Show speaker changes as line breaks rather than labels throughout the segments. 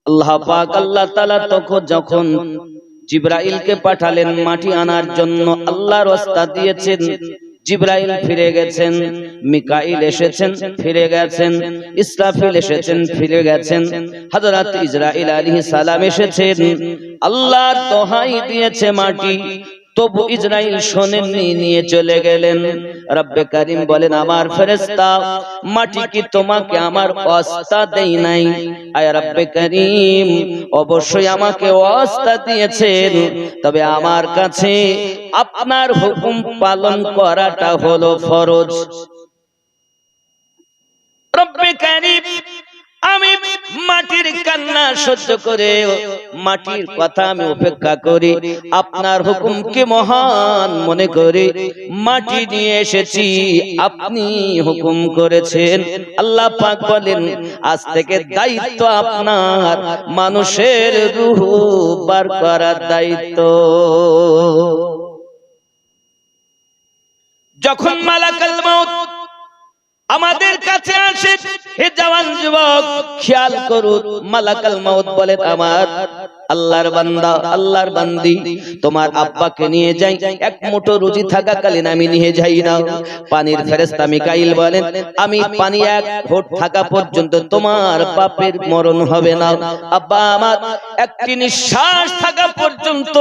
আল্লাহ পাক আল্লাহ তাআলা যখন জিবরাইলকে পাঠালেন মাটি আনার জন্য, আল্লাহর ওয়াস্তা দিয়েছেন। জিবরাইল ফিরে গেছেন, মিকাইল এসেছেন ফিরে গেছেন, ইসরাফিল এসেছেন ফিরে গেছেন, হযরত ইসরাইল আলাইহিস সালাম এসেছেন। আল্লাহর দোহাই দিয়েছে মাটি, তবু ইসরাইল শোনেননি, নিয়ে চলে গেলেন। রব্বে কারীম বলেন, আমার ফেরেশতা মাটি কি তোমাকে আমার ওয়াস্তা দেই নাই? আয় রব্বে কারীম, অবশ্যই আমাকে ওয়াস্তা দিয়েছেন, তবে আমার কাছে আপনার হুকুম পালন করাটা হলো ফরজ। রব্বে কারীম, আমি মাটির কান্না সহ্য করে, মাটির কথা আমি উপেক্ষা করি, আপনার হুকুমকে মহান মনে করে মাটি নিয়ে এসেছি, আপনি হুকুম করেছেন। আল্লাহ পাক বলেন, আজ থেকে দায়িত্ব আপনার, মানুষের রূহ বার করার দায়িত্ব। যখন মালাকুল মউত আমাদের কাছে আসে, হে জওয়ান যুবক খেয়াল করুন, মালাকুল মউত বলেন, আমার আল্লাহর বান্দা, আল্লাহর বান্দি, তোমার আব্বাকে নিয়ে যাই, এক মুঠো রুজি থাকাকালীন আমি নিয়ে যাই না। পানির ফেরেশতা মিকাইল বলেন, আমি পানি এক ফোঁট থাকা পর্যন্ত তোমার বাপের মরণ হবে না। আব্বা আমার একটি নিঃশ্বাস থাকা পর্যন্ত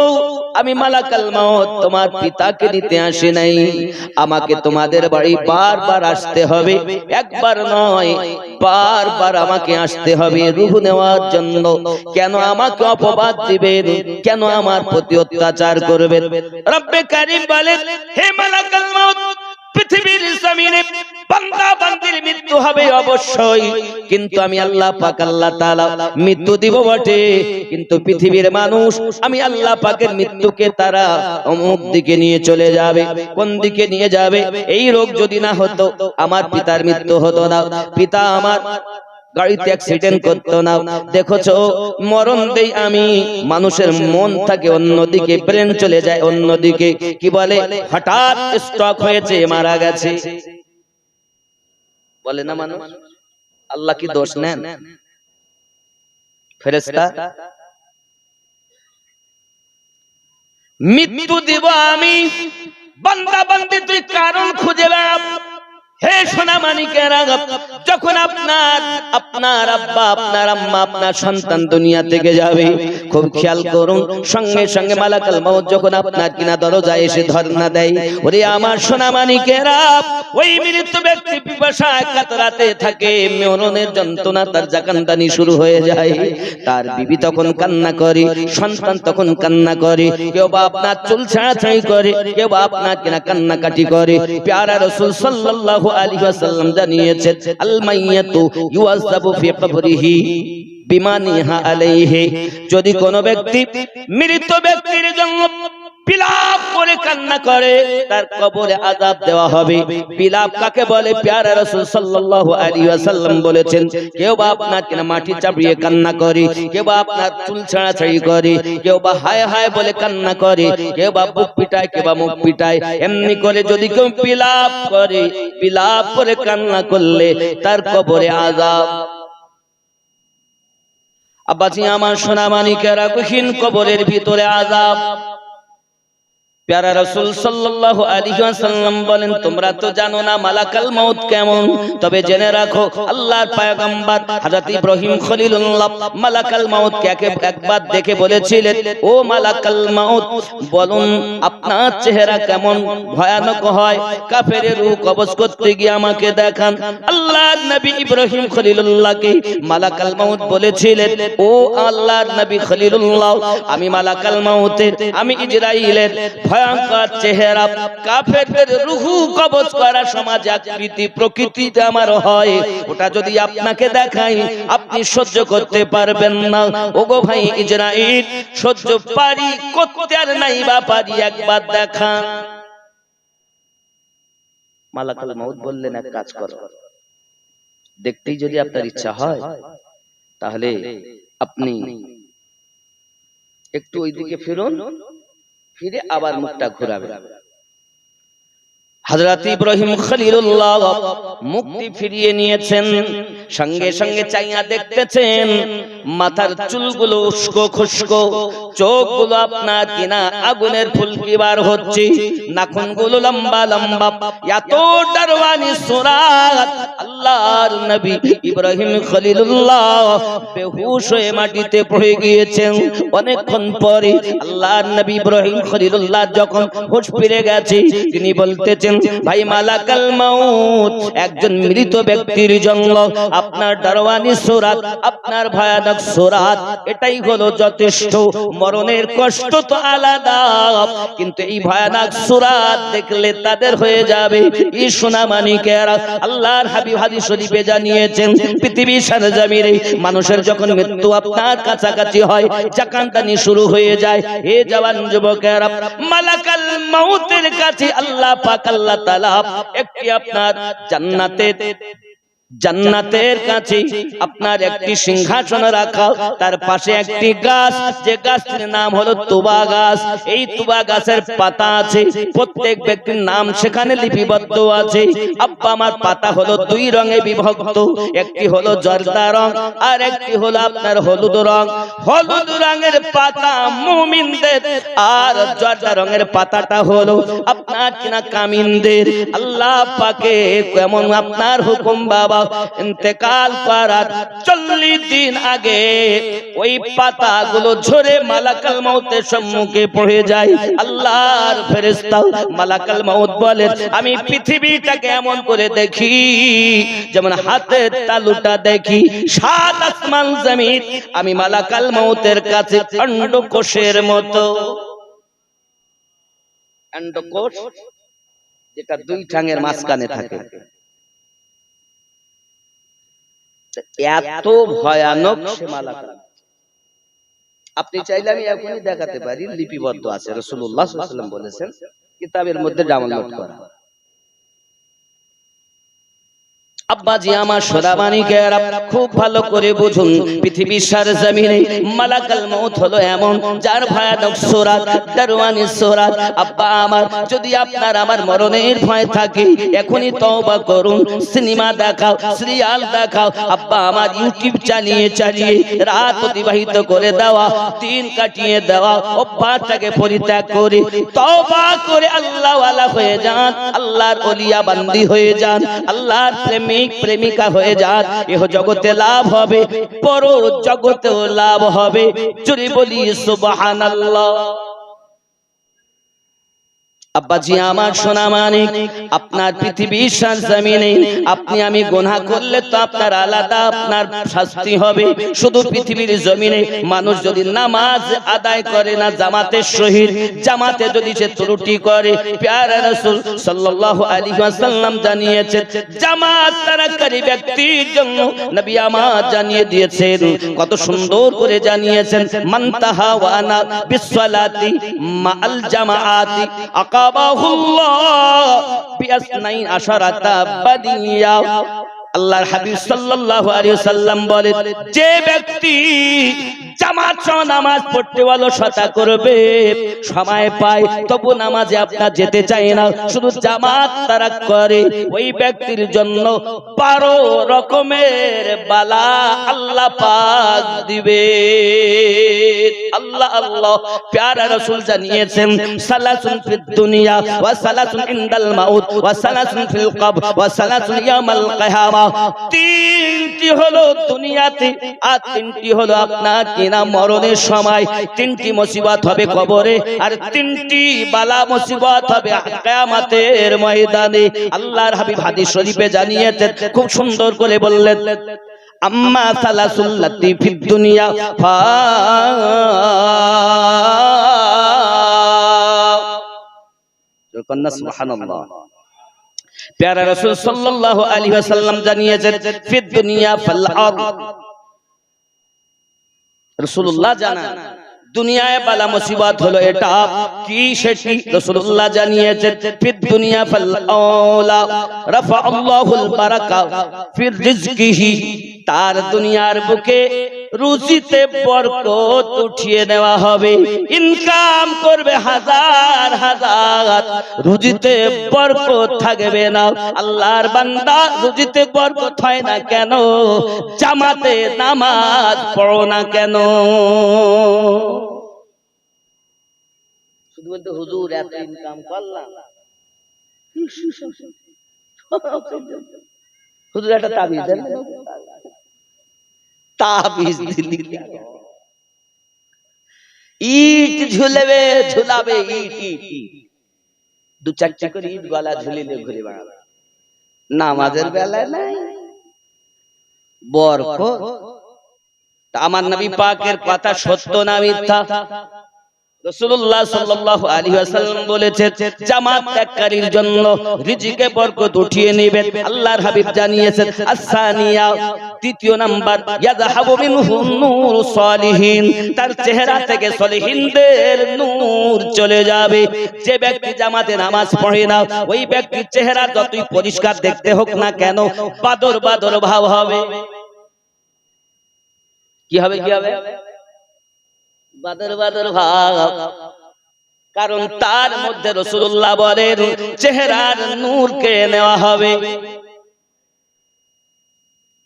আমি মালাকুল মউত তোমার পিতাকে নিতে আসি নাই। আমাকে তোমাদের বাড়ি বারবার আসতে হবে, একবার নয় বারবার আমাকে আসতে হবে রূহ নেওয়ার জন্য। কেন আমাকে অপবাদ দিবেন? কেন আমার প্রতি অত্যাচার করবেন? রব্বে কারীম বলেন, হে মালাকুল মউত, পৃথিবীর জমিনে বান্দা বান্দির মৃত্যু হবে অবশ্যই, কিন্তু আমি আল্লাহ পাক আল্লাহ তাআলা মৃত্যু দিব বটে, কিন্তু পৃথিবীর মানুষ আমি আল্লাহ পাকের মৃত্যুকে তারা অমুক দিকে নিয়ে চলে যাবে। কোন দিকে নিয়ে যাবে? এই রোগ যদি না হতো আমার পিতার মৃত্যু হতো না, পিতা আমার গাড়িতে অ্যাক্সিডেন্ট করতো না। দেখছো মরণ দেই আমি, মানুষের মন থাকে অন্যদিকে, ব্রেন চলে যায় অন্যদিকে, কি বলে হঠাৎ স্ট্রোক হয়েছে, মারা গেছে, বলে না মানুষ। আল্লাহ কি দোষ নেন? ফেরেশতা মৃত্যু দিব আমি, বান্দা বান্দি তুই কারণ খুঁজে বেড়া। হে সোনা মানিকেরা, যখন আপনার আব্বা, আপনার আম্মা, আপনার সন্তান দুনিয়া থেকে যাবে, খুব খেয়াল করুন, সঙ্গে সঙ্গে মালাকুল মউত যখন আপনার কিনা দরজায় এসে ধর্ণা দেয়, ওরে আমার সোনা মানিকেরা, ওই মৃত ব্যক্তি পিপাসায় কাতরাতে থাকে, মরণের যন্ত্রণা তার জাকান্দানি শুরু হয়ে যায়। তার বিবি তখন কান্না করে, সন্তান তখন কান্না করে, কেউ বা আপনার চুল ছাড়াছাড়ি করে, কেউ বা আপনার কিনা কান্নাকাটি করে। প্যারা রাসূল সাল্লাল্লাহু আলাইহি ওয়াসাল্লাম জানিয়েছেন, আল মাইয়াতু ইউযাবু ফি কবরিহি বিমা নিহা আলাইহি, যদি কোন ব্যক্তি মৃত ব্যক্তির জন্য বিলাপ করে কান্না করে, তার কবরে আযাব দেওয়া হবে। বিলাপ কাকে বলে? প্যারা রাসূল সাল্লাল্লাহু আলাইহি ওয়াসাল্লাম বলেছেন, কেউ বা আপনার কিনা মাটি চাপিয়ে কান্না করে, কেউ বা আপনার চুল ছাড়াছাড়ি করে, কেউ বা হায় হায় বলে কান্না করে, কেউ বা বুক পিটায়, কেউ বা মুখ পিটায়। এমনি করে যদি কেউ বিলাপ করে, বিলাপ করে কান্না করলে তার কবরে আযাব। আব্বাজি আমার সোনা মানিকেরা, কঠিন কবরের ভিতরে আযাব। প্যারা রাসূল সাল্লাল্লাহু আলাইহি ওয়াসাল্লাম বলেন, তোমরা তো জানো না মালাকুল মউত কেমন, তবে জেনে রাখো আল্লাহর পয়গম্বর হযরত ইব্রাহিম খলিলুল্লাহ মালাকুল মউতকে একবার দেখে বলেছিলেন, ও মালাকুল মউত, বলুন আপনার চেহারা কেমন ভয়ানক হয়, কাফেরের রূহ কবজ করতে গিয়ে আমাকে দেখান। আল্লাহর নবী ইব্রাহিম খলিলুল্লাহকে মালাকুল মউত বলেছিলেন, ও আল্লাহর নবী খলিলুল্লাহ, আমি মালাকুল মউতের, আমি ইসরাইলের ভয়ঙ্কর চেহারা, কাফেরদের রূহ কবজ করা সমাজ আকৃতি প্রকৃতিতে আমার হয়, ওটা যদি আপনাকে দেখাই আপনি সহ্য করতে পারবেন না। ওগো ভাই ইসরাইল, সহ্য পারি করতে আর নাই বা পারি, একবার দেখা। মালাকুল মউত বললেন, এক কাজ করো, দেখতেই যদি আপনার ইচ্ছা হয় তাহলে আপনি একটু ওইদিকে ফিরুন, ফিরে আবার মুখটা ঘোরাবেন। হযরত ইব্রাহিম খলিলুল্লাহ মুক্তি ফিরিয়ে নিয়েছেন। সঙ্গে সঙ্গে চাইয়া দেখতেছেন মাথার চুলগুলো উস্কো খুস্কো, চোখগুলো আপনার কিনা আগুনের ফুলকি বার হচ্ছে, নাখুনগুলো লম্বা লম্বা, এত দারওয়ানি সুরাত। আল্লাহর নবী ইব্রাহিম খলিলুল্লাহ বেহুশ হয়ে মাটিতে পড়ে গিয়েছেন। অনেকক্ষণ পরে আল্লাহর নবী ইব্রাহিম খলিলুল্লাহ যখন হুঁশ ফিরে গেছে, তিনি বলতেছেন, ভাই মালাকাল মাউত, একজন মৃত ব্যক্তির জন্য আপনার দারওয়ানি সূরাত, আপনার ভয়ানক সূরাত, এটাই হলো যথেষ্ট। মরণের কষ্ট তো আলাদা, কিন্তু এই ভয়ানক সূরাত দেখলে তাদের হয়ে যাবে। এই সোনামানিকেরা আল্লাহর হাবিব হাদিস শরীফে জানিয়েছেন, পৃথিবীর সরজমিনে মানুষের যখন মৃত্যু আপনার কাছাকাছি হয়, জাকানদানি শুরু হয়ে যায়। হে জওয়ান যুবকেরা, মালাকাল মাউতের কাছে আল্লাহ পাক আল্লাহ তাআলা একটি আপনার জান্নাতের কাছে আপনার একটি সিংহাসন রাখা, তার পাশে একটি গাছ, যে গাছটির নাম হলো তুবা গাছ। এই তুবা গাছের পাতা আছে, প্রত্যেক ব্যক্তির নাম সেখানে লিপিবদ্ধ আছে। আব্বা আমার পাতা হলো দুই রঙে বিভক্ত, একটি হলো জর্দা রং আর একটি হলো আপনার হলুদ রং। হলুদ রঙের পাতা মুমিনদের, আর জর্দা রঙের পাতাটা হলো আপনার কিনা কামিনদের। আল্লাহ পাকে কেমন আপনার হুকুম বাবা, ইন্তেকাল করার 40 দিন আগে ওই পাতাগুলো ঝরে মালাকাল মাউতের সম্মুখে পড়ে যায়। আল্লাহর ফেরেশতা মালাকাল মাউত বলে, আমি পৃথিবীটাকে এমন করে দেখি যেমন হাতের তালুটা দেখি, সাত আসমান জমিন আমি মালাকাল মাউতের কাছে অন্ডকোষের মতো। অন্ডকোষ যেটা দুই ঠ্যাঙের মাঝখানে থাকে, এত ভয়ানক সে মালাকাল। আপনি চাইলে আমি এখনই দেখাতে পারি, লিপিবদ্ধ আছে, রাসূলুল্লাহ সাল্লাল্লাহু আলাইহি ওয়াসাল্লাম বলেছেন, কিতাবের মধ্যে ডাউনলোড করা। আব্বাজি আমার সোনামানিকেরা খুব ভালো করে বুঝুন, পৃথিবীর সরজমিনে মালাকাল মাউত হলো এমন, যার ভয়ানক সূরাত, দারওয়ানি সূরাত। আব্বা আমার, যদি আপনার আমার মরণের ভয় থাকে, এখনই তওবা করুন। সিনেমা দেখাও, সিরিয়াল দেখাও, আব্বা আমার ইউটিউব চালিয়ে চালিয়ে রাত অতিবাহিত করে দেওয়া, দিন কাটিয়ে দেওয়া অভ্যাসটাকে পরিত্যাগ করে তওবা করে আল্লাহ ওয়ালা হয়ে যান, আল্লাহর ওলিয়া বান্দি হয়ে যান, আল্লাহর প্রেমিকা হয়ে যান। এহ জগতে লাভ হবে, পর জগতেও লাভ হবে। জোরে বলি সুবহানাল্লাহ। আব্বাজি আমার সোনা মানিক, আপনার পৃথিবীর সরজমিনে আপনি আমি গুনাহ করলে তো আপনার আলাদা আপনার শাস্তি হবে। শুধু পৃথিবীর জমিনে মানুষ যদি নামাজ আদায় করে না জামাতের সহিত, জামাতে যদি সে ত্রুটি করে, প্যারা রাসূল সাল্লাল্লাহু আলাইহি ওয়াসাল্লাম জানিয়েছেন, জামাত তারাকারী ব্যক্তির জন্য নবী আমার জানিয়ে দিয়েছেন, কত সুন্দর করে জানিয়েছেন, মান তাহাওয়ানা বিসসালাতি মাআল জামাআতি আল্লাহর হাবিব সাল্লাল্লাহু আলাইহি ওয়াসাল্লাম বলেন, যে ব্যক্তি জামাত সহ নামাজ পড়তে অলসতা করবে, সময় পায় তবু নামাজে আপনার যেতে চায় না, শুধু জামাত তারাক করে, ওই ব্যক্তির জন্য 12 রকমের বালা আল্লাহ পাক দিবে। আল্লাহ আল্লাহ, প্যারা রাসূল জানিয়েছেন, সালাসুন ফিদ দুনিয়া ওয়া সালাসুন ইনদাল মাউত ওয়া সালাসুন ফিল কবর ওয়া সালাসুন ইয়াউমাল কিয়ামা। তিনটি হলো দুনিয়াতে, আর তিনটি হলো আপনার কিনা মরণের সময়। তিনটি মুসিবত হবে কবরে, আর তিনটি বালা মুসিবত হবে কিয়ামতের ময়দানে। আল্লাহর হাবিব হাদিস শরীফে জানিয়েছেন, খুব সুন্দর করে বললেন, আম্মা সালাসুল লাতি ফিদ দুনিয়া ফা কন্না সুবহানাল্লাহ। প্যারা রাসূল সাল্লাল্লাহু আলাইহি ওয়াসাল্লাম জানিয়েছেন, ফিদ দুনিয়া ফাল আরদ। রাসূলুল্লাহ জানান দুনিয়ায় বালা মুসিবত হলো এটা কি, সেটি রাসূলুল্লাহ জানিয়েছেন, ফিদ দুনিয়া ফাল আওলা রাফা আল্লাহুল বারাকা ফির রিজকিহি। তার দুনিয়ার বুকে রুজিতে বরকত উঠিয়ে নেওয়া হবে। ইনকাম করবে হাজার হাজার, রুজিতে বরকত থাকবে না। আল্লাহর বান্দা, রুজিতে বরকত হয় না কেন? জামাতে নামাজ পড়ো না কেন? শুধু বলতে হুজুর এত ইনকাম করলাম, হুজুর একটা তাবিজ দেন, তাবিজ দিলি ইট ঝুলবে, ঝুলাবে ইট, ইট দু চারটা করে ইট গলা ঝুলিলে ঘুরে বেড়াবে। নামাজের বেলায় নাই বরকত। আমার নবী পাকের কথা সত্য না মিথ্যা? রাসূলুল্লাহ সাল্লাল্লাহু আলাইহি ওয়াসাল্লাম বলেছেন, জামাত ত্যাগকারীর জন্য রিজিকে বরকত উঠিয়ে নেবেন। আল্লাহর হাবিব জানিয়েছেন, আস-সানিয়া, তৃতীয় নাম্বার, ইয়াযহাবু মিনহু নূর সালিহিন, তার চেহারা থেকে সলিহিনদের নূর চলে যাবে। যে ব্যক্তি জামাতে নামাজ পড়ে না, ওই ব্যক্তির চেহারা যতই পরিষ্কার দেখতে হোক না কেন, বাদর বাদর ভাব হবে। কি হবে? কি হবে? বাদর বাদর ভাব। কারণ তার মধ্যে রাসূলুল্লাহ বলেন, চেহারার নূরকে নেওয়া হবে।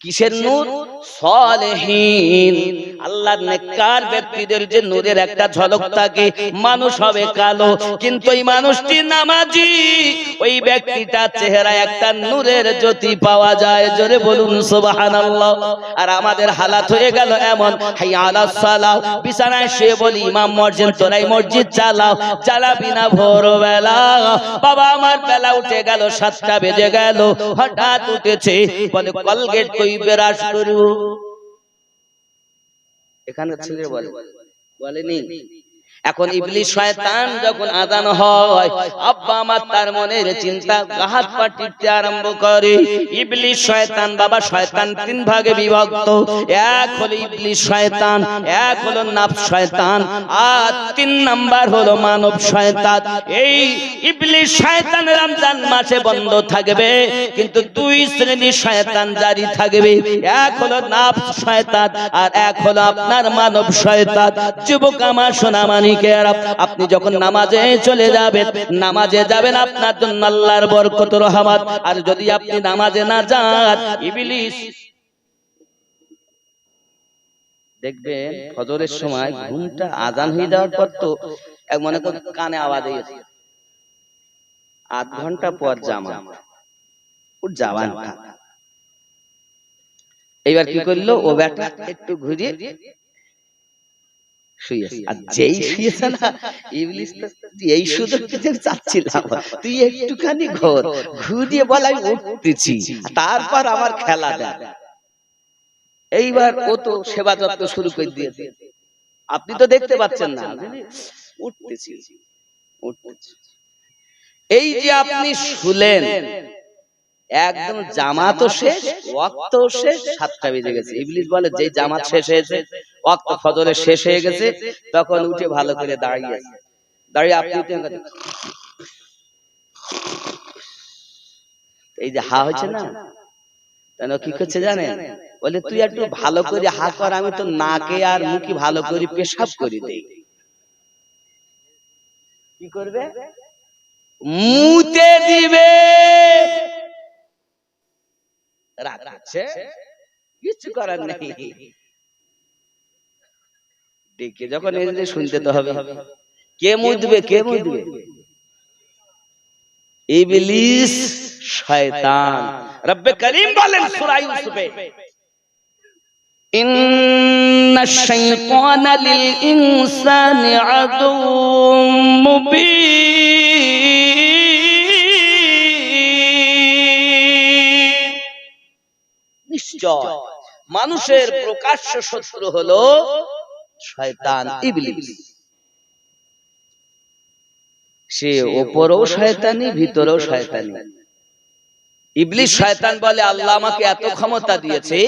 কিসের নূর? সালেহীন, আল্লাহর নেককার ব্যক্তিদের যে নূরের একটা ঝলক থাকে। মানুষ হবে কালো, কিন্তু এই মানুষটি নামাজি, ওই ব্যক্তিটার চেহারায় একটা নূরের জ্যোতি পাওয়া যায়। জোরে বলুন সুবহানাল্লাহ। আর আমাদের হালাত হয়ে গেল এমন, হাইয়া আলাস সালাহ, বিছানায় শুয়ে বলি, ইমাম মসজিদ, তোরাই মসজিদ চালাও। চালাবি না ভোরবেলা, বাবা আমার বেলা উঠে গেল, 7টা বেজে গেল, হঠাৎ উঠেছে, বলে কলগেট কই বেরাস করু। এখানে ছেলে বলে, বলেনি? এখন ইবলিস শয়তান যখন আযান হয়, আব্বা আমার তার মনের চিন্তা, হাত পা টিপতে আরম্ভ করে। ইবলিস শয়তান, বাবা শয়তান 3 ভাগে বিভক্ত। এক হলো ইবলিস শয়তান, এক হলো নাফস শয়তান, আর 3 নাম্বার হলো মানব শয়তান। এই ইবলিস শয়তান রমজান মাসে বন্ধ থাকবে, কিন্তু 2 শ্রেণীর শয়তান জারি থাকবে। এক হলো নাফস শয়তান, আর এক হলো আপনার মানব শয়তান। যুবক আমার সোনা মানিক, আপনি যখন নামাজে চলে যাবেন, নামাজে যাবেন আপনার জন্য আল্লাহর বরকত রহমত। আর যদি আপনি নামাজে না যান, ইবলিস দেখবেন ফজরের সময় ঘুমটা আজান হয়ে যাওয়ার পর তো মনে করেন কানে আওয়াজ হয়েছে, 8 ঘন্টা পর জামাত, ওর জাওয়ান। এইবার কি করলো ও বেটা, একটু ঘুরিয়ে শুয়েছে। আর যেই শুয়েছে না, ইবলিস তো এই সুযোগটা চাচ্ছিলাম, তুই একটুখানি ঘুরিয়ে বলাই উঠতেছি, তারপর আমার খেলা দেয়। এইবার ও তো সেবা যত্ন শুরু করে দিয়েছে, আপনি তো দেখতে পাচ্ছেন না, উঠতেছি উঠতেছি। এই যে আপনি শুলেন, একদম জামাতও শেষ, ওয়াক্তও শেষ, 7টা বেজে গেছে। ইবলিস বলে, যেই জামাত শেষ হয়েছে, ওয়াক্ত ফজরের শেষ হয়ে গেছে, তখন উঠে ভালো করে দাঁড়িয়ে দাঁড়িয়ে আপনি এই যে হা হচ্ছে না, কেন কি করছে জানেন? বলে, তুই একটু ভালো করে হা কর, আমি তো নাকে আর মুখে ভালো করে পেশাব করে দেই। কি করবে? মুতে দিবে। রাখছে, কিছু করার নেই। ডেকে যখন এসে শুনতে তো হবে। কে মুদবে? কে মুদবে? ইবলিস শয়তান। রব্বে করিম বলেন সূরা ইউসুফে, ইন্নাশ শাইতানা লিল ইনসানি আদুউম মুবিন। নিশ্চয় মানুষের প্রকাশ্য শত্রু হলো শয়তান, ইবলিস। সে উপরেও শয়তানি, ভিতরেও শয়তানি। ইবলিস শয়তান বলে, আল্লাহ আমাকে এত ক্ষমতা দিয়েছে,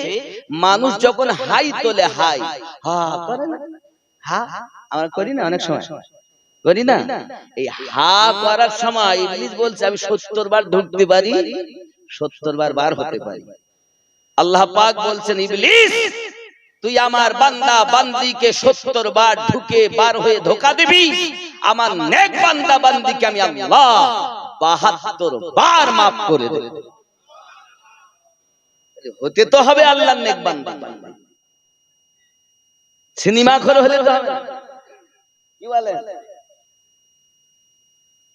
মানুষ যখন হাই তোলে, হাই হা করে না, হা আমরা করি না, অনেক সময় করি না, এই হা করার সময় ইবলিস বলছে, আমি 70 বার ঢুকতে পারি, 70 বার বার হতে পারি। আল্লাহ পাক বলছেন, ইবলিস তুই আমার বান্দা বান্দিকে 70 বার ঢুকে বার হয়ে ধোঁকা দিবি, আমার নেক বান্দা বান্দিকে আমি আল্লাহ 72 বার maaf করে দেব। হতে তো হবে আল্লাহর নেক বান্দা। সিনেমাখোর হলে তো হবে কি বলে?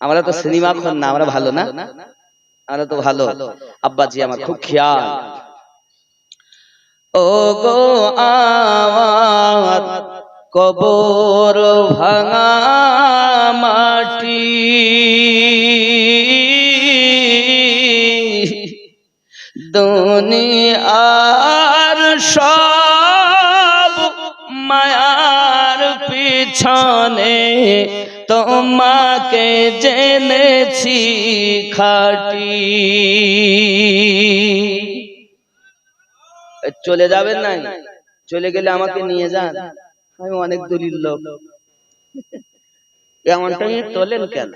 আমরা তো সিনেমাখোর না, আমরা ভালো না, আমরা তো ভালো। আব্বাজি আমার খুব খেয়াল। ও গো আমার কবর ভাঙা মাটি, দুনিয়ার সব মায়ার পিছনে তোমাকে জেনেছি খাঁটি। চলে যাবেন না, চলে গেলে আমাকে নিয়ে যান, আমি অনেক দূরের লোক। এমন টাইমে তোলেন কেন?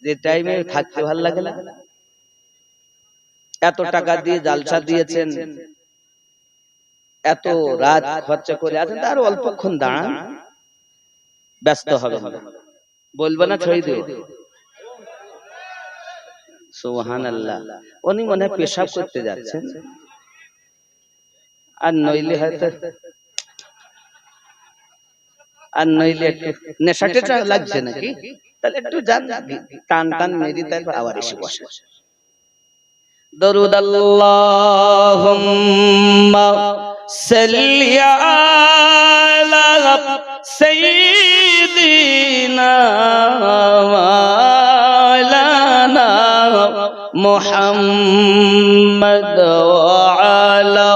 যে টাইমে থাকতে ভালো লাগে না? এত টাকা দিয়ে জালসা দিয়েছেন, এত রাত খরচা করে আছেন, তার অল্পক্ষণ দাঁড়ান, ব্যস্ত হবে, বলবো না ছড়িয়ে দিও সুবহানাল্লাহ। উনি মনে হয় পেশাব করতে যাচ্ছেন, আর নইলে হয়তো একটু নেশা টেশা লাগছে নাকি, তাহলে একটু যান, টান টান মেরি, তারপর আবার এসে বসে। দরুদ আল্লাহুম্মা সাল্লি আলা সাইয়্যিদিনা মাওলানা মুহাম্মদ ওয়া আলা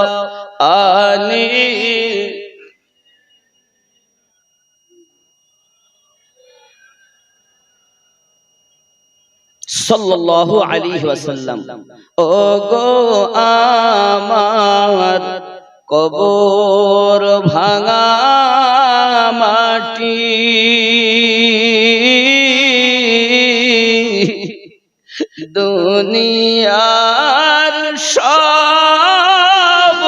আলিহি সাল্লাল্লাহু আলাইহি ওয়াসাল্লাম। ও গো আমার কবর ভাঙা মাটি, দুনিয়ার সব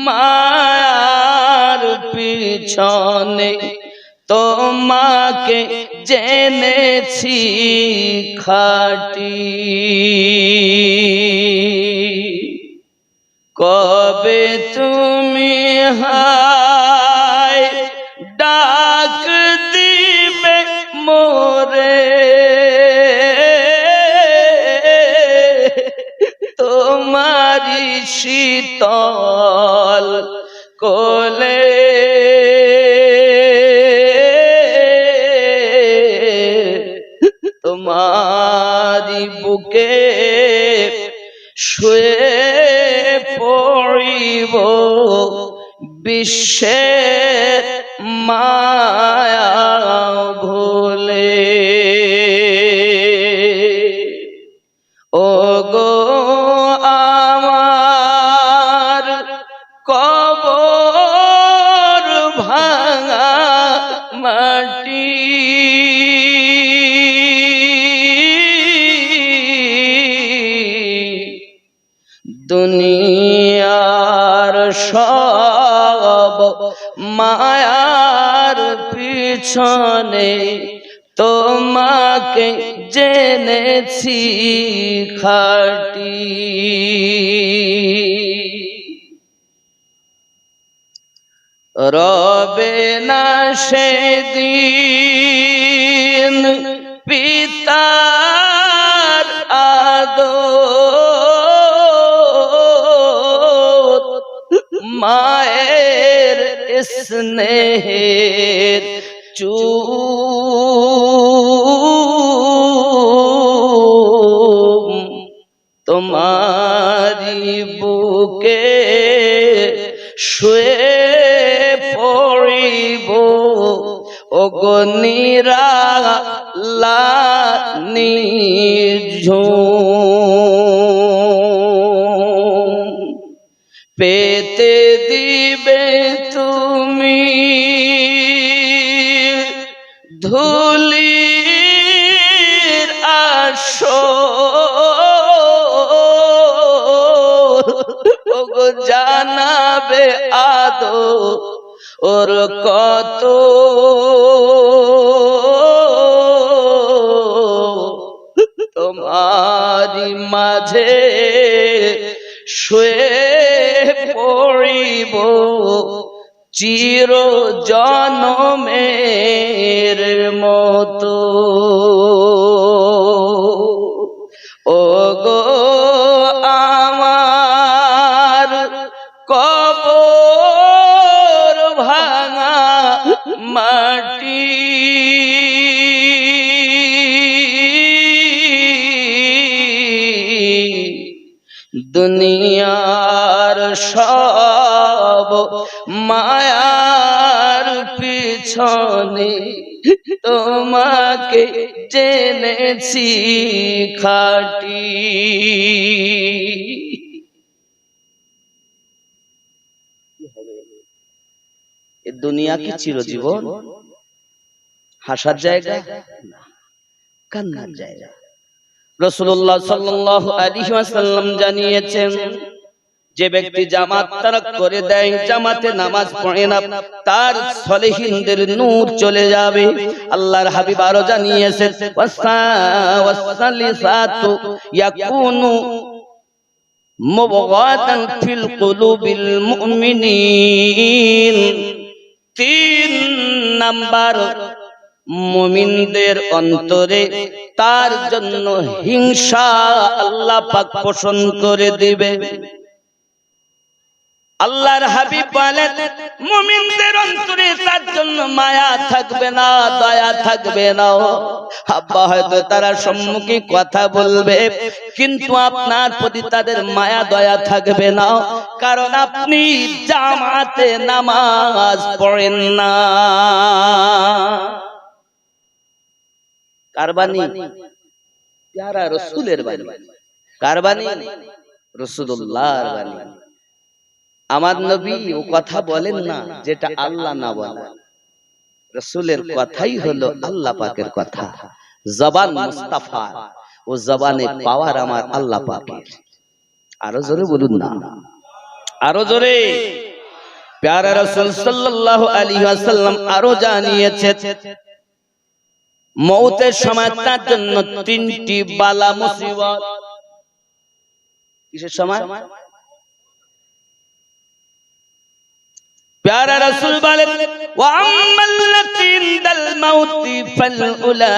মায়ার পিছনে তোমাকে জেনেছি খাঁটি। কবে তুমি হায় ডাক দিবে মোরে, তোমারি শীতল কোলে, তোমারি বুকে শুয়ে পড়িব বিশ্বের মায়া ভুলে। ও গো আমার কবর ভাঙা মাটি, দুনিয়ার সব মায়ার পিছনে তোমাকে জেনেছি খাঁটি। রবে না সেদিন পিতার আদর, মায়ের স্নেহের চুম, তোমারি বুকে শুয়ে পড়িব ওগো নিরালা নিঝুম। পেতে দিবে তুমি ধুলির আসর, ওগো জানাবে আদো ওর কত তোমারি মাঝে শুয়ে পড়িব চির জনমের মতো ও গো আমার কবর ভাঙা মাটি দুনিয়ার সব মায়ার পিছনে তোমাকে জেনেছি খাঁটি। এ দুনিয়া কি চিরজীবন? হাসার জায়গা, কান্নার জায়গা। রাসূলুল্লাহ সাল্লাল্লাহু আলাইহি ওয়াসাল্লাম জানিয়েছেন, যে ব্যক্তি জামাত তারাক করে দেয়, জামাতে নামাজ পড়ে না, তার সলিহিনদের নূর চলে যাবে। আল্লাহর হাবিব আরো জানিয়েছেন, ওয়াসালিসাতু ইয়াকুনু মুবগাদান ফিল কুলুবিল মুমিনিন। 3 নাম্বার, মুমিনদের অন্তরে তার জন্য হিংসা আল্লাহ পাক পোষণ করে দিবে। আল্লাহর হাবিব বলেন, মুমিনদের অন্তরে তার জন্য মায়া থাকবে না, দয়া থাকবে না। আব্বা হয়তো তারা সম্মুখে কথা বলবে, কিন্তু আপনার প্রতি তাদের মায়া দয়া থাকবে না, কারণ আপনি জামাতে নামাজ পড়েন না। কার বাণী? প্যারা রাসূলের বাণী। কার বাণী? রাসূলুল্লাহর বাণী। আমার নবী ও কথা বলেন না যেটা আল্লাহ না বলে। রাসূলের কথাই হলো আল্লাহ পাকের কথা। জবান মুস্তাফা, ও জবানে পাওয়ার আমার আল্লাহ পাকের। আরো জোরে বলুন না, আরো জোরে। প্যারা রাসূল সাল্লাল্লাহু আলাইহি ওয়াসাল্লাম আরো জানিয়েছেন, মওতের সময় তার জন্য 3টি বালা মুসিবত। কিসের সময়? প্যারা রাসূল বলেন, ওয়া আম্মাল্লাতী ইনদাল মাউতি ফালউলা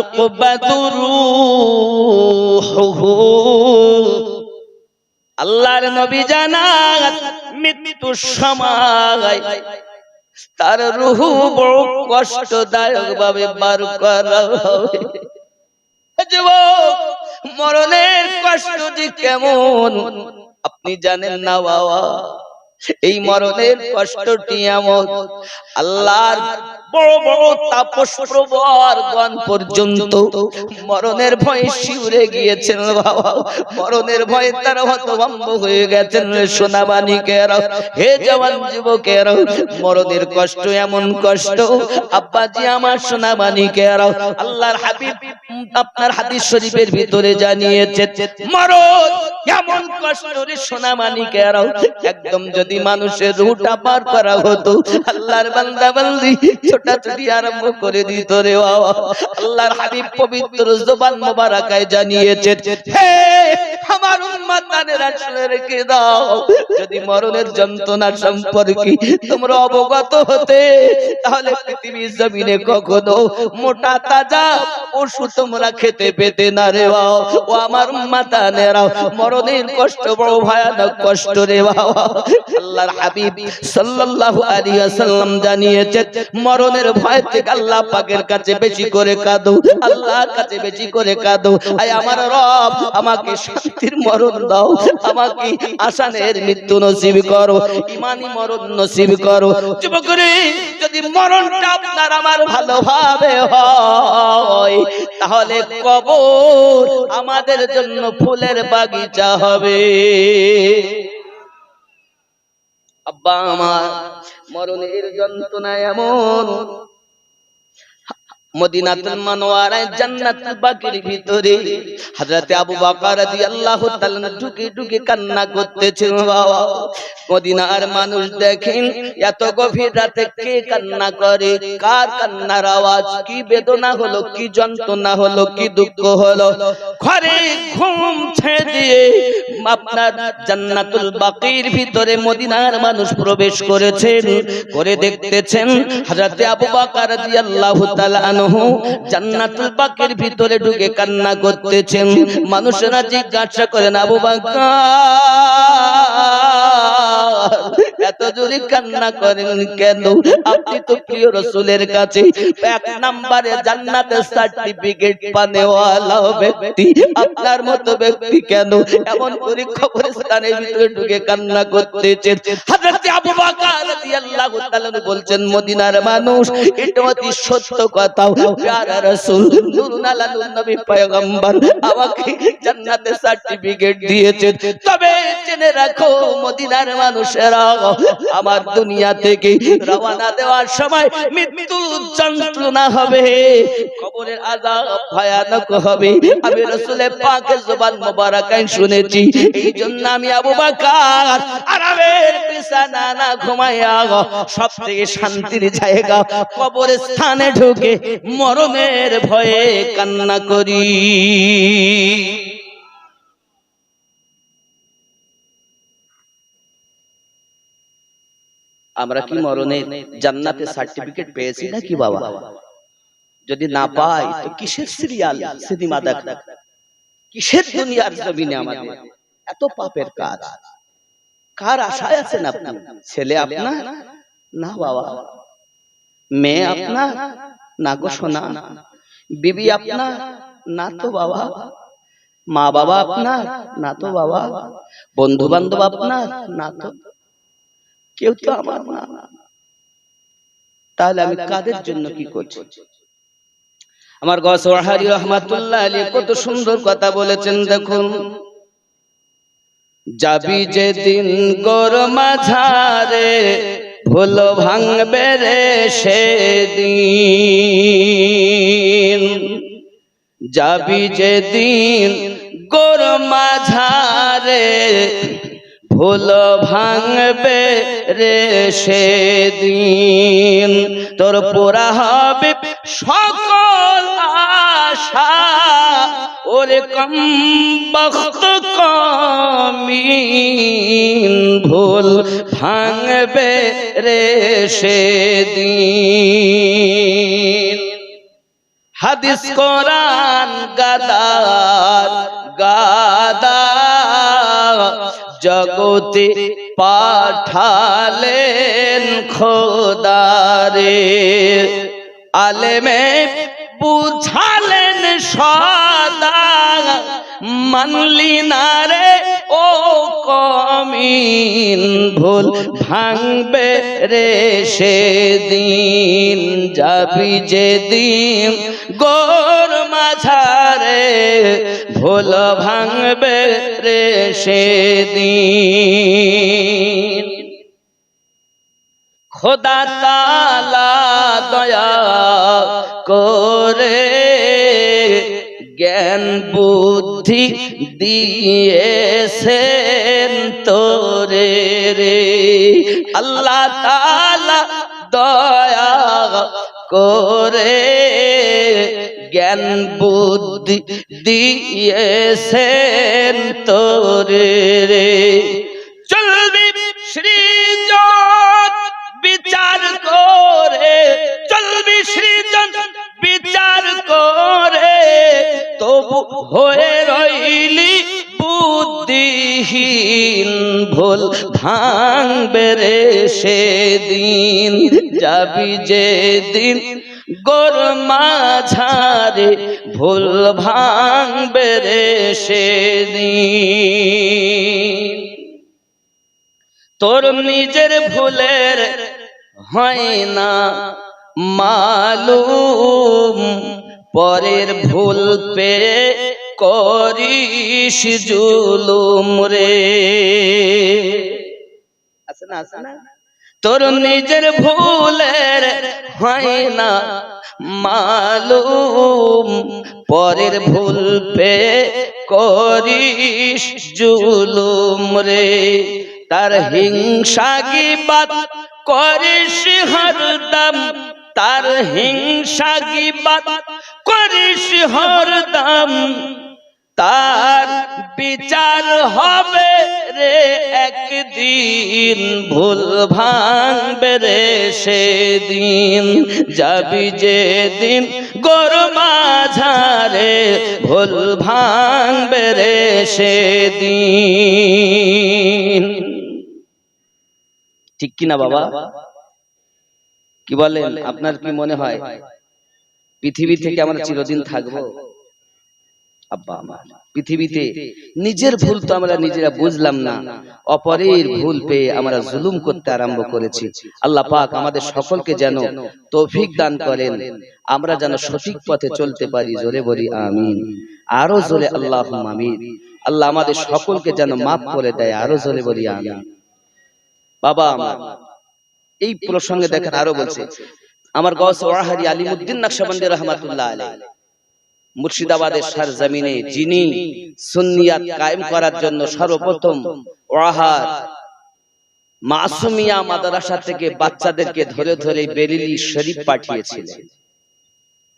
ইকবাদুরুহু। আল্লাহর নবী জানান, মৃত্যুর সময় তার রূহ বড় কষ্টদায়ক ভাবে বার করা হবে। যুবক, মরণের কষ্ট যে কেমন আপনি জানেন না বাবা। এই মরণের কষ্টটি এমন, আল্লাহর বড় বড় তাপস প্রবরগণ পর্যন্ত মরণের ভয়ে শিউরে গিয়েছেন বাবা। মরণের ভয়ে তারা হতভম্ব হয়ে গেছেন। সোনাবানিকেরা, হে জওয়ান যুবকেরা, মরণের কষ্ট এমন কষ্ট আব্বাজি আমার সোনাবানিকেরা, আল্লাহর হাবিব আপনার হাদিস শরীফের ভিতরে জানিয়েছে, মরণ এমন কষ্ট রে সোনামানিকেরা, একদম যদি মানুষের রুহটা পার করা হতো, আল্লাহর বান্দা বান্দি ছোটাছুটি আরম্ভ করে দিত রে বাবা। আল্লাহর হাবিব পবিত্র জবান মোবারকায় জানিয়েছে, হে আমার উম্মতানেরা শুনে রেখে দাও, যদি মরণের যন্ত্রণা সম্পর্কে তোমরা অবগত হতে, তাহলে পৃথিবীর জমিনে কখনো মোটা তাজা পশু তোমরা খেতে পেতে না রে বাবা। ও আমার উম্মতানেরা, মরণের কষ্ট বড় ভয়ানক কষ্ট রে বাবা। আল্লাহর হাবিব সাল্লাল্লাহু আলাইহি ওয়াসাল্লাম জানিয়েছেন, মরণের ভয় থেকে আল্লাহ পাকের কাছে বেশি করে কাঁদো, আল্লাহর কাছে বেশি করে কাঁদো। আয় আমার রব, আমাকে শান্তির মরণ দাও, আমাকে আসানের মৃত্যু নসিব করো, ঈমানি মরণ নসিব করো। যুবক রে, যদি মরণটা আপনার আমার ভালোভাবে হয়, তাহলে কবর আমাদের জন্য ফুলের বাগিচা হবে। আব্বা আমার, মরণের যন্ত্রণা এমন, মদিনাতুল মুনাওয়ারায় জান্নাতুল বাকির ভিতরে হযরতে আবু বকর রাদিয়াল্লাহু তাআলা ঢুকে ঢুকে কান্না করতেছেন। বাবা, মদিনার মানুষ দেখেন এত গভীর রাতে কে কান্না করে, কার কান্নার আওয়াজ, কি বেদনা হলো, কি যন্ত্রণা হলো, কি দুঃখ হলো। ঘরে ঘুম ছেড়ে দিয়ে আপনার জান্নাতুল বাকির ভিতরে মদিনার মানুষ প্রবেশ করেছেন, করে দেখতেছেন হযরতে আবু বকর রাদিয়াল্লাহু তাআলা জান্নাতুল বাকির ভিতরে ঢুকে কান্না করতেছেন। মানুষেরা জিজ্ঞাসা করেন, আবু বকর এত জোরে কান্না করেন কেন? আপনি তো প্রিয় রাসূলের কাছে এক নম্বরে জান্নাতের সার্টিফিকেট পানেওয়ালা ব্যক্তি, আপনার মতো ব্যক্তি কেন এমন করে কবরস্থানের ভিতরে ঢুকে কান্না করতেছেন? হযরত আবু বকর রাদিয়াল্লাহু তাআলা বলছেন, মদিনার মানুষ, এটা অতি সত্য কথা। প্যারা রাসূল নূরুল আলামিন নবী পয়গম্বর আমাকে জান্নাতের সার্টিফিকেট দিয়েছেন। তবে জেনে রাখো মদিনার মানুষেরা, আমার দুনিয়া থেকে রওনা দেওয়ার সময় মৃত্যু যন্ত্রণা হবে, কবরের আযাব ভয়ানক হবে। আমি রাসূলের পাকের জবান মোবারকায় শুনেছি। এই জন্য আমি আবু বকর আরামের বিছানা না ঘুমাইয়া সবথেকে শান্তির জায়গা কবরের স্থানে ঢুকে মরণের ভয়ে কান্না করি। আমরা কি মরণের জান্নাতের সার্টিফিকেট পেয়েছি নাকি বাবা? যদি না পাই তো কিসের সিরিয়াল সিনেমা দেখা, কিসের দুনিয়ার জমিনে আমাদের এত পাপের কাজ? কার আশায় আছেন আপনি? ছেলে আপনার না বাবা, মেয়ে আপনার না গো সোনা, বিবি আপনার না তো বাবা, মা বাবা আপনার না তো বাবা, বন্ধু বান্ধব আপনার না তো, কেউ তো আমার না। তাহলে আমি কাদের জন্য কি করছি? আমার গৌসওয়াহারি রহমাতুল্লাহ আলাইহি কত সুন্দর কথা বলেছেন, দেখুন, যাবি যেদিন গোর মাঝারে ভুল ভাঙবে রে সেদিন, যাবি যেদিন গোর মাঝারে ভুল ভাঙবে রে সেদিন, তোর পুরা হবে সকল আশা, ওরে কম বখত কমিন ভুল ভাঙবে রে সেদিন। হাদিস কোরআন গাদার গাদা জগতে পাঠালেন খোদারে, আলেমে বুঝালেন সদা, মানলি না রে ও কমিন ভুল ভাঙবে রে সেদিন, যাবি যেদিন গোর মাঝারে ভুল ভাঙবে রে সেদিন। খোদা তাআলা দয়া করে জ্ঞান বুদ্ধি দিয়েছেন তোরে রে, আল্লাহ তাআলা দয়া করে জ্ঞান বুদ্ধি দিয়েছেন তোরে রে। চলবি সৃজন বিচার করে, চলবি সৃজন বিচার করে, তবু হয়ে রইলি বুদ্ধিহীন ভুল ভাঙবে রে সেদিন, যাবি যেদিন গোর মাঝারে ভুল ভাঙবে রে সেদিন। তোর নিজের ভুলের হয় না মালুম, পরের ভুল পেয়ে করিস জুলুম রে। আছে না, আছে না? তোর নিজের ভুলের হয় না মালুম, পরের ভুল পে করিস জুলুম রে। তার হিংসা গীবাত করিস হরদম, তার হিংসা গীবাত করিস হরদম, তার বিচার হবে রে একদিন, ভুল ভাঙবে রে সেদিন, যাবি যেদিন গোর মাঝারে, ভুল ভাঙবে রে সেদিন। ঠিক কিনা বাবা? কি বলেন? আপনার কি মনে হয় পৃথিবী থেকে আমরা চিরদিন থাকবো? আব্বা আমার, পৃথিবীতে নিজের ভুল তো আমরা নিজেরা বুঝলাম না, অপরের ভুল পেয়ে আমরা জুলুম করতে আরম্ভ করেছি। আল্লাহ পাক আমাদের সকলকে যেন তৌফিক দান করেন, আমরা যেন সঠিক পথে চলতে পারি। জোরে বলি আমিন, আরো জোরে আল্লাহুম্মা আমিন। আল্লাহ আমাদের সকলকে যেন মাফ করে দেয়, আরো জোরে বলি আমিন। বাবা আমার, এই প্রসঙ্গে দেখেন আরো বলছে আমার গাউস ওয়াহারি আলিমউদ্দিন নকশবন্দি রাহমাতুল্লাহ আলাইহি, মুর্শিদাবাদের সরজমিনে যিনি সুন্নিয়াত কায়েম করার জন্য সর্বপ্রথম ওয়াহার মাসুমিয়া মাদ্রাসা থেকে বাচ্চাদেরকে ধরে ধরে বেরেলি শরীফ পাঠিয়েছিলেন।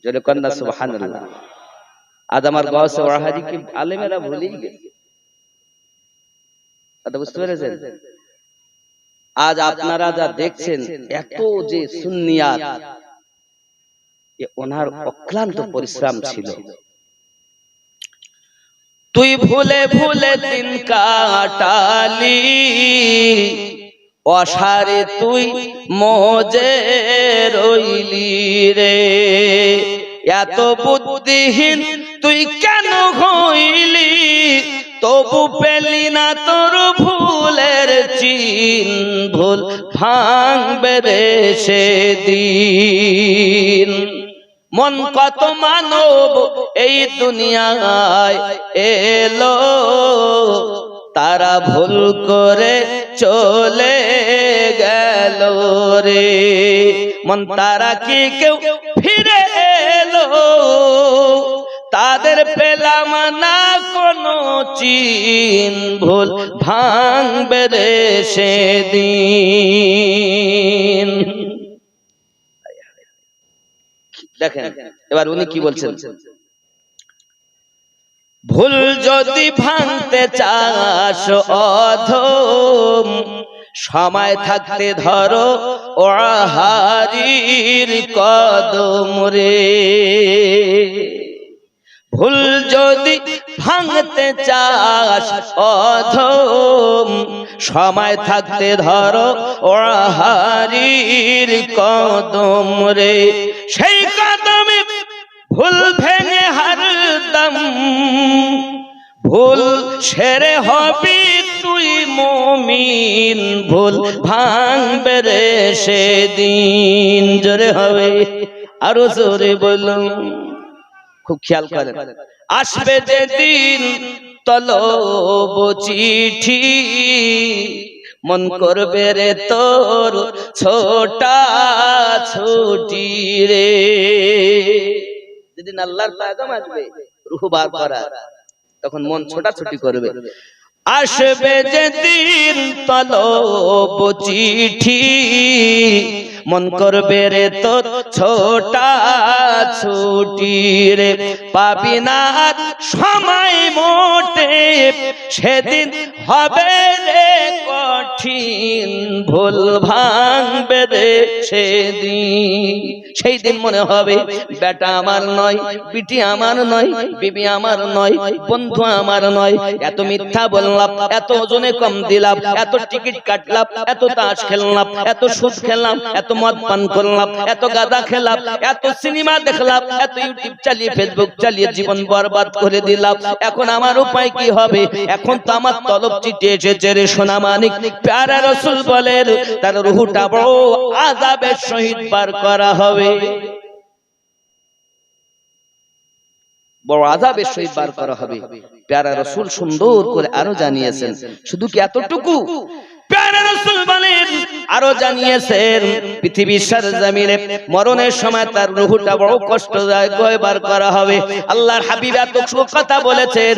জোরে কন্না সুবহানাল্লাহ। আজ আমার গাউস ওয়াহারি কি আলেমেরা ভুলেই গেছে, কথা বুঝতে পেরেছেন? আজ আপনারা যা দেখছেন এত যে সুন্নিয়াত, ওনার অক্লান্ত পরিশ্রম ছিল। তুই ভুলে ভুলে দিন কাটালি, অসারে তুই মজে রইলি রে, এত বুদ্ধিহীন তুই কেন হইলি, তবু পেলি না তোর ভুলের চিন, ভুল ভাঙবে রে সেদিন। মন কত মানব এই দুনিয়ায় এলো, তারা ভুল করে চলে গেল রে, মন তারা কি কেউ ফিরে এলো, তাদের পেলাম না কোনো চিন, ভুল ভাঙবে রে সেদিন। দেখেন এবার উনি কি বলছেন, ভুল যদি ভাঙতে চাস অধম, সময় থাকতে ধরো ওয়াহারির কদম রে, ভুল যদি ভাঙতে চাস অধম, সময় থাকতে ধরো ওয়াহারির কদম রে, সেই কদমে ভুল ভেঙে হরদম, ভুল সেরে হবি তুই মুমিন, ভুল ভাঙবে রে সেদিন। জোরে হবে, আরো জোরে বলুন, খুব খেয়াল করেন। আসবে যেদিন তলব চিঠি, মন করবে রে তোর ছোটা ছুটি রে, যেদিন আল্লাহর পয়গাম আসবে রূহ বার করা, তখন মন ছোটাছুটি করবে। আসবে যেদিন তলব চিঠি, মন করবে রে তোর ছোটা ছুটি রে, পাবি না সময় মোটে সেদিন হবে রে কঠিন, ভুল ভাঙবে রে সেদিন। সেই দিন মনে হবে বেটা আমার নয়, বিটি আমার নয়, বিবি আমার নয়, বন্ধু আমার নয়, এত মিথ্যা বললাম, এত ওজনে কম দিলাম, এত টিকিট কাটলাম, এত তাস খেললাম, এত সুদ খেললাম, এত মদ পান করলাম, এত গাঁদা খেলাম, এত সিনেমা দেখলাম, এত ইউটিউব চালিয়ে ফেসবুক চালিয়ে জীবন বরবাদ করে দিলাম। এখন আমার উপায় কি হবে? এখন তো আমার তলব চিঠি এসেছে রে সোনা মানিক। প্যারা রাসূল বলেন তার রূহটা বড় আযাবের সহিত পার করা হবে, বড় আযাবের সহিত পার করা হবে। প্যারা রাসূল সুন্দর করে আরো জানিয়েছেন। শুধু কি এতটুকু? প্যারা আল্লাহর রাসূল বলেন, আরো জানিয়েছেন পৃথিবীর সরজমিনে মরণের সময় তার রূহটা বড় কষ্টদায়ক বার করা হবে। আল্লাহর হাবিব এত কথা বলেছেন,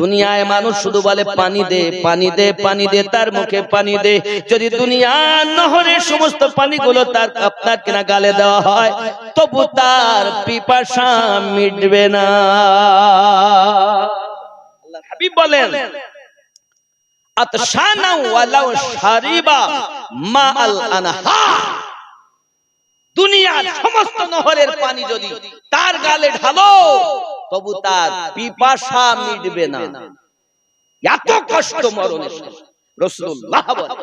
দুনিয়ায় মানুষ শুধু বলে পানি দে পানি দে পানি দে, তার মুখে পানি দে। যদি দুনিয়ার নহরের সমস্ত পানিগুলো তার আপনার কিনা গালে দেওয়া হয়, তবু তার পিপাসা মিটবে না। আল্লাহর হাবিব বলেন, আতশানা ওয়ালাউ শারিবা মা আল আনহার, দুনিয়ার সমস্ত নহরের পানি যদি তার গালে ঢালো তবু তার পিপাসা মিটবে না। এত কষ্ট মরণের সময় রাসূলুল্লাহ বলেন।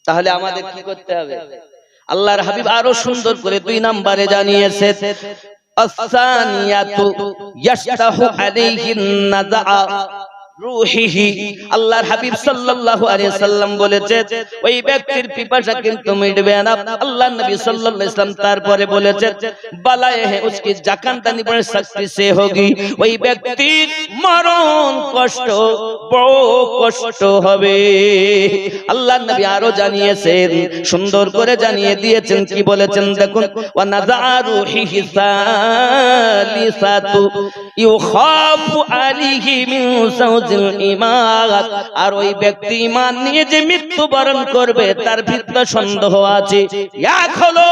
তাহলে আমাদের কি করতে হবে? আল্লাহর হাবিব আরো সুন্দর করে 2 নম্বরে জানিয়েছে, আস-সানিয়াতু ইয়াশতাহু আলাইহিন নাযা রূহিহি। আল্লাহর হাবিব সাল্লাল্লাহু আলাইহি সাল্লাম বলেছে, ওই ব্যক্তির পিপাসা কিন্তু মিটবে না। আল্লাহর নবী সাল্লাল্লাহু আলাইহি সাল্লাম তারপরে বলেছে, বালায়ে হে উসকি জাকানদানি পড়ে শক্তি সে হোগি, ওই ব্যক্তির মরণ কষ্ট বড় কষ্ট হবে। আল্লাহর নবী আরো জানিয়েছেন, সুন্দর করে জানিয়ে দিয়েছেন, কি বলেছেন দেখুন, ওয়া নাযা রূহিহি সালিসাতু ইউখাফু আলাইহি মিন আর ওই ব্যক্তি ঈমান নিয়ে যে মৃত্যুবরণ করবে তার ভিতরে সন্দেহ আছে। এক হলো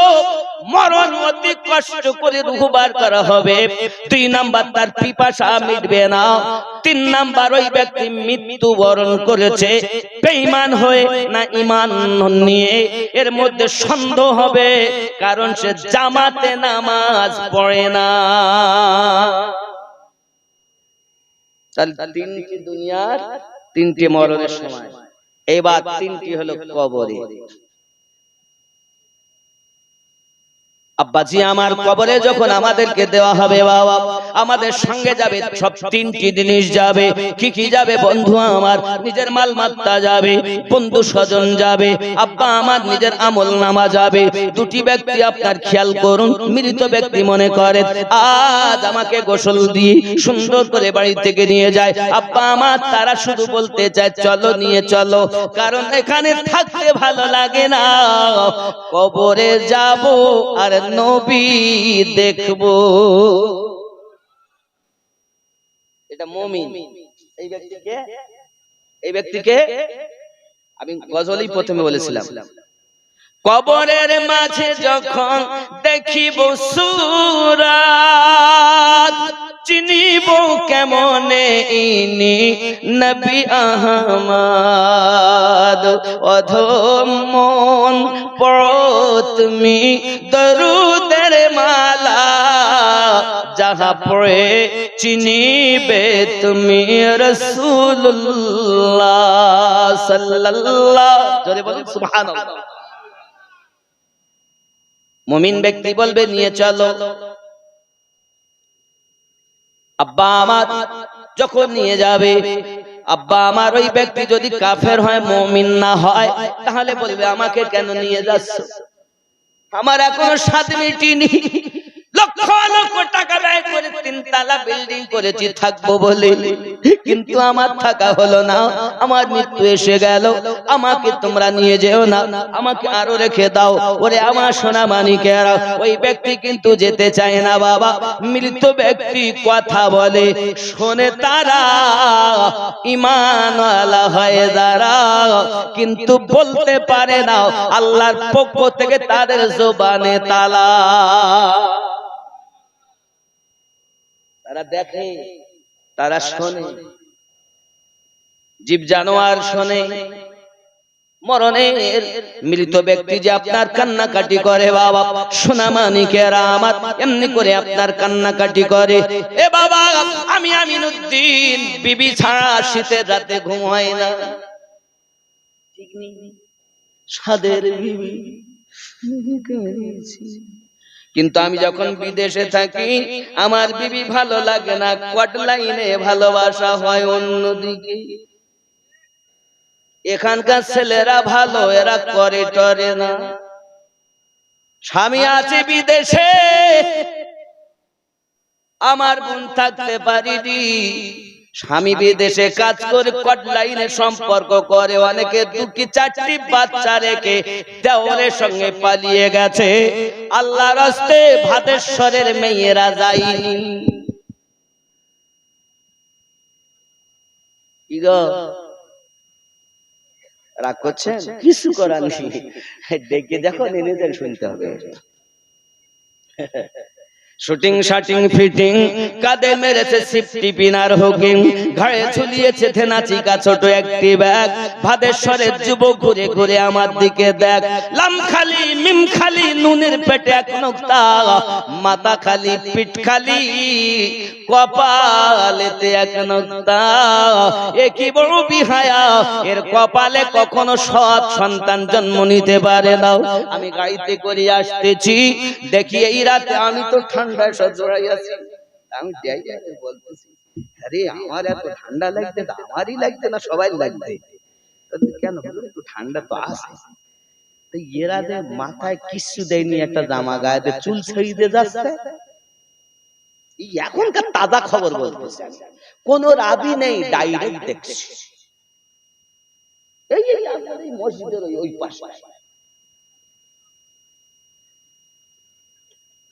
মরণ অতি কষ্ট করে রূহ বার করা হবে, 2 নাম্বার তার পিপাসা মিটবে না, 3 নাম্বার ওই ব্যক্তি মৃত্যুবরণ করেছে বেঈমান হয়ে না ঈমান নিয়ে, এর মধ্যে সন্দেহ হবে, কারণ সে জামাতে নামাজ পড়ে না। তিনটি দুনিয়ার 3টি মরণের সময়, এবার 3টি হলো কবরে। আব্বাজি আমার, কবরে যখন আমাদেরকে দেওয়া হবে বাবা, আমাদের সঙ্গে যাবে সব 3টি জিনিস যাবে। কি কি যাবে বন্ধু আমার? নিজের মাল মাত্তা যাবে, বন্ধু স্বজন যাবে, আব্বা আমার নিজের আমল নামা যাবে। 2টি ব্যক্তি আপনার খেয়াল করুন, মৃত ব্যক্তি মনে করে আজ আমাকে গোসল দিয়ে সুন্দর করে বাড়ি থেকে নিয়ে যায়, আব্বা আমার তারা শুধু বলতে চায় চলো নিয়ে চলো, কারণ এখানে থাকতে ভালো লাগে না, কবরে যাব আর নবী দেখবো। এটা মুমিন। এই ব্যক্তিকে আমি গজলই প্রথমে বলেছিলাম, কবরের মাঝে যখন দেখিব সূরাত, চিনিব কেমনে ইনি নবী আহমদ। অধম মন পড়ো তুমি দরুদের মালা, যাহা পড়ে চিনিবে তুমি রাসূলুল্লাহ সাল্লাল্লাহু জোরে বলুন সুবহানাল্লাহ। মুমিন ব্যক্তি বলবে নিয়ে চলো। আব্বা আমার যখন নিয়ে যাবে, আব্বা আমার ওই ব্যক্তি যদি কাফের হয়, মুমিন না হয়, তাহলে বলবে আমাকে কেন নিয়ে যাচ্ছ? আমার এখনো স্বাদ মিটেনি, লক্ষ লক্ষ টাকা ব্যয় করে 3 তলা বিল্ডিং করেছি থাকবো বলে, কিন্তু আমার থাকা হলো না, আমার মৃত্যু এসে গেল, আমাকে তোমরা নিয়ে যেও না, আমাকে আরো রেখে দাও। ওরে আমার সোনা মানিকেরা, ওই ব্যক্তি কিন্তু যেতে চায় না বাবা। মৃত ব্যক্তি কথা বলে, শোনে তারা, ঈমানওয়ালা হয়ে যারা, কিন্তু বলতে পারে না, আল্লাহর পক্ষ থেকে তাদের জবানে তালা। তারা দেখে, তারা শোনে, জীব জানোয়ার শোনে। মরণের মৃত ব্যক্তি যে আপনার কান্নাকাটি করে বাবা, সোনা মানিকেরা আমার, এমনি করে আপনার কান্নাকাটি করে। এ বাবা, আমি আমিনুদ্দিন বিবি ছাড়া শীতের রাতে ঘুম হয় না, ঠিক নেই, সাদের বিবি, কিন্তু আমি যখন বিদেশে থাকি আমার বিবি ভালো লাগে না, কোয়াট লাইনে ভালোবাসা হয় অন্যদিকে। এখানকার ছেলেরা ভালো, এরা করে টরে না। স্বামী আছে বিদেশে, আমার বোন থাকতে পারিনি, স্বামী বিদেশে কাজ করে কটলাইনে সম্পর্ক করে, অনেকে 2 কি 4টি বাচ্চা রেখে দেওরের সঙ্গে পালিয়ে গেছে। আল্লাহর রাস্তে ভাদেশ্বরের মেয়েরা যায়নি। কি গো রাগ করছেন? কিছু করার নেই, ডেকে দেখো, নিজেদের শুনতে হবে। শুটিং শাটিং ফিটিং, কাঁধে মেরেছে সিফটি পিনার হুকিং, ঘাড়ে ঝুলিয়েছে থেনাচিকা ছোট একটি ব্যাগ। ভাদেশ্বরের যুবক ঘুরে ঘুরে আমার দিকে দেখ, লাম খালি মিম খালি নুনের পেটে 1 নোক্তা, মাথা খালি পিঠ খালি কপালেতে 1 নোক্তা। এ কি বড় বিহায়া, এর কপালে কখনো সৎ সন্তান জন্ম নিতে পারে না। আমি গাড়িতে করে আসতেছি, দেখি এই রাতে আমি তো ঠান্ডা সজড়াই আছি। আমি বলতেছি, আরে আমার এত ঠান্ডা লাগছে, আমারই লাগছে না সবাই লাগছে কেন? একটু ঠান্ডা তো আছে। তো এরা যে মাথায় কিছু দেয়নি, একটা জামা গায়ে চুল ছেড়ে যাচ্ছে। এখনকার তাজা খবর বলতেছে, কোন রাবি নেই, ডাইরেক্ট দেখছি। এই আমাদের মসজিদের ওই পাশে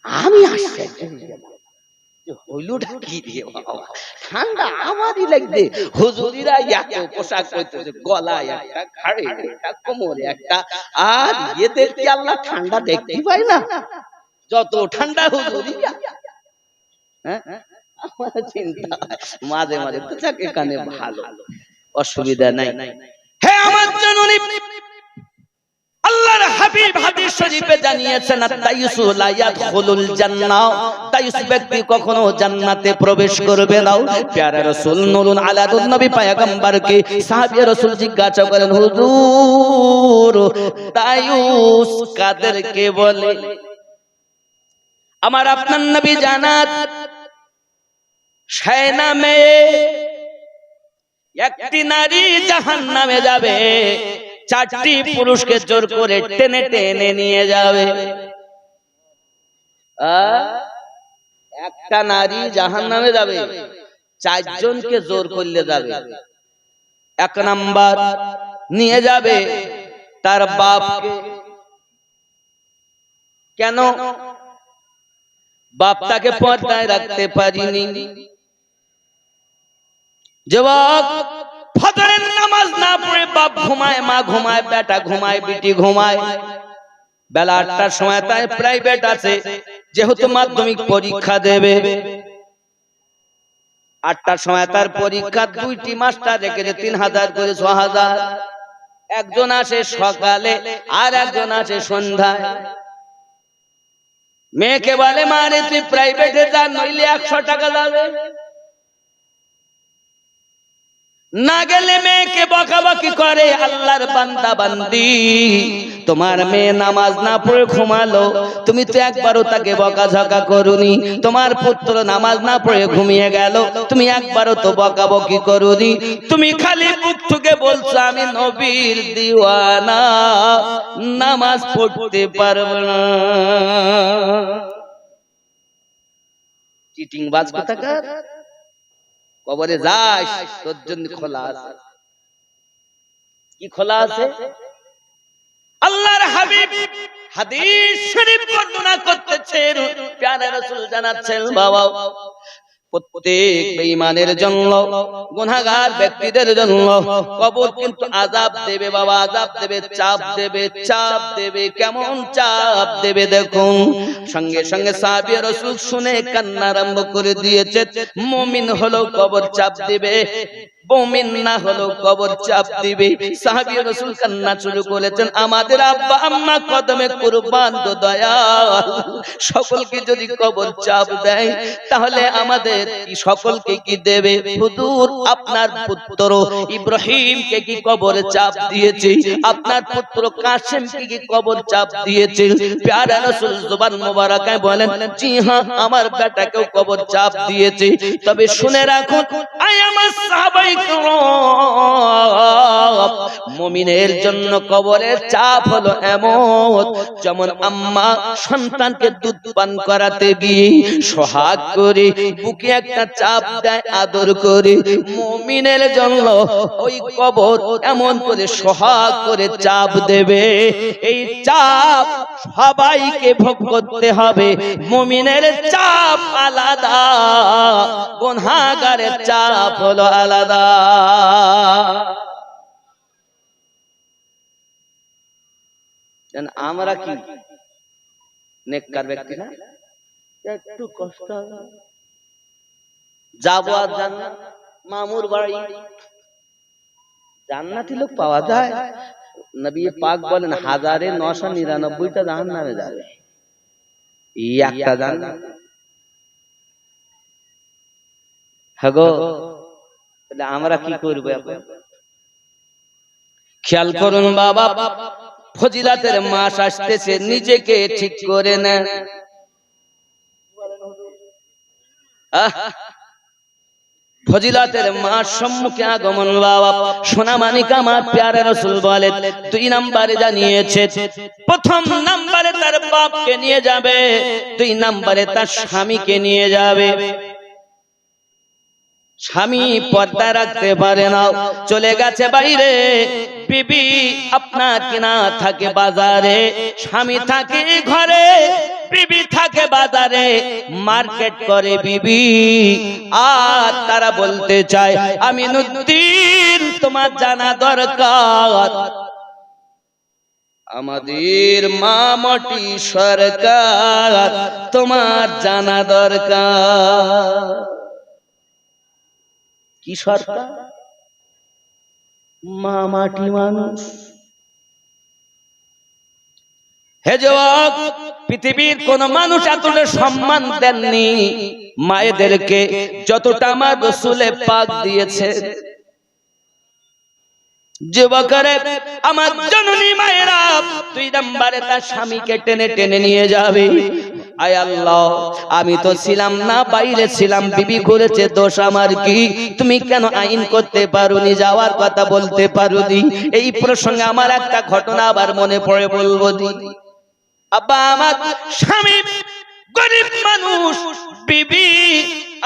আমি আসছি, হইলুটা কি দিয়ে বাবা, ঠান্ডা আমারই লাগবে। হুজুরিরা এত পোশাক পরতেছে, গলায় একটা, ঘাড়ে একটা, কোমরে একটা, আর এদের কি আল্লাহ ঠান্ডা দেখতেই পায় না? যত ঠান্ডা হুজুরিরা। আমার চিন্তা মাঝে মাঝে তো থাকে, কানে ভালো, অসুবিধা নাই। হে আমার জননী, আল্লাহর হাবিব হাদিস শরীফে জানিয়েছেন, তাইয়ুসু লা ইয়াদখুলুল জান্নাহ, তাইয়ুস ব্যক্তি কখনো জান্নাতে প্রবেশ করবে না। প্যারা রাসূল নূরুন আলা নবী পয়গম্বরকে সাহাবী রাসূল জিজ্ঞাসা করেন, হুজুর তাইয়ুস কাদেরকে বলে? আমার আপনার নবী জানাত, সেই নামে একটি নারী জাহান্নামে যাবে, 4টি পুরুষকে জোর করে টেনে টেনে নিয়ে যাবে। একটা নারী জাহান্নামে যাবে, 4 জনকে জোর করলে যাবে। 1 নাম্বার নিয়ে যাবে তার বাপকে। কেন? বাপ তাকে পর্দায় রাখতে পারিনি। যুবক, ফজরের নামাজ না পড়ে বাপ ঘুমায়, মা ঘুমায়, বেটা ঘুমায়, বিটি ঘুমায়। বেলা 8টার সময় তাই প্রাইভেট আছে, যেহেতু মাধ্যমিক পরীক্ষা দেবে। 8টার সময় তার পরীক্ষা, 2টি মাস্টার রেখেছে, 3000 করে 6000। একজন আসে সকালে আর একজন আসে সন্ধ্যায়। মেয়েকে বলে, মা রে তুই প্রাইভেটে যা, নইলে 100 টাকা যাবে। না গেলে মেয়েকে বকাবকি করে। আল্লাহর বান্দা বান্দি, তোমার মেয়ে নামাজ না পড়ে ঘুমালো, তুমি তো একবারও তাকে বকাঝকা করুনি। তোমার পুত্র নামাজ না পড়ে ঘুমিয়ে গেল, তুমি একবারও তো বকাবকি করুনি। তুমি খালি মুখ থেকে বলছো আমি নবীর দিওয়ানা, নামাজ পড়তে পারবো না। চিটিং বাজ কোথাকার। কবরে যাস, তোর জন্য খোলা আছে। কি খোলা আছে? আল্লাহর হাবিব হাদিস শরীফ বর্ণনা করতেছেন, প্যারা রাসূল জানাচ্ছেন, বাবা প্রত্যেক বেঈমানের জন্য, গুনাহগার ব্যক্তিদের জন্য কবর কিন্তু আযাব দেবে বাবা, আযাব দেবে, চাপ দেবে, চাপ দেবে। কেমন চাপ দেবে দেখুন। সঙ্গে সঙ্গে সাহাবী রাসূল শুনে কান্না আরম্ভ করে দিয়েছে। মুমিন হলো কবর চাপ দিবে, মুমিন না হলো কবর চাপ দিবে। সাহাবী রাসূল কান্না শুরু করেছেন, আমাদের আব্বা আম্মা কদমে কুরবান গো দয়াল, সকলকে যদি কবর চাপ দেয় তাহলে আমাদের সকলকে কি দেবে? হুজুর আপনার পুত্র ইব্রাহিমকে কি কবর চাপ দিয়েছে? আপনার পুত্র কাসেমকে কি কবর চাপ দিয়েছে? প্যারা রাসূল জবান মোবারকায় বলেন, জি হ্যাঁ, আমার বেটাকেও কবর চাপ দিয়েছে। তবে শুনে রাখুন, আয় আমার সাহাবায়ে মুমিনের জন্য কবরের চাপ হলো এমন, যেমন আম্মা সন্তানকে দুধ পান করাতে গিয়ে সোহাগ করে বুকে একটা চাপ দেয় আদর করে, মুমিনের জন্য ওই কবর এমন করে সোহাগ করে চাপ দেবে। এই চাপ সবাইকে ভোগ করতে হবে। মুমিনের চাপ আলাদা, গুনাহগারের চাপ হলো আলাদা। আমরা কি নেককার ব্যক্তি না? একটু কষ্ট যাবো আর জান্নাত, মামুর বাড়ি জান্নাতি লোক পাওয়া যায়। নবী পাক বলেন 1999টা জাহান্নামে যাবে, এই একটা জান্নাত। হাগো তাহলে আমরা কি করব এখন? খেয়াল করুন বাবা, ফজিলাতের মাস আসতেছে, নিজেকে ঠিক করে নেন। ফজিলাতের মাস সম্মুখে আগমন বাবা, সোনা মানিক আমার প্যারে রাসূল বলেন 2 নম্বরে জানিয়েছে, প্রথম নম্বরে তার বাপকে নিয়ে যাবে, 2 নম্বরে তার স্বামীকে নিয়ে যাবে। স্বামী পর্দা রাখতে পারে না, চলে গেছে বাইরে, বিবি আপনার কিনা থাকে বাজারে, স্বামী থাকে ঘরে, বিবি থাকে বাজারে, মার্কেট করে বিবি। আর তারা বলতে চায় আমিনুদ্দিন তোমার জানা দরকার, আমাদের মা মটি সরকার তোমার জানা দরকার। কি সরকার? মা মাটি মানুষ। হে যুবক, পৃথিবীর কোন মানুষ এতটা সম্মান দেননি মায়েদেরকে যতটা আমার রাসূলে পাক দিয়েছে। যুবকরে আমার জননী মায়েরা 2 নম্বরে তার স্বামীকে টেনে টেনে নিয়ে যাবে। আয় আল্লাহ, আমি তো ছিলাম না, বাইরে ছিলাম, বিবি করেছে, দোষ আমার কি? তুমি কেন আইন করতে পারোনি, যাওয়ার কথা বলতে পারোনি? এই প্রসঙ্গে আমার একটা ঘটনা আবার মনে পড়ে, বলবো দি। আব্বা আমার স্বামী গরিব মানুষ, বিবি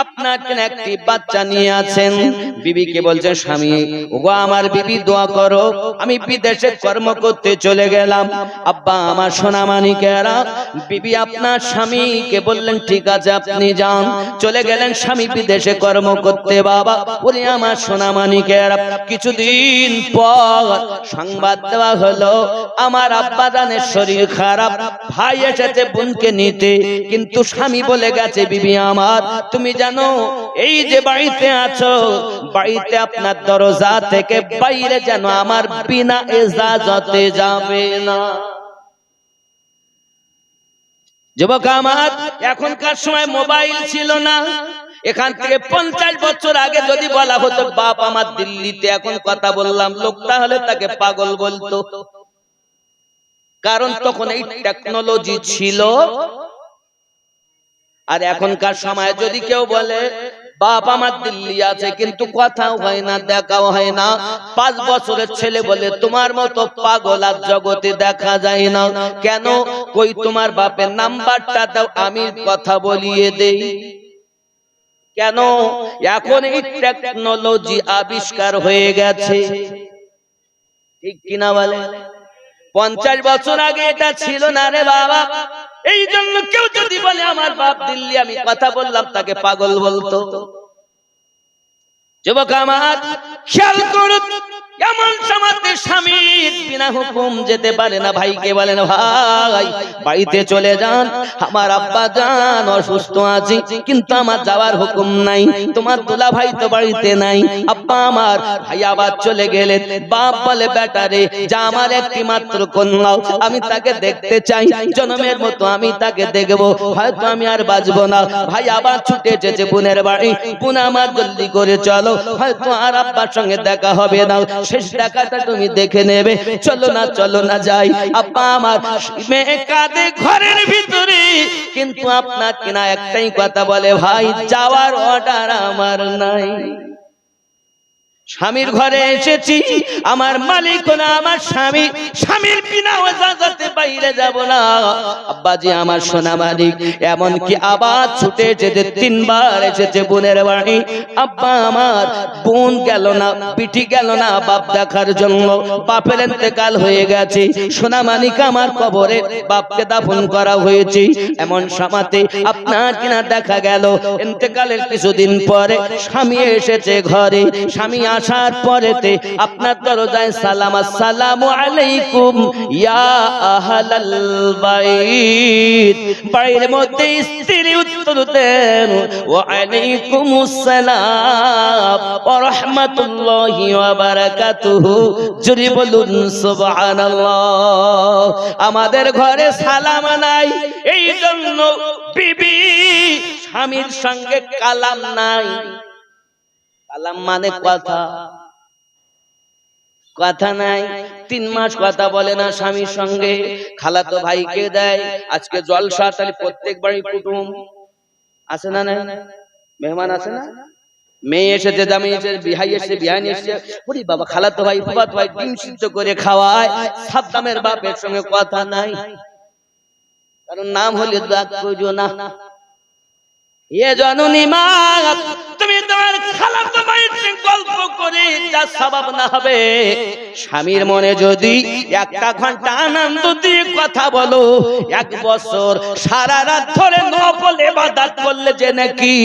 আপনার কেন একটি বাচ্চা নিয়ে আছেন, বিবিকে বলছেন স্বামী ওগো আমার বিবি দোয়া করো, আমি বিদেশে কর্ম করতে চলে গেলাম। আব্বা আমার সোনা মানিকেরা, বিবি আপনার স্বামীকে বললেন ঠিক আছে আপনি যান, চলে গেলেন স্বামী বিদেশে কর্ম করতে। বাবা ওরে আমার সোনা মানিকেরা, কিছুদিন পর সংবাদ দেওয়া হলো আমার আব্বা জানের শরীর খারাপ, ভাই এসেছে বোনকে নিতে, কিন্তু স্বামী বলে গেছে বিবি আমার তুমি জানো এই যে বাড়িতে আছো, বাড়িতে আপনার দরজা থেকে বাইরে যেন আমার বিনা ইজাজতে যাবে না। যুবক আমার, এখনকার সময় মোবাইল ছিল না, এখান থেকে 50 বছর আগে যদি বলা হতো বাপ আমার দিল্লিতে, এখন কথা বললাম, লোকটা হলে তাকে পাগল বলতো, কারণ তখন এই টেকনোলজি ছিল। আর এখনকার সময় যদি কেউ বলে বাপ আমার দিল্লি আছে, কিন্তু কথাও হয় না, দেখাও হয় না, 5 বছরের ছেলে বলে তোমার মতো পাগল আর জগতে দেখা যায় না, কেন? কই তোমার বাপের নাম্বারটা দাও আমি কথা বলিয়ে দেই। কেন? এখন এই টেকনোলজি আবিষ্কার হয়ে গেছে, ঠিক কিনা বলে? 50 বছর আগে এটা ছিল না রে বাবা। এই জন্য কেউ যদি বলে আমার বাপ দিল্লি, আমি কথা বললাম, তাকে পাগল বলতো। যুবক আমার খেয়াল করুন, এমন সমাজে স্বামী বিনা হুকুম যেতে পারে না, ভাইকে বলেন ভাই বাড়িতে চলে যান, আমার আব্বা জান অসুস্থ আছে, কিন্তু আমার যাওয়ার হুকুম নাই, তোমার দুলা ভাই তো বাড়িতে নাই। আব্বা আমার ভাই আবার চলে গেলেন, বাপ বলে বেটারে যা, আমার একটি মাত্র কন্যা, আমি তাকে দেখতে চাই, জন্মের মতো আমি তাকে দেখবো, হয়তো আমি আর বাঁচবো না। ভাই আবার ছুটে এসেছে বোনের বাড়ি, বোন আমার জলদি করে চলো, হয়তো আর আব্বার সঙ্গে দেখা হবে না, শেষ দেখাটা তুমি দেখে নেবে, চলো না চলো না যাই। আব্বা আমার মেয়ে কাঁদে ঘরের ভিতরে, কিন্তু আপনার কিনা একটাই কথা বলে ভাই যাওয়ার অর্ডার আমার নাই। স্বামীর ঘরে এসেছি, আমার মালিক না আমার স্বামী, স্বামীর বিনা ইজাজতে বাইরে যাব না। আব্বাজি আমার সোনা মালিক, এমন কি আবার ছুটে যেতে 3 বার এসেছে বোনের বাড়ি। আব্বা আমার বোন গেল না, বিটি গেল না বাপ দেখার জন্য, বাপের ইন্তেকাল হয়ে গেছে। সোনা মালিক আমার কবরে বাপকে দাফন করা হয়েছে। এমন সময়তে আপনার কিনা দেখা গেল ইন্তেকালের কিছুদিন পরে স্বামী এসেছে ঘরে। স্বামী আসার পরেতে আপনার দরজায় সালাম, আসসালামু আলাইকুম ইয়া আহলাল বাইত। বাড়ির মধ্যে স্ত্রী উত্তর দেন, ওয়া আলাইকুমুস সালাম ওয়া রাহমাতুল্লাহি ওয়া বারাকাতুহু। জোরে বলুন সুবহানাল্লাহ। আমাদের ঘরে সালাম নাই, এই জন্য বিবি স্বামীর সঙ্গে কালাম নাই। কালাম মানে কথা, কথা নাই। 3 মাস কথা বলে না স্বামীর সঙ্গে। খালাতো ভাইকে দেয় আজকে জলসা, তাহলে প্রত্যেক বাড়ি কুটুম আছে না, মেহমান আছে না, মেয়ে এসেছে, জামাই এসেছে, বিহাই এসেছে, বিহানি এসেছে, ওরে বাবা খালাতো ভাই ফুফাতো ভাই ডিম সিদ্ধ করে খাওয়ায়। সাদ্দামের বাপের সঙ্গে কথা নাই, কারণ নাম হলে দাগ কইরো না। এ জননী মা, তুমি তোমার খালাতো ভাইয়ের গল্প করে যা সওয়াব না হবে, স্বামীর মনে যদি 1 ঘন্টা আনন্দ দিয়ে কথা বলো, 1 বছর সারা রাত ধরে নফল ইবাদত করলে যে নাকি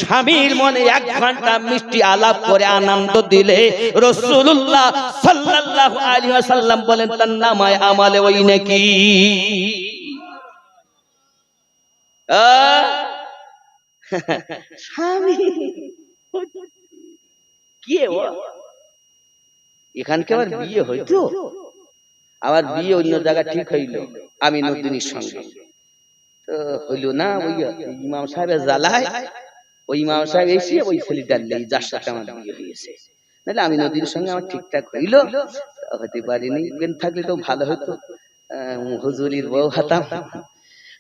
স্বামীর মনে 1 ঘন্টা মিষ্টি আলাপ করে আনন্দ দিলে রাসূলুল্লাহ সাল্লাল্লাহু আলাইহি ওয়াসাল্লাম বলেন তার নামায় আমলে ওই নাকি। স্বামী কি এখানকে আবার বিয়ে হইতো, আবার বিয়ে অন্য জায়গা ঠিক হইল আমি নদিনীর সঙ্গে, তো হইল না। ওই ইমাম সাহেবের জ্বালায় ওই ইমাম সাহেব এসে ওই ছেলেটার লেগে যার সাথে আমার বিয়ে হয়েছে, নাহলে আমি নদীর সঙ্গে আমার ঠিকঠাক হইল, হতে পারিনি। বেন থাকলে তো ভালো হতো, হুজুরির বউ হতাম।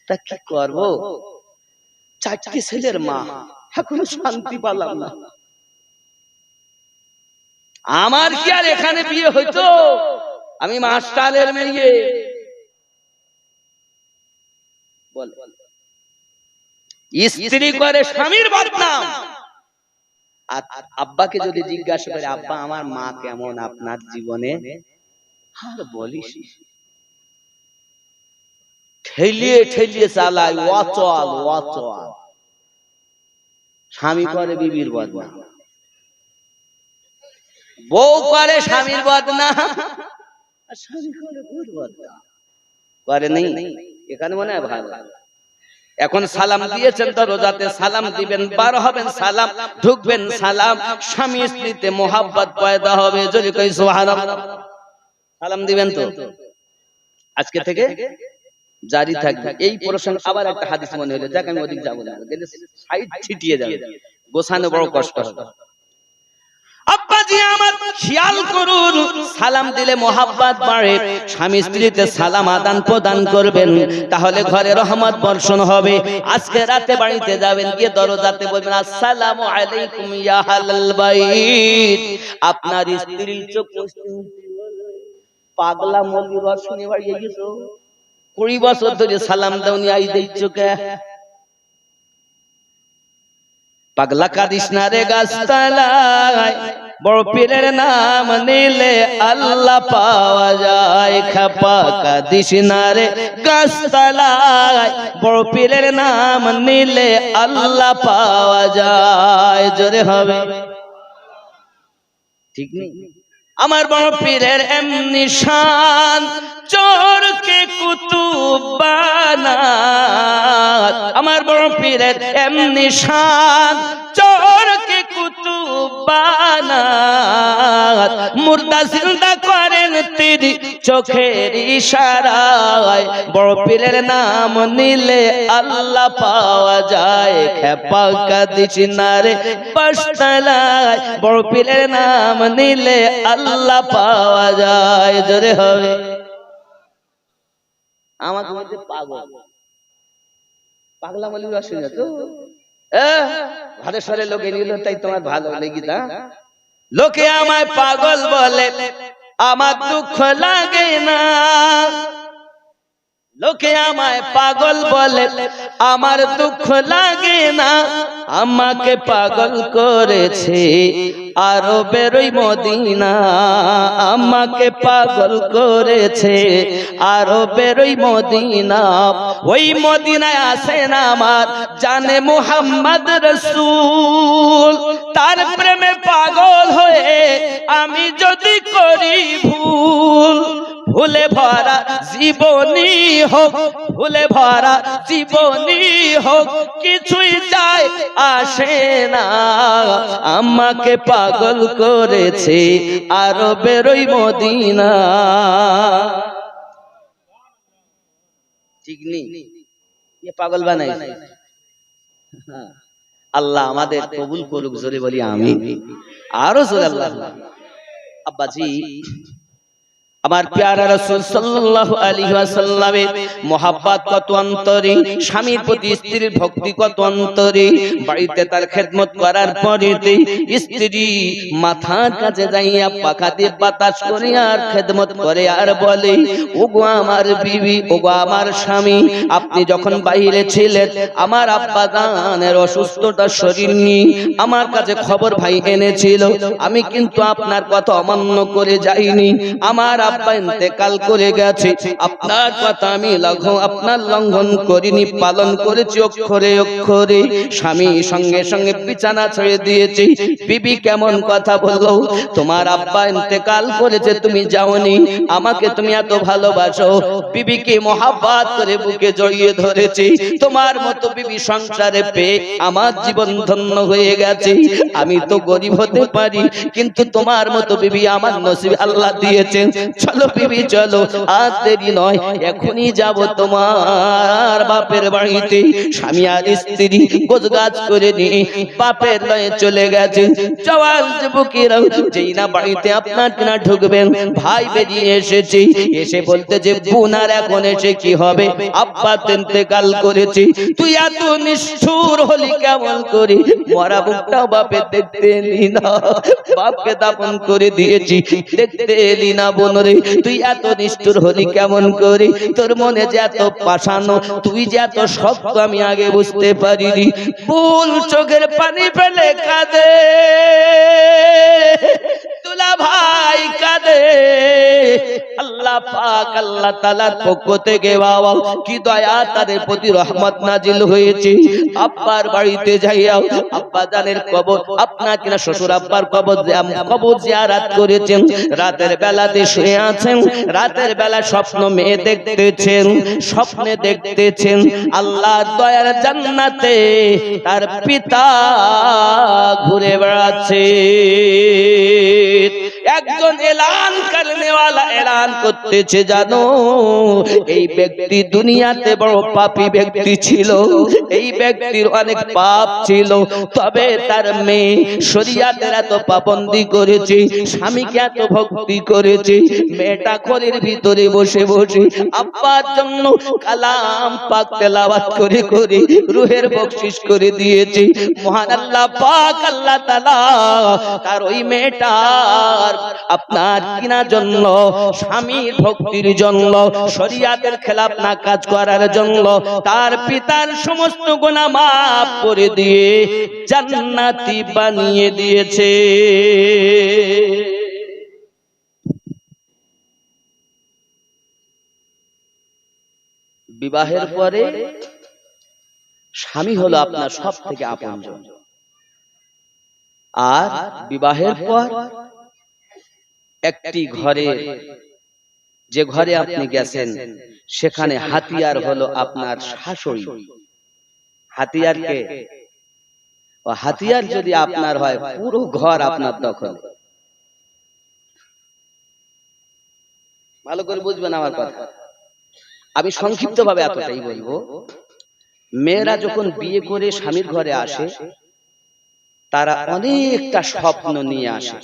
তা কি করবো, 4টি ছেলের মা, এখনো শান্তি পেলাম না। আমার কি আর এখানে বিয়ে হইতো? আমি মাস্টারের মেয়ে। স্ত্রী করে স্বামীর বদনাম, আর আব্বাকে যদি জিজ্ঞাসা করে আব্বা আমার মা কেমন আপনার জীবনে, আর বলিস ঠেলিয়ে ঠেলিয়ে চালায়, ওয়াচল ওয়াচল। স্বামী করে বিবির বদনাম, বউ করে স্বামীর বদনাম, আর স্বামী করে বউর বদনাম করে নেই। এখানে মনে হয় ভালো। এখন সালাম দিয়েছেন তো রোজাতে সালাম দিবেন, বার হবেন সালাম, ঢুকবেন সালাম, স্বামী স্ত্রীতে মোহাব্বত পয়দা হবে। যদি কই সুবহানাল্লাহ, সালাম দিবেন তো আজকে থেকে জারি থাকবে। এই প্রসঙ্গে আবার একটা হাদিস মনে হলো, যাক আমি ওদিক যাব না, গেলে সাইড ছিটিয়ে যাবে, গোছানো বড় কষ্ট হবে। আব্বাজি আমার খেয়াল করুন, সালাম দিলে মোহাব্বত বাড়ে। স্বামী স্ত্রীতে সালাম আদান প্রদান করবেন, তাহলে ঘরে রহমত বর্ষণ হবে। আজকে রাতে বাড়িতে যাবেন, গিয়ে দরজাতে বলবেন আসসালামু আলাইকুম ইয়া আহলাল বাইত। আপনার স্ত্রী চোখ পাগলা মলি রসুনি বাড়ি গেছো, 20 বছর ধরে সালাম দাওনি, আই দেইছো কে? পাগলা কাদিস না রে গাছতলায়, বড় পীরের নাম নিলে আল্লাহ পাওয়া যায়। খাপা কাদিস না রে গাছতলায়, বড় পীরের নাম নিলে আল্লাহ পাওয়া যায়। জোরে হবে, ঠিক নেই? আমার বড় পীরের এমনি শান, চোরকে কুতুব বানাত। আমার বড় পীরের এমনি শান, চোরকে কুতুব বানাত। মুর্দা জিন্দা করেন তিনি চোখের ইশারায়। বড় পীরের নাম নিলে আল্লাহ পাওয়া যায়। খেপা কাদিস না রে বাসতলায়, বড় পীরের নাম নিলে আল্লাহ পাওয়া যায়। জোরে হবে। আমাকে বলতে পাগল, পাগলা মলি আসে না তো, ঘরে সরে লোক এনে তাই তোমার ভালো লেগে তা লোকে আমায় পাগল বলে, আমার দুঃখ লাগে না। লোকে আমায় পাগল বলে, আমার দুঃখ লাগে না। আমাকে পাগল করেছে আরবের ওই মদিনা, আমাকে পাগল করেছে আরবের ওই মদিনা। ওই মদিনায় আসেন আমার জানে মুহাম্মদ রাসূল, তার প্রেমে পাগল হয়ে আমি যদি করি ভুল, ভুলে ভরা জীবনী হোক, ভুলে ভরা জীবনী হোক, কিছুই যায় আসে না। আমাকে পাগল করেছে আরবের ওই মদিনা। ঠিক নেই, ये পাগল বানাইছে। আল্লাহ আমাদের কবুল করুক, জোরে বলি আমিন। আরো জোরে আল্লাহ। আব্বাজি, আমার প্যারা রাসূল সাল্লাল্লাহু আলাইহি ওয়াসাল্লামের মহব্বত কত অন্তরে, স্বামীর প্রতি স্ত্রীর ভক্তি কত অন্তরে। বাড়িতে তার খেদমত করার পরে স্ত্রী মাথার কাছে যাইয়া পাখা দিয়ে বাতাস করে আর খেদমত করে আর বলে, ওগো আমার বিবি, ওগো আমার স্বামী, আপনি যখন বাইরে ছিলেন আমার আব্বা জানের অসুস্থতার শরীর নিয়ে আমার কাছে খবর ভাই এনেছিল, আমি কিন্তু আপনার কথা অমান্য করে যাইনি। আমার আব্বা ইন্তেকাল করে গেছে, আপনার কথা আমি আপনার লঙ্ঘন করিনি, পালন করেছি অক্ষরে অক্ষরে। স্বামী সঙ্গে সঙ্গে বিছানা ছেড়ে দিয়েছি। বিবি কেমন কথা বললো, তোমার আব্বা ইন্তেকাল করেছে তুমি যাওনি, আমাকে তুমি এত ভালোবাসো। বিবিকে মহব্বত করে বুকে জড়িয়ে ধরেছি, তোমার মতো বিবি সংসারে পেয়ে আমার জীবন ধন্য হয়ে গেছে। আমি তো গরিব হতে পারি, কিন্তু তোমার মতো বিবি আমার নসিবে আল্লাহ দিয়েছেন। চলো বিবি চলো, আজ দেরি নয়, এখনই যাব তোমার বাপের বাড়িতে। স্বামী আর স্ত্রী গোছগাছ করে নিয়ে বাপের লয়ে চলে গেছে। জওয়ান যুবকেরা যেই না বাড়িতে আপনার কিনা ঢুকবেন, ভাই বেরিয়ে এসেছে, এসে বলতে যে বোনার এখন এসে কি হবে, আব্বা ইন্তেকাল করেছে। তুই এত নিষ্ঠুর হলি কেমন করে, মরা বুকটা বাপে দেখতে এলি না, বাপকে দাফন করে দিয়েছি, দেখতে এলি না বোন রে, তুই এত নিষ্ঠুর হলি কেমন করে, তোর মনে যে এত পাষানো, তুই যে এত শক্ত আমি আগে বুঝতে পারিনি। ফুল চোখের পানি ফেলে কাঁদে, তুলা ভাই কাঁদে। আল্লাহ পাক আল্লাহ তাআলার পক্ষ থেকে বাবা কি দয়া তাদের প্রতি রহমত নাজিল হয়েছে। আব্বার বাড়িতে যাইয়া আব্বা জানের কবর, আপনার কিনা শ্বশুর আব্বার কবর জিয়ারত করেছেন। রাতের বেলাতে শুয়ে আছেন, রাতের বেলা স্বপ্ন মেয়ে দেখতেছেন, স্বপ্নে দেখতেছেন আল্লাহর দয়ার জান্নাতে তার পিতা ঘুরে বেড়াচ্ছে। একজন এলান করনেওয়ালা এলান করতেছে, জানো এই ব্যক্তি দুনিয়াতে বড় পাপী ব্যক্তি ছিল, এই ব্যক্তির অনেক পাপ ছিল, তবে তার মেয়ে শরীয়তের এত পাবন্দি করেছে, স্বামীকে এত ভক্তি করেছে, মেয়েটা ঘরের ভিতরে বসে বসে আব্বার জন্য কালাম পাক তেলাওয়াত করে করে রূহের বকশিশ করে দিয়েছে। মহান আল্লাহ পাক আল্লাহ তাআলা তার ওই মেয়েটার আপনার কিনা জন্য, স্বামীর ভক্তির জন্য, শরীয়তের খেলাফ না কাজ করার জন্য তার পিতার সমস্ত গুনাহ মাফ করে দিয়ে জান্নাতি বানিয়ে দিয়েছে। বিবাহের পরে স্বামী হলো আপনার সব থেকে আপনজন, আর বিবাহের পর একটি ঘরে, যে ঘরে আপনি গেছেন সেখানে হাতিয়ার হলো আপনার শাশুড়ি। হাতিয়ারকে, ও হাতিয়ার যদি আপনার হয় পুরো ঘর আপনার দখল। ভালো করে বুঝবেন আমার কথা, আমি সংক্ষিপ্ত ভাবে এতটাই বলবো। মেয়েরা যখন বিয়ে করে স্বামীর ঘরে আসে, তারা অনেকটা স্বপ্ন নিয়ে আসে,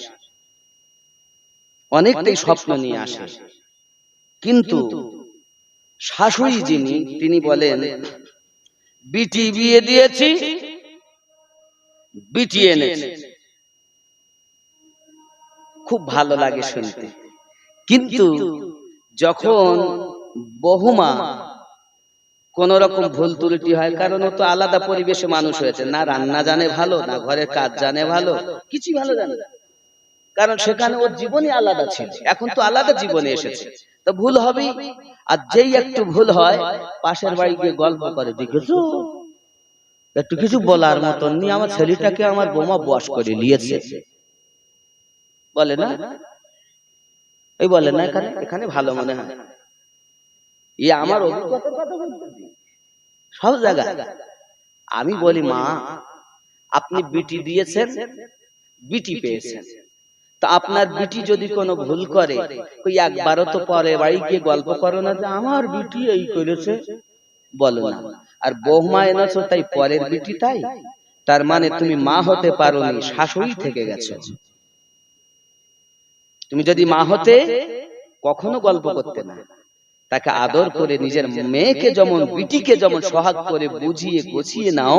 অনেকটাই স্বপ্ন নিয়ে আসে, কিন্তু শাশুড়ি যিনি তিনি বলেন, বিটি বিয়ে দিয়ে, বিটি এনেছে,
খুব ভালো লাগে শুনতে। কিন্তু যখন বহুমা কোন রকম ভুল ত্রুটি হয়, কারণ ও তো আলাদা পরিবেশে মানুষ হয়েছে, না রান্না জানে ভালো, না ঘরের কাজ জানে ভালো, কিছুই ভালো জানে না, কারণ সেখানে ওর জীবনই আলাদা ছিল, এখন তো আলাদা জীবনে এসেছে, তো ভুল হবেই। আর যেই একটু ভুল হয় পাশের বাড়ি গিয়ে গল্প করে, দেখেছো একটু কিছু বলার মতন নেই, আমার ছেলেটাকে আমার বোমা বশ করে নিয়েছে, বলে না, এই বলে না, এখানে এখানে ভালো মনে হয়, আমার অভিজ্ঞতার কথা বলতেছি সব জায়গায়। আমি বলি, মা আপনি বিটি দিয়েছেন, বিটি পেয়েছেন, তো আপনার বিটি যদি কোনো ভুল করে, ওই একবারও তো পরে বাড়ি গিয়ে গল্প করো না যে আমার বিটি এই করেছে, বলো না। আর বৌমা এনেছো তাই পরের বিটি, তাই তার মানে তুমি মা হতে পারোনি, শাশুড়ি থেকে গেছো। তুমি যদি মা হতে কখনো গল্প করতে না, তাকে আদর করে নিজের মেয়েকে যেমন বিটিকে যেমন সোহাগ করে বুঝিয়ে গুছিয়ে নাও,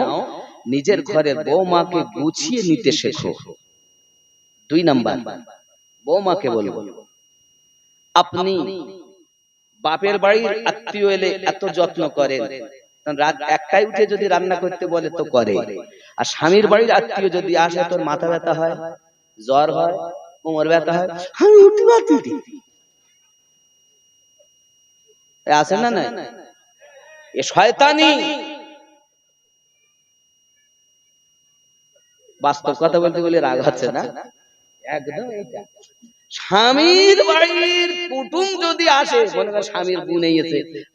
নিজের ঘরের বৌমাকে গুছিয়ে নিতে শেখো। 2 নাম্বার, বৌমাকে বলবো, আপনি বাপের বাড়ির আত্মীয় এলে এত যত্ন করেন, রাত 1টায় উঠে যদি রান্না করতে বলে তো করে, আর স্বামীর বাড়ির আত্মীয় যদি আসে তোর মাথা ব্যথা হয়, জ্বর হয়, কোমর ব্যথা হয়, আমি উঠতে পারছি আছে না, না এ শয়তানি। বাস্তব কথা বলতে বলে রাগ হচ্ছে না, একদম এইটা। স্বামীর বাড়ির কুটুম যদি আসে, মনে করেন স্বামীর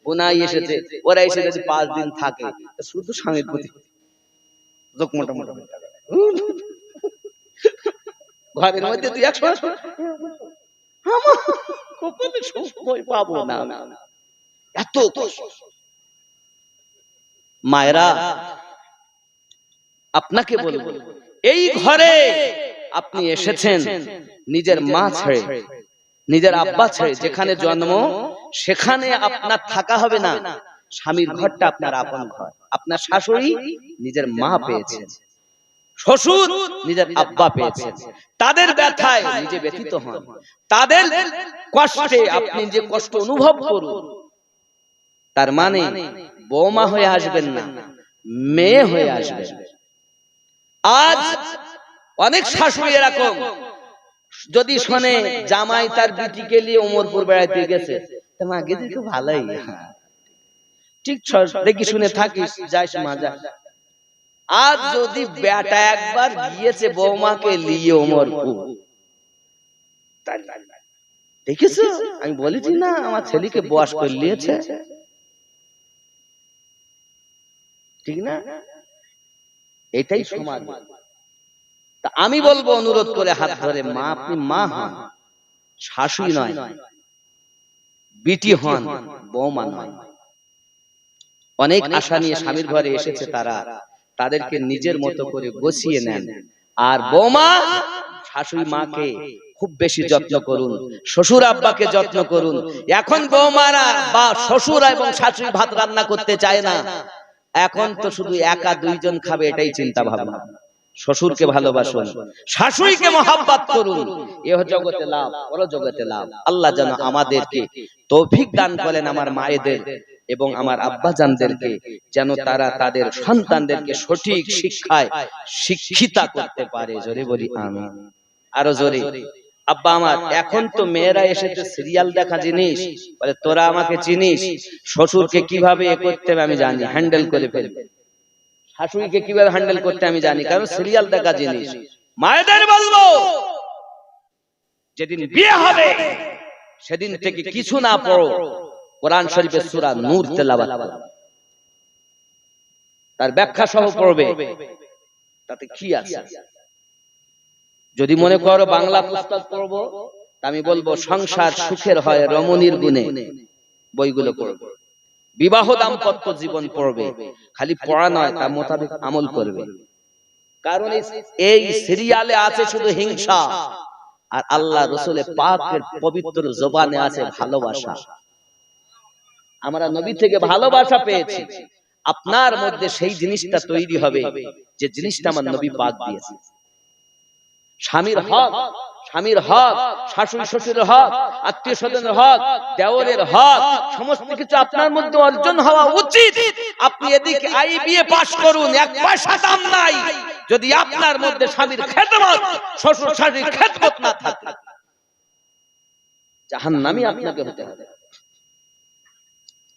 বোনাই এসেছে, ওরা এসে যদি 5 দিন থাকে, শুধু স্বামীর প্রতি মোটামুটি ঘরের মধ্যে 2-1 পাবো না, এত মায়েরা আপনাকে বলবো, এই ঘরে আপনি এসেছেন নিজের মা ছেড়ে, নিজের আব্বা ছেড়ে, যেখানে জন্ম সেখানে আপনার থাকা হবে না। স্বামীর ঘরটা আপনার আপন ঘর। আপনার শাশুড়ি নিজের মা পেয়েছেন, শ্বশুর নিজের আব্বা পেয়েছেন, তাদের ব্যথায় নিজে ব্যথিত হন, তাদের কষ্টে আপনি যে কষ্ট অনুভব করুন, তার মানে বৌমা হয়ে আসবেন না, মেয়ে হয়ে আসবেন। আজ অনেক শাশুড়ি এরকম, যদি শোনে জামাই তার বিটিকে নিয়ে ওমরপুর বেড়াইতে গেছে, মা গেছে তো ভালোই, ঠিক দেখি শুনে থাকিস, যাইস মা যা। আজ যদি বেটা একবার গিয়েছে বৌমাকে নিয়ে ওমরপুর, দেখেছো আমি বলেছি না আমার ছেলেকে বশ করে নিয়েছে, ঠিক না? এটাই সমাজ। তা আমি বলবো অনুরোধ করে হাত ধরে, মা আপনি মা হন, শাশুড়ি নয়, বিটি হন, বৌমা নয়। অনেক আশা নিয়ে স্বামীর ঘরে এসেছে তারা, তাদেরকে নিজের মতো করে গুছিয়ে নেন। আর বৌমা শাশুড়ি মাকে খুব বেশি যত্ন করুন, শ্বশুর আব্বাকে যত্ন করুন। এখন বৌমারা বা শ্বশুর এবং শাশুড়ি ভাত রান্না করতে চায় না, এখন তো শুধু একা 2 জন খাবে এটাই চিন্তা ভাবনা। শ্বশুরকে ভালোবাসুন, শাশুড়িকে মহব্বত করুন, এহ জগতে লাভ, পর জগতে লাভ। আল্লাহ যেন আমাদেরকে তৌফিক দান করেন, আমার মায়েদের এবং আমার আব্বাজানদেরকে, যেন তারা তাদের সন্তানদেরকে সঠিক শিক্ষায় শিক্ষিতা করতে পারে। জোরে বলি আমিন, আরো জোরে। আব্বা আমার, এখন তো মেয়েরা এসেছে সিরিয়াল দেখা জিনিস, বলে তোরা আমাকে চিনিস, শ্বশুরকে কিভাবে এ করতে হবে আমি জানি, হ্যান্ডেল করে ফেলবে, শাশুড়িকে কিভাবে হ্যান্ডেল করতে আমি জানি, কারণ সিরিয়াল দেখা জিনিস। মায়েদের বলবো, যেদিন বিয়ে হবে সেদিন থেকে কিছু না পড়ো, কোরআন শরীফের সূরা নূর তেলাওয়াত করো, তার ব্যাখ্যা সহ পড়বে, তাতে কি আছে। যদি মনে করো বাংলা পুস্তক পড়বো, আমি বলবো সংসার সুখের হয় রমণীর গুণে, বইগুলো পড়বে। বিবাহ দাম্পত্য জীবন পড়বে, খালি পড়া নয়, তার মোতাবেক আমল করবে। কারণ এই সিরিয়ালে আছে শুধু হিংসা, আর আল্লাহ রাসূলের পাকের পবিত্র জবানে আছে ভালোবাসা। আমরা নবী থেকে ভালোবাসা পেয়েছি, আপনার মধ্যে সেই জিনিসটা তৈরি হবে যে জিনিসটা আমার নবী পাক দিয়েছে। স্বামীর হক, স্বামীর হক, শাশুড়ি শ্বশুরের হক, আত্মীয় স্বজনের হক, দেওরের হক, সমস্ত কিছু আপনার মধ্যে অর্জন হওয়া উচিত। আপনি এদিকে আইবিএ পাস করুন, এক পয়সা দাম নাই, যদি আপনার মধ্যে স্বামীর খেদমত, শ্বশুর শাশুড়ির খেদমত না থাকে, জাহান্নামী আপনাকে হতে হবে।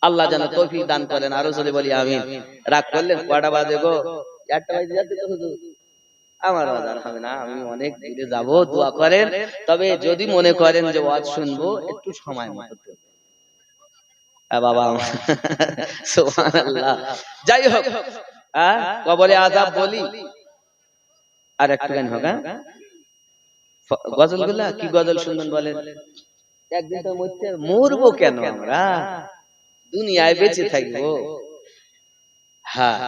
আল্লাহ যেন তৌফিক দান করেন। আরো জোরে বলি আমিন। রাগ করলেন? কয়টা বাজে গো? 1টা বাজে যাচ্ছে তো হুজুর। আমার বাজার হবে না, আমি অনেক দূরে যাব, দোয়া করেন। তবে যদি মনে করেন যে ওয়াজ শুনবো, একটু সময় মতো বাবা। সুবহানাল্লাহ। যাই হোক, কবরে আযাব বলি আর একটু গান হোক। গজলগুলা কি গজল শুনবেন বলেন? একদিন তো মরবো কেন আমরা, দুনিয়ায় বেঁচে থাকবো। হ্যাঁ,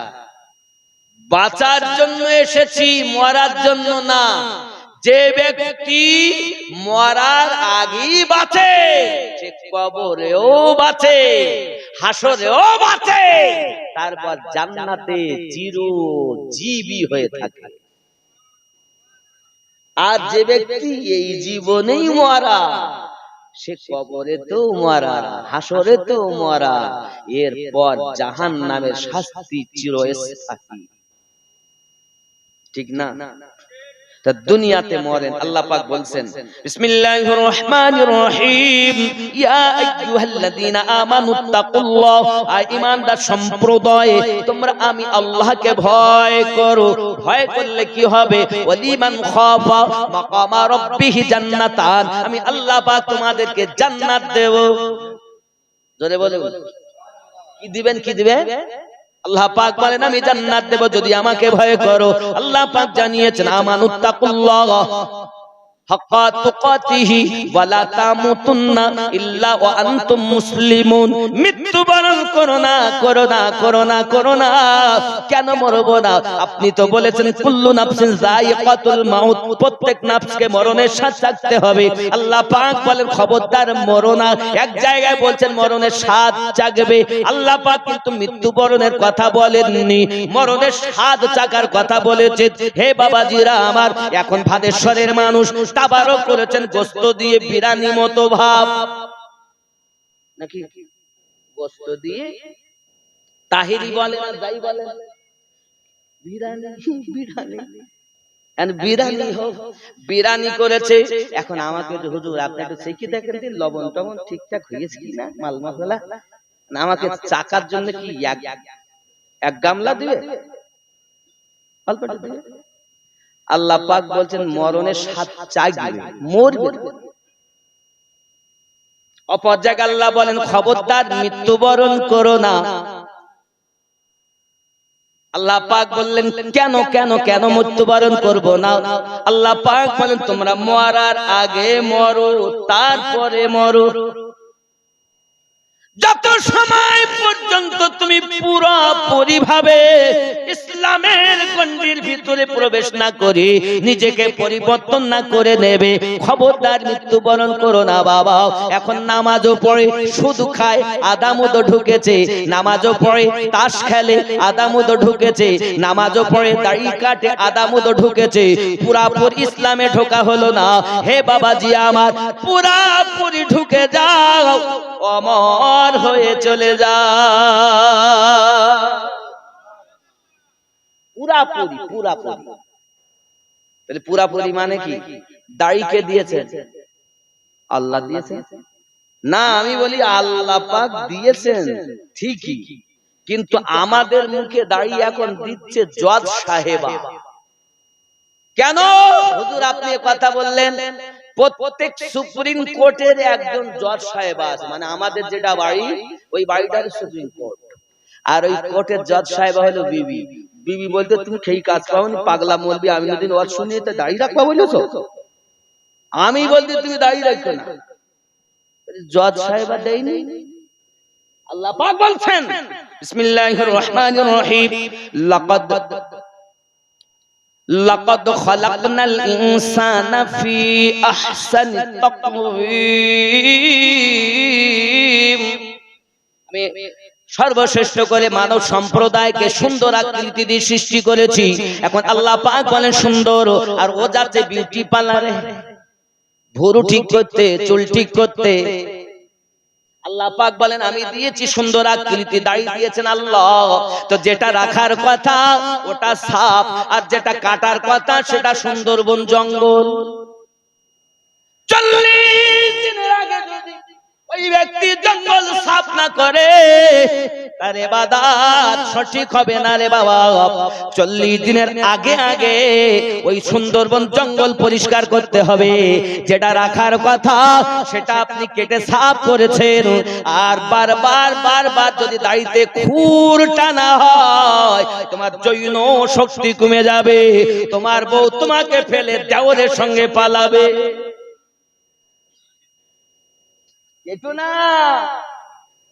বাঁচার জন্য এসেছি, মরার জন্য না। যে ব্যক্তি মরার আগেই বাঁচে, সে কবরেও বাঁচে, হাসরেও বাঁচে, তারপর জান্নাতে চিরজীবী হয়ে থাকে। আর যে ব্যক্তি এই জীবনেই মরা, সে কবরে তো মরা, হাসরে তো মরা, এরপর জাহান্নামের শাস্তি চিরস্থায়ী। ঠিক না? তা দুনিয়াতে মরেন। আল্লাহ পাক বলছেন বিসমিল্লাহির রহমানির রহিম, ইয়া আইয়ুহাল্লাযীনা আমানুত্তাকুল্লাহ, ঈমানদার সম্প্রদায় তোমরা আমি আল্লাহকে ভয় করো। ভয় করলে কি হবে? ওয়ালিমান খাফা মাকামা রাব্বিহি জান্নাতান, আমি আল্লাহ পাক তোমাদেরকে জান্নাত দেব। জোরে বলে কি দিবেন? কি দিবেন? আল্লাহ পাক বলেন আমি জান্নাত দেব যদি আমাকে ভয় করো। আল্লাহ পাক জানিয়েছেন আমানুত্তাকুল্লাহ হাক্কা তুকাতিহি ওয়া লা তামুতুন্না ইল্লা ওয়া আনতুম মুসলিমুন। মৃত্যুবরণ করো না, করো না, করো না, করো না। কেন মরবো না? আপনি তো বলেছেন কুল্লু নাফসিন যায়িকাতুল মাউত, প্রত্যেক নাফসকে মরণের স্বাদ চাখতে হবে। আল্লাহ পাক বলেন খবরদার মরো না। এক জায়গায় বলছেন মরণের স্বাদ চাখবে, আল্লাহ পাক কিন্তু মৃত্যুবরণের কথা বলেননি, মরণের স্বাদ চাখার কথা বলেছেন। হে বাবাজিরা আমার, এখন ভাদেশ্বরের মানুষ তাবারক করেছেন গোশত দিয়ে বিরানি মতো ভাব, নাকি গোশত দিয়ে তাহিরি বলে না যাই বলে বিরানি, বিরানি বিরানি হোক, বিরানি করেছে। এখন আমাকে হুজুর আপনি একটু চেখে দেখেন দিন লবণ টবণ ঠিকঠাক হয়েছে কিনা, মাল মশলা। আমাকে চাকার জন্য কি এক গামলা দিবে? অল্পটা দিবে। আল্লাহ পাক বলছেন মরণের স্বাদ চাইবে, মরবে। অপর জায়গায় আল্লাহ বলেন খবরদার মৃত্যুবরণ করো না। আল্লাহ পাক বললেন কেন কেন কেন মৃত্যুবরণ করব না? আল্লাহ পাক বলেন তোমরা মরার আগে মরো, তারপরে মরো। যত সময় পর্যন্ত তুমি পুরোপুরি ভাবে ইসলামের গণ্ডির ভিতরে প্রবেশ না করে নিজেকে পরিবর্তন না করে নেবে, খবরদার মৃত্যুবরণ করো না বাবা। এখন নামাজও পড়ে শুধু খায়, আদামুদও ঢুকেছে, নামাজও পড়ে তাস খেলে, আদামুদও ঢুকেছে, নামাজও পড়ে দাড়ি কাটে, আদামুদও ঢুকেছে, পুরাপুরি ইসলামে ঢোকা হলো না। হে বাবাজি আমার, পুরাপুরি ঢুকে যাও, অমর হয়ে চলে যা। পুরাপুরি পুরাপুরি। তাহলে পুরাপুরি মানে কি? দাড়িকে দিয়েছেন? আল্লাহ দিয়েছেন না, আমি বলি আল্লাহ পাক দিয়েছেন ঠিকই, কিন্তু আমাদের মুখে দাড়ি এখন দিচ্ছে জজ সাহেবা। কেন হুজুর আপনি কথা বললেন? প্রত্যেক সুপ্রিম কোর্টের একজন জজ সাহেব আছে, মানে আমাদের যেটা বাড়ি ওই বাড়িটার সুপ্রিম কোর্ট, আর ওই কোর্টের জজ সাহেব হলো বিবি। বিবি বলতে তুমি সেই কাজ পাওনি, পাগলা মলবি আমি যদি ওয়াজ শুনিয়ে তো দাড়ি রাখবা বলেছো, আমি বলতে তুমি দাড়ি রাখো না। জজ সাহেব দেয়নি। আল্লাহ পাক বলছেন বিসমিল্লাহির রহমানির রহিম, লাকাদ খালাকনাল ইনসানা ফি আহসানি তাকওয়িম। আমি
সর্বশ্রেষ্ঠ করে মানব সম্প্রদায়কে সুন্দর আকৃতি দিয়ে সৃষ্টি করেছি। এখন আল্লাহ পাক বলেন সুন্দর, আর ও যাচ্ছে বিউটি পার্লারে ভুরু ঠিক করতে, চুল ঠিক করতে, আল্লাহ পাক বলেন আমি দিয়েছি সুন্দর আকৃতি, দাড়ি দিয়েছেন আল্লাহ। তো যেটা রাখার কথা ওটা সাপ, আর যেটা কাটার কথা সেটা সুন্দরবন জঙ্গল। 40 দিনের আগে যদি ওই ব্যক্তি জঙ্গল সাফ না করে তার ইবাদত সঠিক হবে না রে বাবা। 40 দিনের আগে আগে ওই সুন্দরবন জঙ্গল পরিষ্কার করতে হবে। যেটা রাখার কথা সেটা আপনি কেটে সাফ করেছেন, আর বারবার যদি দাড়িতে খুর টানা হয় তোমার যৌন শক্তি কমে যাবে, তোমার বউ তোমাকে ফেলে দেওরের সঙ্গে পালাবে। কেটো না,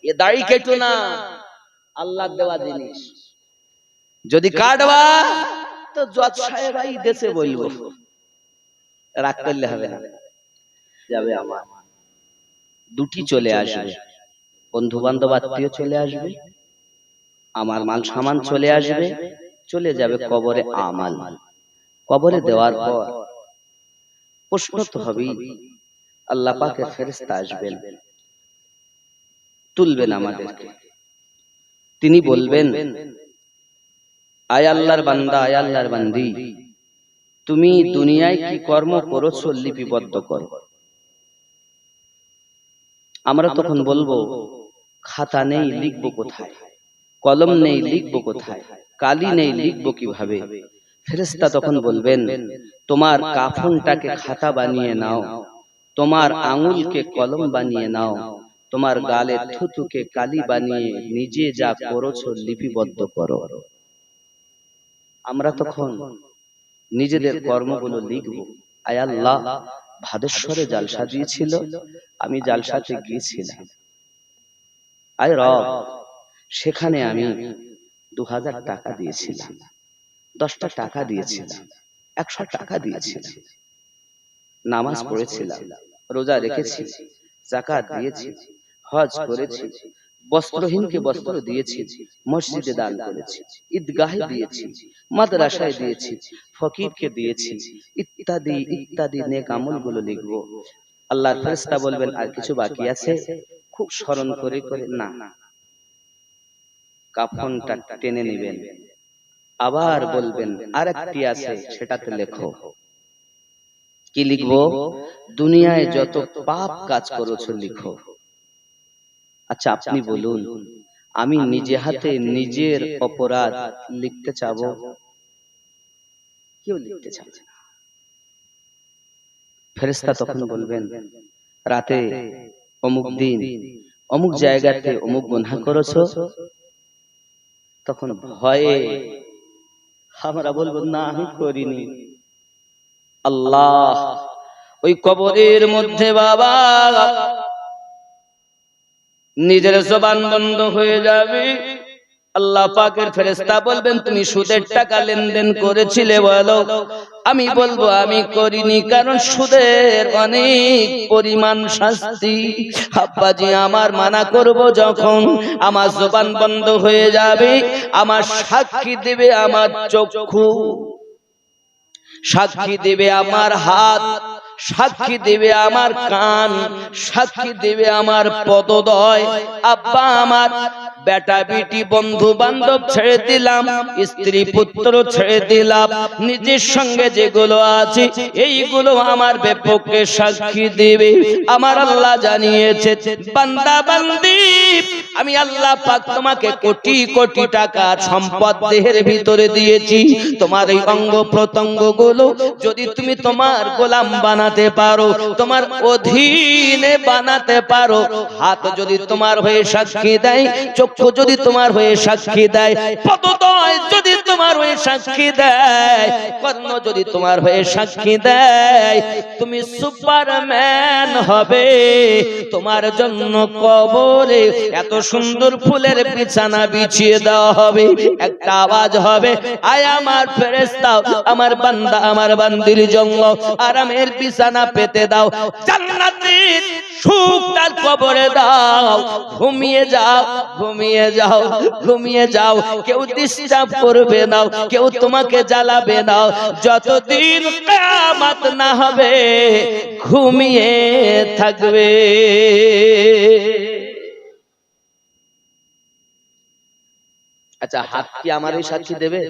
এ দাড়ি কেটো না, আল্লাহ দেওয়া জিনিস। যদি কাটবা তো জজ সাহেবাই দেশে বলবো, রাগ করলে হবে না। যাবে আমার দুটি চলে আসবে, বন্ধু বান্ধব আত্মীয় চলে আসবে, আমার মান সম্মান চলে আসবে, চলে যাবে কবরে আমাল। কবরে দেওয়ার পর প্রশ্ন তো হবেই, আল্লাহ পাকের ফেরেশতা আসবেন, তুলবেন আমাদেরকে। তিনি বলবেন, আয় আল্লাহর বান্দা, আয় আল্লাহর বান্দি, তুমি দুনিয়ায় কি কর্ম করেছো লিপিবদ্ধ করো। আমরা তখন বলবো, খাতা নেই, লিখবো কোথায়? কলম নেই, লিখবো কোথায়? কালি নেই, লিখবো কিভাবে? ফেরেশতা তখন বলবেন, তোমার কাফনটাকে খাতা বানিয়ে নাও, তোমার আঙুলকে কলম বানিয়ে নাও, তোমার গালে থুতুকে কালি বানিয়ে নিজে যা করেছো লিপিবদ্ধ করো। আমরা তখন নিজেদের কর্মগুলো লিখব। আয় আল্লাহ, ভাদেশ্বরে জালসা দিয়েছিল, আমি জালসাতে গিয়েছিলাম। আয় রব, সেখানে আমি 2000 টাকা দিয়েছিলাম, 10টা টাকা দিয়েছিলাম, 100 টাকা দিয়েছিলাম, নামাজ পড়েছিলাম, রোজা রেখেছি, যাকাত দিয়েছি, হজ করেছি, বস্ত্রহীনকে বস্ত্র দিয়েছি, মসজিদে দান করেছি, ঈদগাহে দিয়েছি, মাদ্রাসায় দিয়েছি, ফকিরকে দিয়েছি, ইত্যাদি ইত্যাদি নেক আমলগুলো লিখবো। আল্লাহর ফেরেশতা বলবেন, আর কিছু বাকি আছে? খুব স্মরণ করে করে না, কাফনটা টেনে নেবেন, আবার বলবেন আরেকটি আছে, সেটাতে লেখো। কি লিখবো? দুনিয়ায় যত পাপ কাজ করেছো লিখো। আচ্ছা আপনি বলুন, আমি নিজে হাতে নিজের অপরাধ লিখতে চাবো? কেউ লিখতে চাবে না। ফেরেশতা তখন বলবেন, রাতে অমুক দিন অমুক জায়গাতে অমুক গুনাহ করেছো। তখন ভয়ে আমরা বলবো, না আমি করিনি। আল্লাহ ওই কবরের মধ্যে বাবা নিজের জবান বন্ধ হয়ে যাবে। আল্লাহ পাকের ফেরেশতা বলবেন, তুমি সুদের টাকা লেনদেন করেছিলে বলো? আমি বলবো আমি করিনি, কারণ সুদের অনেক পরিমাণ শাস্তি। আব্বাজি আমার মানা করব যখন, আমার জবান বন্ধ হয়ে যাবে, আমার সাক্ষী দেবে আমার চক্ষু, সাক্ষী দেবে আমার হাত, সাক্ষী দেবে আমার কান, সাক্ষী দেবে আমার পদদয়। আব্বা আমার, বেটা বেটি বন্ধু বান্ধব ছেড়ে দিলাম, স্ত্রী পুত্র ছেড়ে দিলাম, নিজের সঙ্গে যেগুলো আছে এইগুলো আমার বিপক্ষে সাক্ষী দেবে। আমার আল্লাহ জানিয়েছে, বান্দা বান্দি আমি আল্লাহ পাক তোমাকে কোটি কোটি টাকা সম্পদ দেহের ভিতরে দিয়েছি, তোমার এই অঙ্গ প্রত্যঙ্গ গুলো যদি তুমি তোমার গোলাম বানাতে পারো, তোমার অধীনে বানাতে পারো, হাত যদি তোমার হয়ে সাক্ষী দেয়, চক্ষু যদি তোমার হয়ে সাক্ষী দেয়, পদদয় যদি তোমার হয়ে সাক্ষী দেয়, কর্ণ যদি তোমার হয়ে সাক্ষী দেয়, তুমি সুপারম্যান হবে। তোমার জন্য কবরে এত সুন্দর ফুলের বিছানা বিছিয়ে দেওয়া হবে, একটা আওয়াজ হবে, আয় আমার ফেরেশতা, আমার বান্দা আমার বান্দির জন্য আরামের বিছানা পেতে দাও। জান্নাতের সুখ তার কবরে দাও, ঘুমিয়ে যাও, ঘুমিয়ে যাও, ঘুমিয়ে যাও। কেউ ডিস্টার্ব করবে না, কেউ তোমাকে জ্বালাবে না, যতদিন কিয়ামত না হবে ঘুমিয়ে থাকবে।
আচ্ছা, হাত কি আমার এই সাক্ষী দেবে?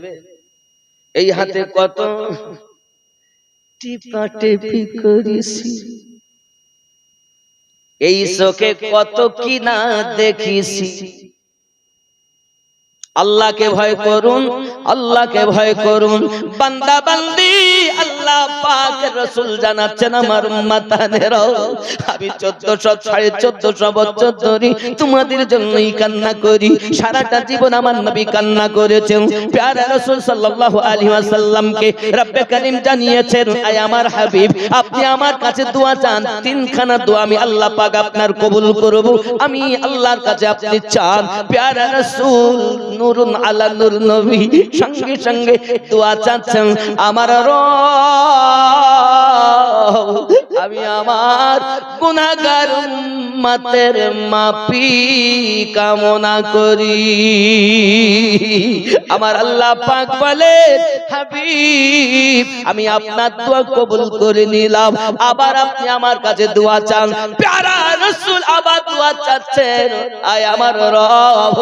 এই হাতে কত টিপাটিপি করেছি, এই চোখে কত কি না দেখিছি। আল্লাহকে ভয় করুন, আল্লাহকে ভয় করুন বান্দা বান্দি। আল্লাহ পাক রাসূল জানাচ্ছেন আমার উম্মতানেরাও, আমি 1400-1450 বছর ধরে তোমাদের জন্যই কান্না করি। সারাটা জীবন আমার নবী কান্না করেছেন। প্যারা রাসূল সাল্লাল্লাহু আলাইহি ওয়াসাল্লামকে রব্বে কারীম জানিয়েছেন, আয় আমার হাবিব, আপনি আমার কাছে দোয়া চান, তিনখানা দোয়া আমি আল্লাহ পাক আপনার কবুল করব। আমি আল্লাহর কাছে আপনি চান। প্যারা রাসূল নূরুন আলা নূর নবী সঙ্গে সঙ্গে দোয়া চাচ্ছেন, আমার রব, আমি আমার গুনাহগার উম্মতের মাফি কামনা করি। আমার আল্লাহ পাক বলে, হাবিব, আমি আপনার দোয়া কবুল করে নিলাম, আবার আপনি আমার কাছে দোয়া চান। প্যারা রাসূল আবার দোয়া চাচ্ছেন, আয় আমার রব,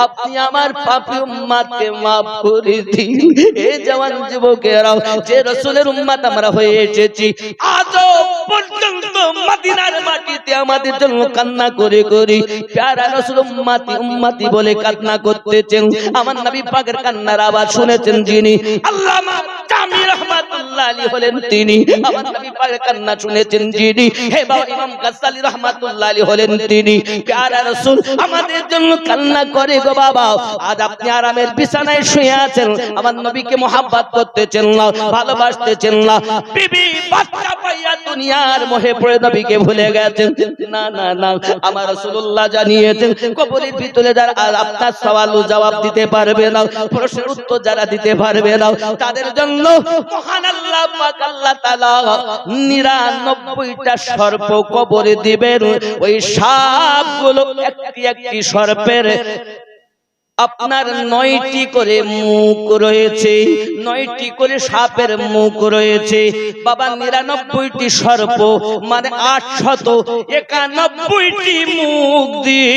আপনি আমার পাপী উম্মতকে maaf করে দিন। এ জওয়ান যুবকেরা, যে রাসূলের উম্মত আমরা হয়ে এসেছি, আজও পর্যন্ত মদিনার মাটিতে আমাদের জন্য কান্না করে করে প্যারা রাসূল উম্মতি উম্মতি বলে কান্না করতেছেন। আমার নবী পাকের কান্নার আওয়াজ শুনেছেন যিনি, আল্লামা জামি রাহমাতুল্লাহ আলাইহি হলেন তিনি। আমার নবী পাকের কান্না শুনেছেন যিনি, হে বাবা ইমাম গাজ্জালী রাহমাতুল্লাহ আলাইহি হলেন তিনি। প্যারা রাসূল আমাদের জন্য কান্না করে গো বাবা। আজ আপনি আরামের বিছানায় শুয়ে আছেন, আমার নবীকে মোহাব্বত করতেছেন না, ভালোবাসতেছেন না, বিবি বাচ্চা পাইয়া দুনিয়ার মোহে পড়ে নবীকে ভুলে গেছেন। না না না, আমার রাসূলুল্লাহ জানিয়েছেন, কবরের ভিতরে যারা আপনার সওয়াল ও জবাব দিতে পারবে না, প্রশ্নের উত্তর যারা দিতে পারবে না, তাদের জন্য মহান আল্লাহ পাক আল্লাহ তাআলা 99টা সর্প কবরে দিবেন। ওই সাপগুলো একটি একটি সর্পের আপনার 9টি করে মুখ রয়েছে, 9টি করে সাপের মুখ রয়েছে বাবা। 99টি সর্প মানে 891টি মুখ দিয়ে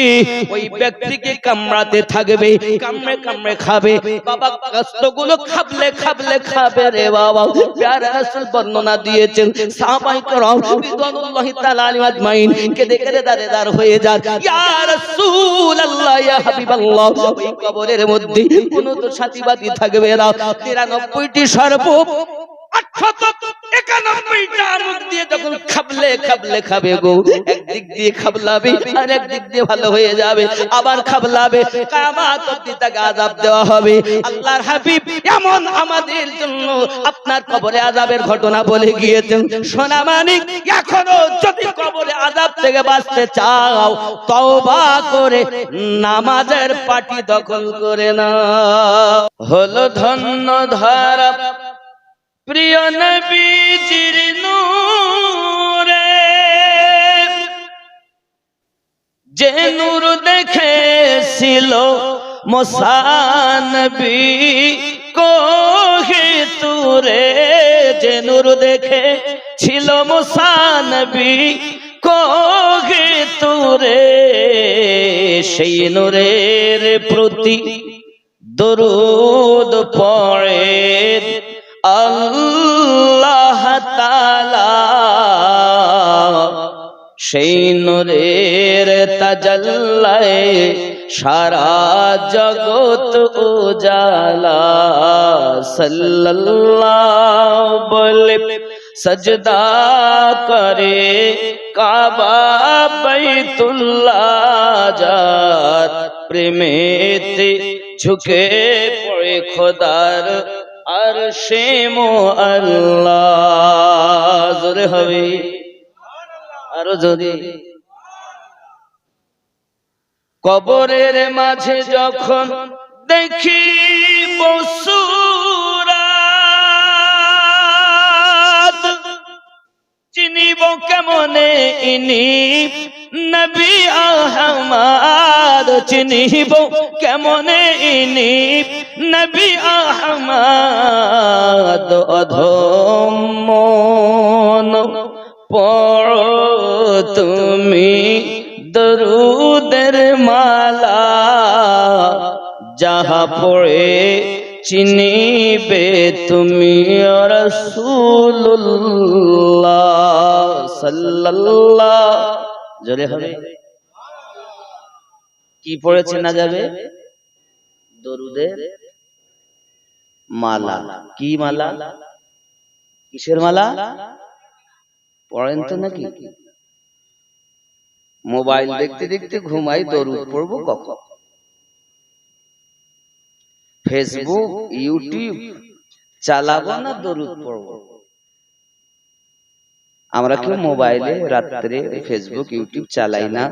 ওই ব্যক্তিকে কামড়াতে থাকবে, কামড়ে কামড়ে খাবে বাবা। কষ্টগুলো খাবলে খাবলে খাবে রে বাবা। প্যারা রাসূল বর্ণনা দিয়েছেন, সাহাবায়ে কেরাম রিদওয়ানুল্লাহি তাআলা আলাইহিম আজমাইন কেঁদে কেঁদে দাঁড় হয়ে যান, ইয়া রাসূলুল্লাহ, ইয়া হাবিবাল্লাহ, কবরের মধ্যে কোনো তো সাথীবাদী থাকবে না। 93টি সর্প 891টা মুখ দিয়ে যখন খাবলে খাবলে খাবে গো, একদিক দিয়ে খাবলাবে আর একদিক দিয়ে ভালো হয়ে যাবে, আবার খাবলাবে, কিয়ামত অবধি তাকে আযাব দেওয়া হবে। আল্লাহর হাবিব এমন আমাদের জন্য আপনার কবরে আযাবের ঘটনা বলে গিয়েছেন। সোনা মানিক, এখনো যদি কবরে আযাব থেকে বাঁচতে চাও, তওবা করে নামাজের পাটি দখল করে না। হলো ধন্য ধারা প্রিয় নবীজির নূরে, যে নূর দেখেছিল মুসা নবী কোহে তুরে, যে নূর দেখেছিল মুসা নবী কোহে তুরে, সেই নূরের প্রতি দরুদ পড়ে আল্লাহ তাআলা, সেই নূরের তাজাল্লায় সারা জগৎ উজালা। সাল্লাল্লাহু বলে সজদা করে কাবা বাইতুল্লাহ যার, প্রেমেতে ঝুঁকে পড়ে খোদার আরশে মুআল্লাহ। জোরে হবে আরো জোরে। কবরের মাঝে যখন দেখি সুরাত, চিনিব কেমনে
ইনি নবী আহমদ চিনিব কেমনে ইনি নবী আহমদ অধম মন পড়ো তুমি দরুদের মালা যাহা পড়ে চিনিবে তুমি রাসূলুল্লাহ সাল্লাল্লাহ। জোরে হবে। কি পড়ে চেনা যাবে? দরুদের মালা। কি মালা? কিসের মালা? পড়েন তো নাকি? মোবাইল দেখতে দেখতে ঘুমাই, দরুদ পড়বো কখন? ফেসবুক ইউটিউব চালাবো না দরুদ পড়বো? আমরা কেউ মোবাইলে রাত্রে ফেসবুক ইউটিউব চালাই না।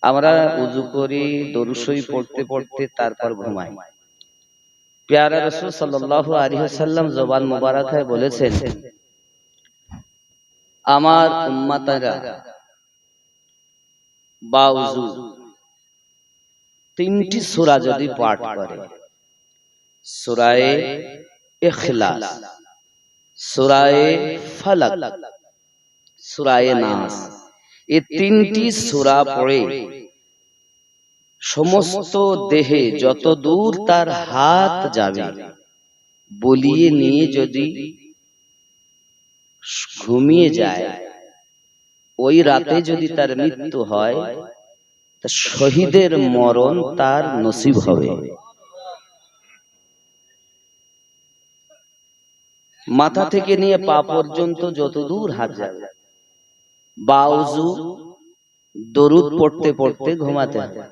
আমরা উযু করি, দরুদ শরীফ পড়তে পড়তে তারপর ঘুমাই। প্যারা রাসূল সাল্লাল্লাহু আলাইহি ওয়াসাল্লাম জবান মুবারাকায় বলেছেন, আমার উম্মতেরা বাউযু তিনটি সূরা যদি পাঠ করে, সূরায়ে ইখলাস, সূরায়ে ফালাক, সূরায়ে নাস, এই তিনটি সূরা পড়ে সমস্ত দেহে যত দূর তার হাত যাবে বলিয়ে নিয়ে যদি ঘুমিয়ে যায়, ওই রাতে যদি তার মৃত্যু হয়, তা শহীদের মরণ তার নসিব হবে। মাথা থেকে নিয়ে পা পর্যন্ত যত দূর হাত যাবে, বাউযু দরুদ পড়তে পড়তে ঘুমাতে হবে।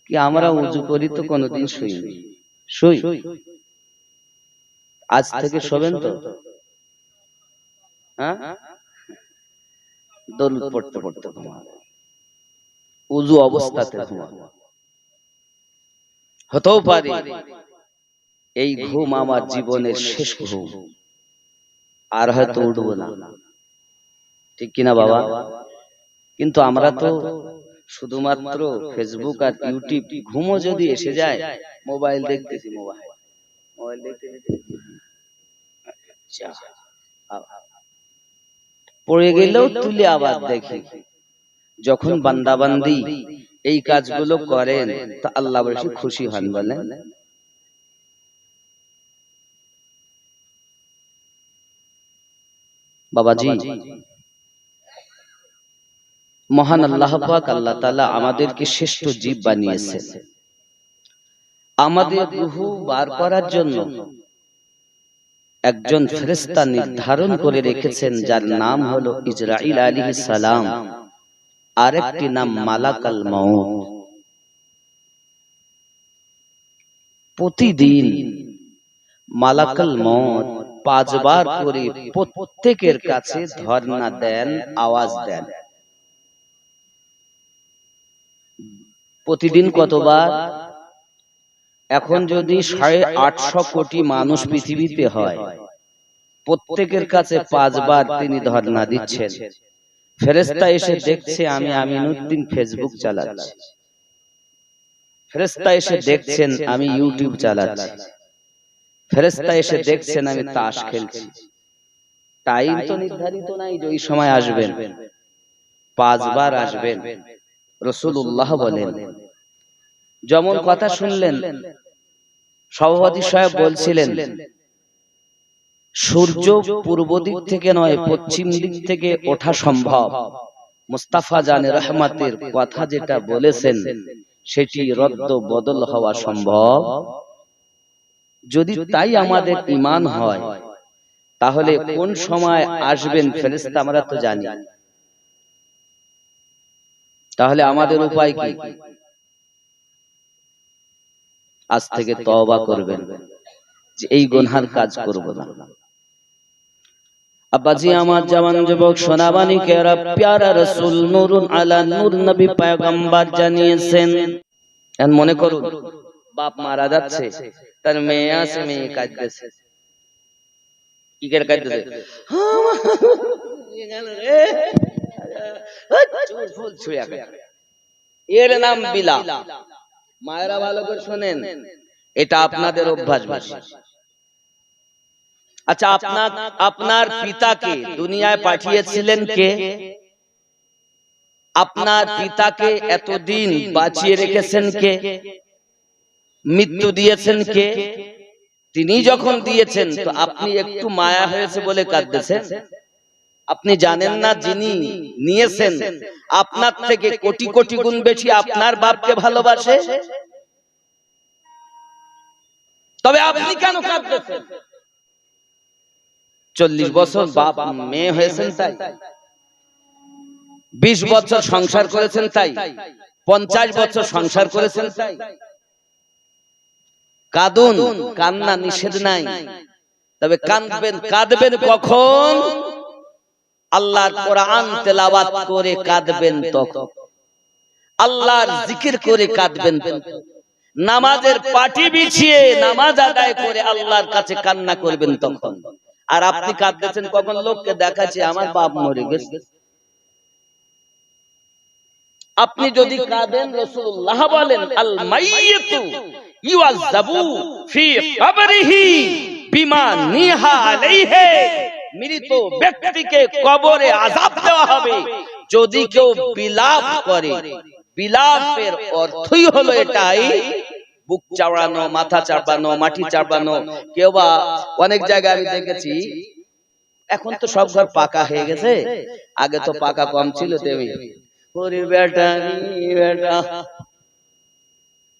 কি আমরা উযু করি তো কোনোদিন শুইনি? শুই? আজ থেকে শোবেন তো? হ্যাঁ, দরুদ পড়তে পড়তে ঘুমাবে, উযু অবস্থাতে ঘুমাবে। হতেও পারে এই ঘুম আমার জীবনের শেষ ঘুম, আর হয়তো উঠবো না, ঠিক কিনা বাবা? কিন্তু আমরা তো শুধুমাত্র ফেসবুক আর ইউটিউব, ঘুমও যদি এসে যায় মোবাইল দেখতেছি, মোবাইল দেখতে পড়ে গেলেও তুলে আবার দেখি। যখন বান্দাবান্দি এই কাজগুলো করেন তা আল্লাহ বেশি খুশি হন। বলেন বাবাজি, মহান আল্লাহ পাক আল্লাহ তাআলা আমাদেরকে শ্রেষ্ঠ জীব বানিয়েছেন। আমাদের রূহ বার করার জন্য একজন ফেরেশতা নির্ধারণ করে রেখেছেন, যার নাম হলো ইসরাঈল আলাইহিস সালাম, আরেকটি নাম মালাকাল মাউত। প্রতিদিন মালাকাল মাউত 5 বার করে প্রত্যেকের কাছে ধর্ণা দেন, আওয়াজ দেন। প্রতিদিন কতবার? এখন যদি 850 কোটি মানুষ পৃথিবীতে হয়, প্রত্যেকের কাছে 5 বার তিনি ধর্ণা দিচ্ছেন। ফেরেশতা এসে দেখছে আমি আমিনউদ্দিন ফেসবুক চালাচ্ছি, ফেরেশতা এসে দেখছেন আমি ইউটিউব চালাচ্ছি, ফেরেশতা এসে দেখছেন আমি তাস খেলছি। টাইম তো নির্ধারিত নাই যে ওই সময় আসবেন, 5 বার আসবেন। রাসূলুল্লাহ বলেন, যেমন কথা শুনলেন সভাপতি সাহেব বলছিলেন, সূর্য পূর্ব দিক থেকে নয় পশ্চিম দিক থেকে ওঠা সম্ভব। মুস্তাফা জানে রহমতের কথা যেটা বলেছেন সেটি রদ্দ বদল হওয়া সম্ভব। যদি তাই আমাদের ঈমান হয়, তাহলে কোন সময় আসবেন ফেরেশতা আমরা তো জানি। তাহলে আমাদের উপায় কি? আজ থেকে তওবা করবেন যে এই গুনার কাজ করব না। আব্বাজি আমার জওয়ান যুবক সোনাবানি কেরা, প্যারা রাসূল নূরুন আলা নূর নবী পয়গম্বর জানিয়েছেন। এখন মনে করুন বাপ মারা যাচ্ছে, তার মেয়ে আছে, মেয়ে কাঁদতেছে,
কি করে কাঁদতেছে? এর নাম বিলাপ। মায়েরা ভালো করে শোনেন, এটা আপনাদের অভ্যাস বেশি। আচ্ছা, আপনার পিতাকে দুনিয়ায় পাঠিয়েছিলেন কে? আপনার পিতাকে এতদিন বাঁচিয়ে রেখেছেন কে? মৃত্যু দিয়েছেন কে? তিনি যখন দিয়েছেন তো আপনি একটু মায়া হয়েছে বলে কাঁদতেছেন? আপনি জানেন না যিনি নিয়েছেন আপনার থেকে কোটি কোটি গুণ বেশি আপনার বাপকে ভালোবাসে? তবে আপনি কেন কাঁদতেছেন? 40 বছর বাপ মেয়ে হয়েছেন তাই, 20 বছর সংসার করেছেন তাই, 50 বছর সংসার করেছেন তাই। কাঁদুন, কান্না নিষেধ নাই, তবে কাঁদবেন কখন? আল্লাহর কোরআন তেলাওয়াত করে কাঁদবেন তখন, আল্লাহর জিকির করে কাঁদবেন তখন, নামাজের পাটি বিছিয়ে নামাজ আদায় করে আল্লাহর কাছে কান্না করবেন তখন। আর আপনি কাঁদতেছেন কখন? লোককে দেখাচ্ছে আমার বাপ মরে গেছে। আপনি যদি কাঁদেন, রাসূলুল্লাহ বলেন আল মাইয়িতু ইউআযাবু ফি কবরিহি বিমা নিহা আলাইহি, মৃত ব্যক্তিকে কবরে আযাব দেওয়া হবে যদি কেউ বিলাপ করে। বিলাপের অর্থই হলো এটাই, বুক চাপড়ানো, মাথা চাপড়ানো, মাটি চাপড়ানো। কেউ বা অনেক জায়গায় আমি দেখেছি, এখন তো সব ঘর পাকা হয়ে গেছে, আগে তো পাকা কম ছিল, তেমনি ওরে বেটা বেটা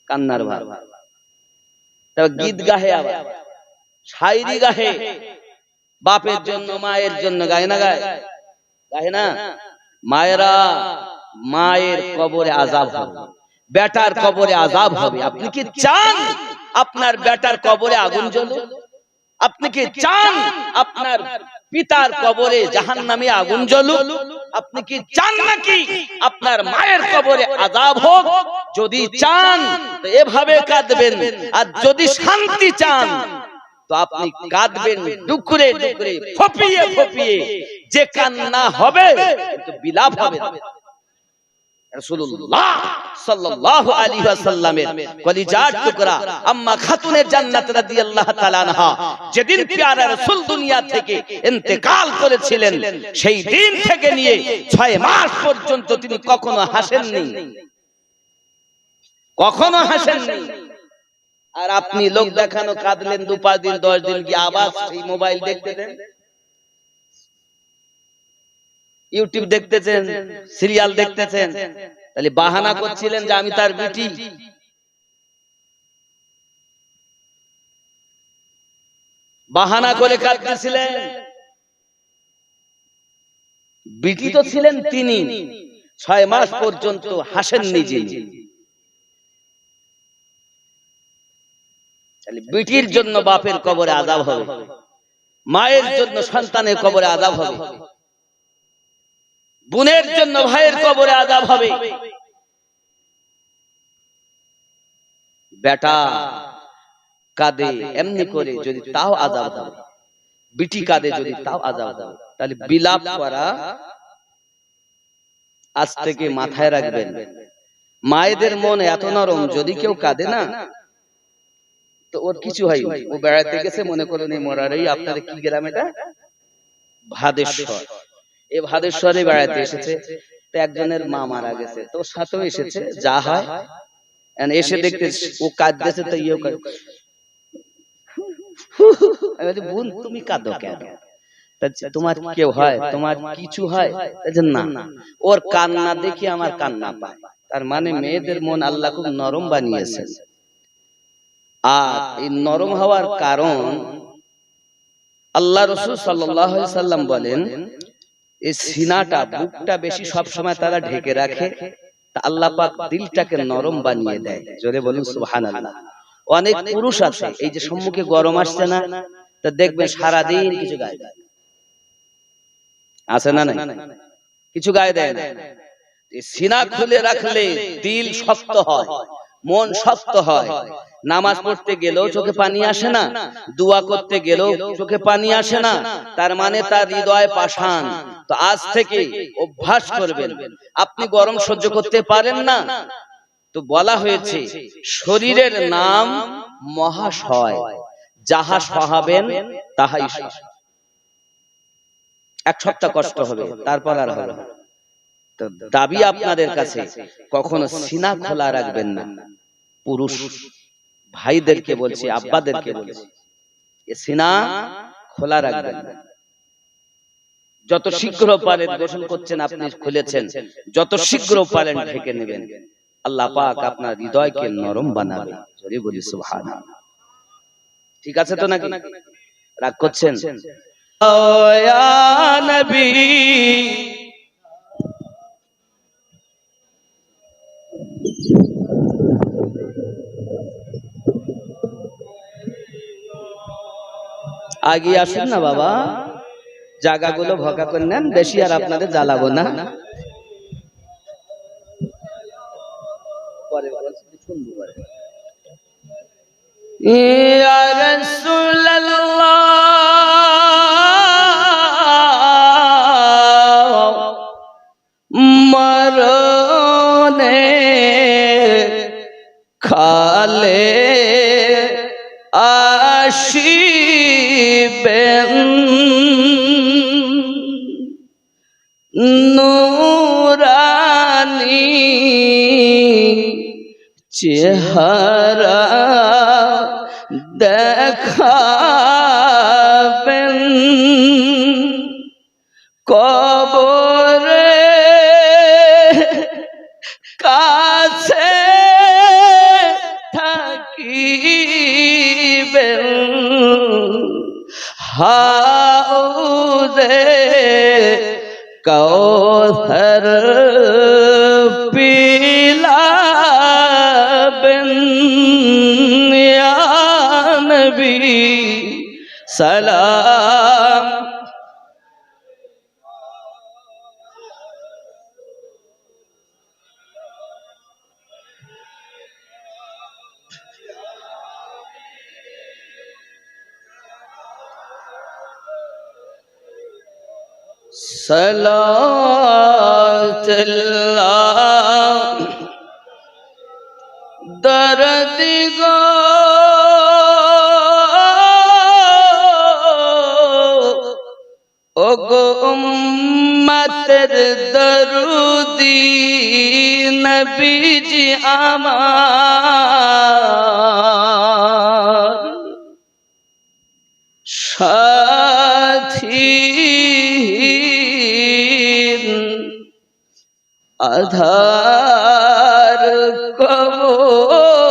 কান্নার ভাব। তবে গীত গাহে, আবার শায়রি গাহে, বাপের জন্য মায়ের জন্য গায় না? গায় না? মায়েরা, মায়ের কবরে আযাব হবে, বেটার কবরে আযাব হবে। আপনি কি চান আপনার বেটার কবরে আগুন জ্বলুক? আপনি কি চান আপনার পিতার কবরে জাহান্নামী আগুন জ্বলুক? আপনি কি চান নাকি আপনার মায়ের কবরে আযাব হোক? যদি চান তো এভাবে কাঁদবেন, আর যদি শান্তি চান তো আপনি কাঁদবেন ডুকরে ডুকরে, ফপিয়ে ফপিয়ে। যে কান্না হবে কিন্তু বিলাপ হবে না। রাসূলুল্লাহ সাল্লাল্লাহু আলাইহি ওয়াসাল্লামের কলিজার টুকরা আম্মা খাতুনে জান্নাত রাদিয়াল্লাহু তাআলা আনহা যেদিন প্যারা রাসূল দুনিয়া থেকে ইন্তেকাল করেছিলেন, সেই দিন থেকে নিয়ে 6 মাস পর্যন্ত তিনি কখনো হাসেননি, কখনো হাসেননি। আর আপনি লোক দেখানো কাঁদলেন 2-5 দিন 10 দিন, কি আবার সেই মোবাইল দেখতেছেন, ইউটিউব দেখতেছেন, সিরিয়াল দেখতেছেন, তাহলে বাহানা করছিলেন যে আমি তার বিটি। বাহানা করে কাঁদতেছিলেন। বিটি তো ছিলেন তিনি, 6 মাস পর্যন্ত হাসেননি যিনি। তাহলে বিটির জন্য বাপের কবরে আযাব হবে, মায়ের জন্য সন্তানের কবরে আযাব হবে, বোনের জন্য ভাইয়ের কবরে আযাব হবে। বেটা কাঁদে এমনি করে যদি তাও আযাব হবে, বিটি কাঁদে যদি তাও আযাব হবে। তাহলে বিলাপ করা আজ থেকে মাথায় রাখবেন। মায়েদের মন এত নরম, যদি কেউ কাঁদে না তো ওর কিছু হয়, ও বেড়াতে গেছে, মনে করেন এই মোরারই আপনাদের কি গ্রাম এটা, ভাদেশ্বর, এই ভাদেশ্বরে বেড়াতে এসেছে, তো একজনের মা মারা গেছে, তো ওর সাথেও এসেছে, যা হয় এসে দেখতে ও কাঁদতেছে, তো ইয়েও কাঁদ। আমি বলছি বোন তুমি কাঁদো কেন? তোমার কেউ হয়, তোমার কিছু হয়? না, ওর কান্না দেখি আমার কান্না পায়। তার মানে মেয়েদের মন আল্লাহ খুব নরম বানিয়েছেন। আর এই নরম হওয়ার কারণ আল্লাহ রাসূল সাল্লাল্লাহু আলাইহি সাল্লাম বলেন, এই সিনাটা, বুকটা বেশি সব সময় তারা ঢেকে রাখে, তা আল্লাহ পাক দিলটাকে নরম বানিয়ে দেয়। জোরে বলুন সুবহানাল্লাহ। অনেক পুরুষ আছে, এই যে সম্মুখে গরম আসছে না, তা দেখবেন সারা দিন কিছু গায়ে দেয়, আছে না? না, কিছু গায়ে দেয় না। সিনা খুলে রাখলে দিল শক্ত হয়, মন শক্ত হয়। নামাজ পড়তে গেলেও চোখে পানি আসে না, দোয়া করতে গেলেও চোখে পানি আসে না, তার মানে তার হৃদয় পাষাণ। তো আজ থেকে অভ্যাস করবেন। আপনি গরম সহ্য করতে পারেন না, তো বলা হয়েছে শরীরের নাম মহাশয়, যাহা সহাবেন তাহাই সয়। এক সপ্তাহ কষ্ট হবে, তারপর আর হবে না। তো দাবি আপনাদের কাছে, কখনো সিনা খোলা রাখবেন না। পুরুষ ভাইদেরকে বলছি, আব্বাদেরকে বলছি, সিনা খোলা রাখবেন না। যত শীঘ্র পারেন, গোসল করছেন আপনি, খুলেছেন, যত শীঘ্র পারেন ঢেকে নেবেন। আল্লাহ পাক আপনার হৃদয়কে নরম বানাবে। জোরে বলি সুবহানাল্লাহ। ঠিক আছে তো নাকি? রাগ করছেন? ইয়া নবী আগে আসুন না বাবা, জায়গাগুলো ভকা করে নেন, বেশি আর আপনাদের জ্বালাবো না। ইয়া রাসূলুল্লাহ, মরণে খালে আসিবেন, নূরানী চেহারা দেখাবেন, কবরে কাছে থাকিবেন, হাউজে কাউসার পিলাবেন। ইয়া নবী সালাম। সালাতুল্লাহ দরদ গো ও গো উম্মতের দরুদি নবীজি আমার সাথী, আধার কবরে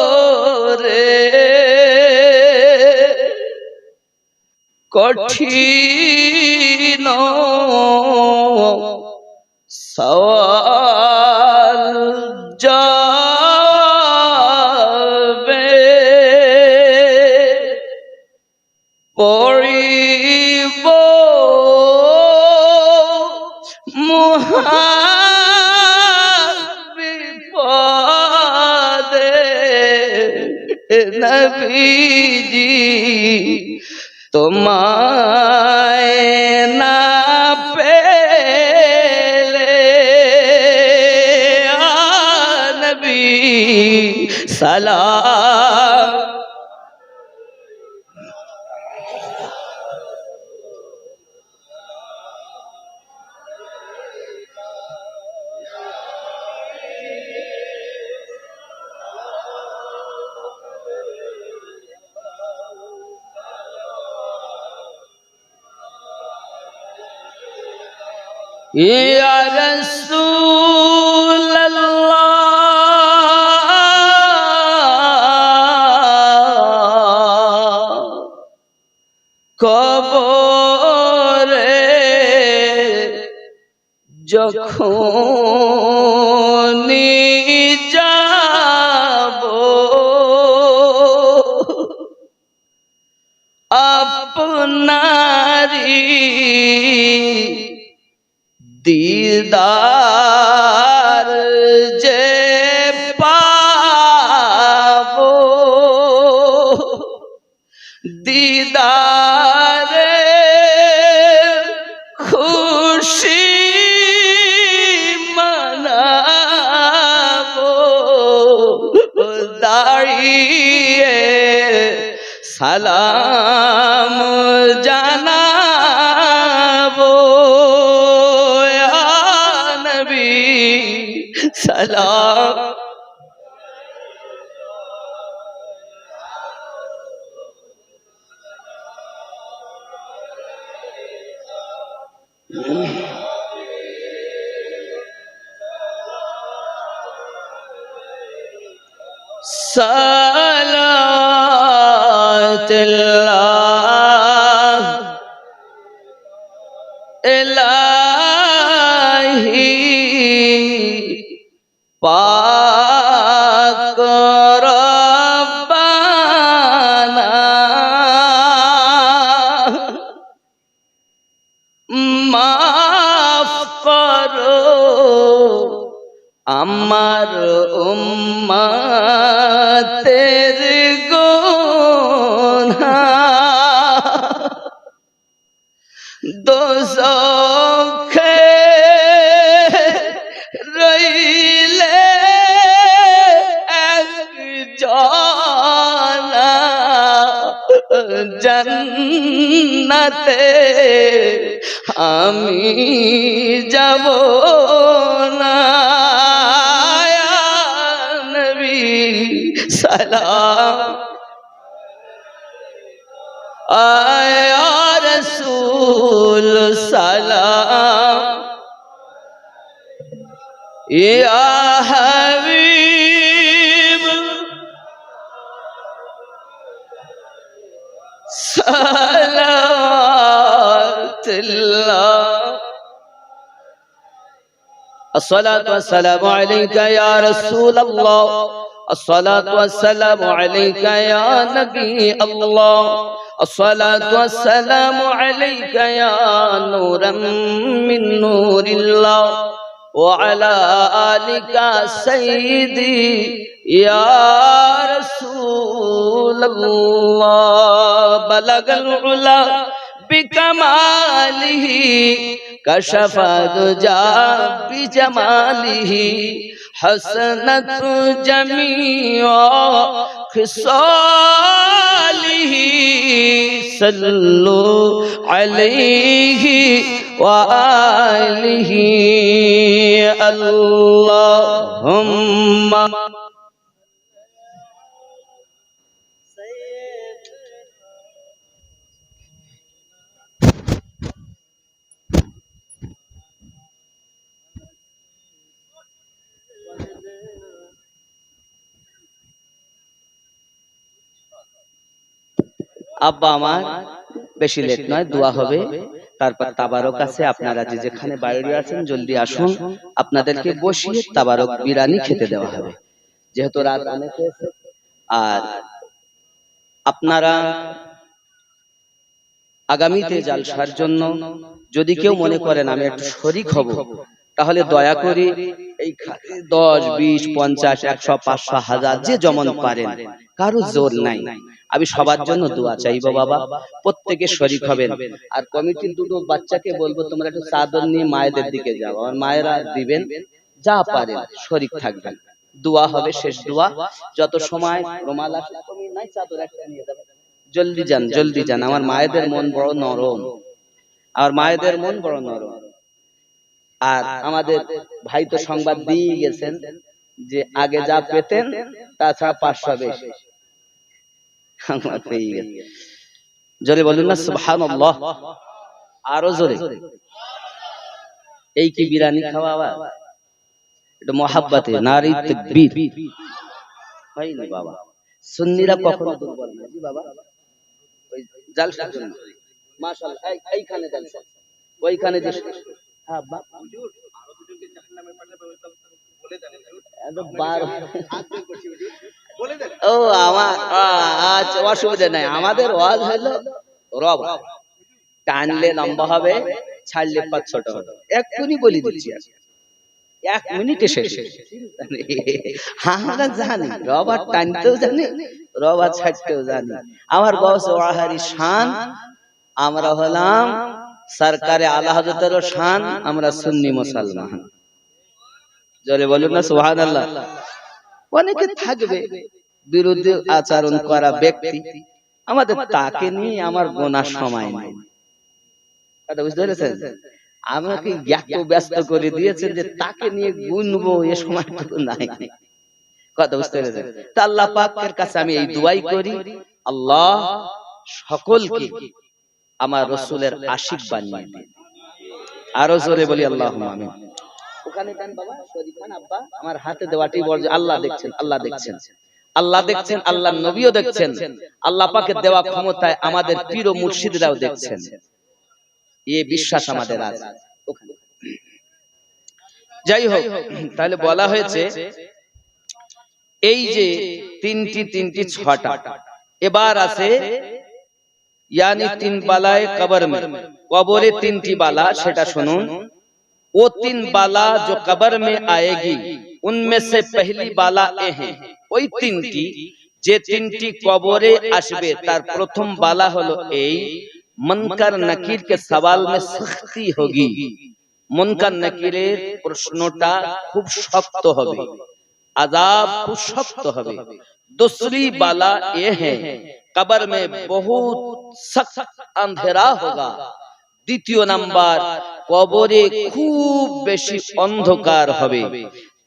কঠিন সওয়াল যাবে, পড়িব মহা বিপদে নবীজি, তোমায় না পেলে। আ নবী সালাম। ইয়া রাসূলুল্লাহ, কবরে যখন যাব, আপনারি দিদার যে পাব,
দিদারে খুশি মানাবো দাঁড়িয়ে সালাম জানাবো ইয়া নবী সালাম সালাতুল্লাহ ইলাহি পাক রব্বানা মাফ করো আমার উম্মতের গুনাহ দোজখে রইলে একজনা জান্নাতে আমি যাব না ইয়া নবী সালাম আয়া রাসূল সালাম ইয়া হাবিব সালাতুল্লাহ الصلاة والسلام عليك يا رسول الله الصلاة والسلام عليك يا نبي الله الصلاة والسلام عليك يا نورا من نور الله وعلى آلك سيدي يا رسول الله بلغ العلا بكماله كشف الدجى بجماله حسنت جميع خصاله صلوا عليه وآله اللهم আব্বা আমার বেশি লেট নয় দোয়া হবে তারপর তাবারক আছে আপনারা যে যেখানে বাইরে আছেন জলদি আসুন আপনাদেরকে বসিয়ে তাবারক বিরিয়ানি খেতে দেওয়া হবে যেহেতু রাত অনেক হয়েছে আর আপনারা আগামীতে জালসার জন্য যদি কেউ মনে করেন আমি একটু শরীক হব তাহলে দয়া করে এই 10 20 50 100 500 1000 যে যেমন পারেন কারো জোর নাই আমি সবার জন্য দোয়া চাইবো বাবা প্রত্যেকে শরীক হবেন আর কমিটির দুটো বাচ্চাকে বলবো তোমরা একটু চাদর নিয়ে মায়েদের দিকে যাও আর মায়েরা দিবেন যা পারেন শরীক থাকবেন দোয়া হবে শেষ দোয়া যত সময় রুমাল আসলে তুমি নাই চাদর একটা নিয়ে যাবে জলদি যান আমার মায়েদের মন বড় নরম আর মায়েদের মন বড় নরম আর আমাদের ভাই তো সংবাদ দিয়ে গেছেন যে আগে যা পেতেন তাছাড়া 500 বেশি আমরা পেয়ে গেছি জোরে বলুন না সুবহানাল্লাহ আরো জোরে এই কি বিরিয়ানি খাওয়া এটা মহাব্বতে নারী তাকবীর হয়নি বাবা সুন্নিরা কখনো দুর্বল না জি বাবা ওই জালসার জন্য মাশাআল্লাহ এইখানে জালসা ওইখানে যে হ্যাঁ বাপ হুজুর আরো দুজনকে জাহান্নামে পাঠাবে বলে দেন এত বার বলে দেন ও আমার আচ্ছা অসুবিধা নাই আমাদের ওয়াজ হলো রব টানলে লম্বা হবে ছাড়লে পাঁচ ছোট হবে এক্ষুনি বলি দিচ্ছি 1 মিনিটে শেষ আমরা জানি রব আর টানতেও জানি
রবা ছাড়তেও জানি। আমার গৌসে ওয়াহারি শান, আমরা হলাম সরকারে আলা হযরতের শান, আমরা সুন্নি মুসলমান। জোরে বলুন না সুবহানাল্লাহ। অনেকে থাকবে বিরুদ্ধে আচরণ করা ব্যক্তি, আমাদের তাকে নিয়ে আমার গোনার সময় নেই। কথা বুঝতে পেরেছেন? আমাকে এত ব্যস্ত করে দিয়েছেন যে তাকে নিয়ে গুনবো এ সময়টুকু নাই। কথা বুঝতে পেরেছেন? তা আল্লাহ পাকের কাছে আমি এই দোয়াই করি, আল্লাহ সকলকে আমার রাসূলের আশিক বানিয়ে দিন। আরো জোরে বলি আল্লাহুম্মা আমিন। ওখানে দেন বাবা, শরীফ খান আব্বা, আমার হাতে দেওয়াটি বল যে আল্লাহ দেখছেন, আল্লাহ দেখছেন, আল্লাহ দেখছেন, আল্লাহর নবীও দেখছেন, আল্লাহ পাকের দেওয়া ক্ষমতায় আমাদের পীর ও মুর্শিদরাও দেখছেন। এই বিশ্বাস আমাদের আছে। যাই হোক, তাহলে বলা হয়েছে এই যে তিনটি ছটা, এবার আছে यानी तीन बालाए कब्र में, कब्रे तीनटी बाला, সেটা শুনুন। वो तीन बाला जो कब्र में आएगी उनमें से पहली बाला ए है, ওই তিনটি যে তিনটি কবরে আসবে তার প্রথম বালা হলো এই, মুনকার নাকির কে সওয়াল में सख्ती होगी, মুনকার নাকিরের প্রশ্নটা খুব শক্ত হবে, আযাব খুব শক্ত হবে। दूसरी बाला ये है कब्र में बहुत सख्त अंधेरा होगा, দ্বিতীয় নাম্বার কবরে খুব বেশি অন্ধকার হবে।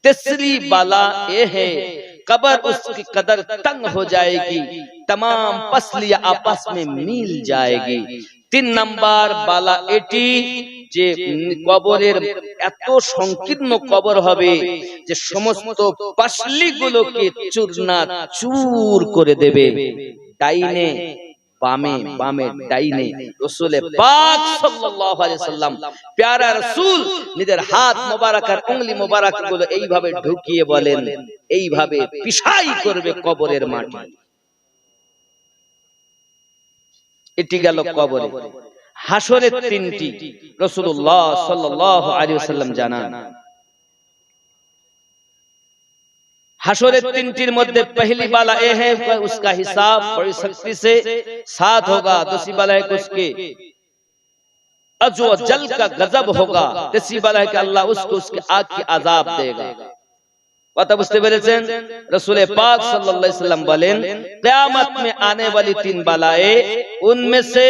तीसरी बाला ये है कब्र उसकी कदर तंग हो जाएगी, तमाम पसलियां आपस में मिल जाएगी। তিন নাম্বার বালা এটি যে কবরের এত সংকীর্ণ কবর হবে যে সমস্ত পাসলিগুলোকে চূর্ণা চূর করে দেবে, ডাইনে বামে, বামে ডাইনে। রাসূল পাক সাল্লাল্লাহু আলাইহি সাল্লাম প্যারা রাসূল নিজের হাত মোবারক আর উংলি মোবারক গুলো এইভাবে ঢুকিয়ে বলেন, এইভাবে পিষাই করবে কবরের মাটি। এটি গেল কবরে। হাসরের তিনটি রাসূলুল্লাহ সাল্লাল্লাহু আলাইহি ওয়াসাল্লাম জানান। হাসরের তিনটির মধ্যে पहली बाला ये है उसका हिसाब बड़ी सख्ती से साथ होगा, दूसरी बाला है कि उसके अजो जल का गजब होगा, तीसरी बाला है कि अल्लाह उसको उसके आग की अजाब देगा। কথা বুঝতে পেরেছেন? রাসূল পাক সাল্লাল্লাহু আলাইহি ওয়াসাল্লাম বলেন, কিয়ামত में आने वाली तीन बालाएं उनमें से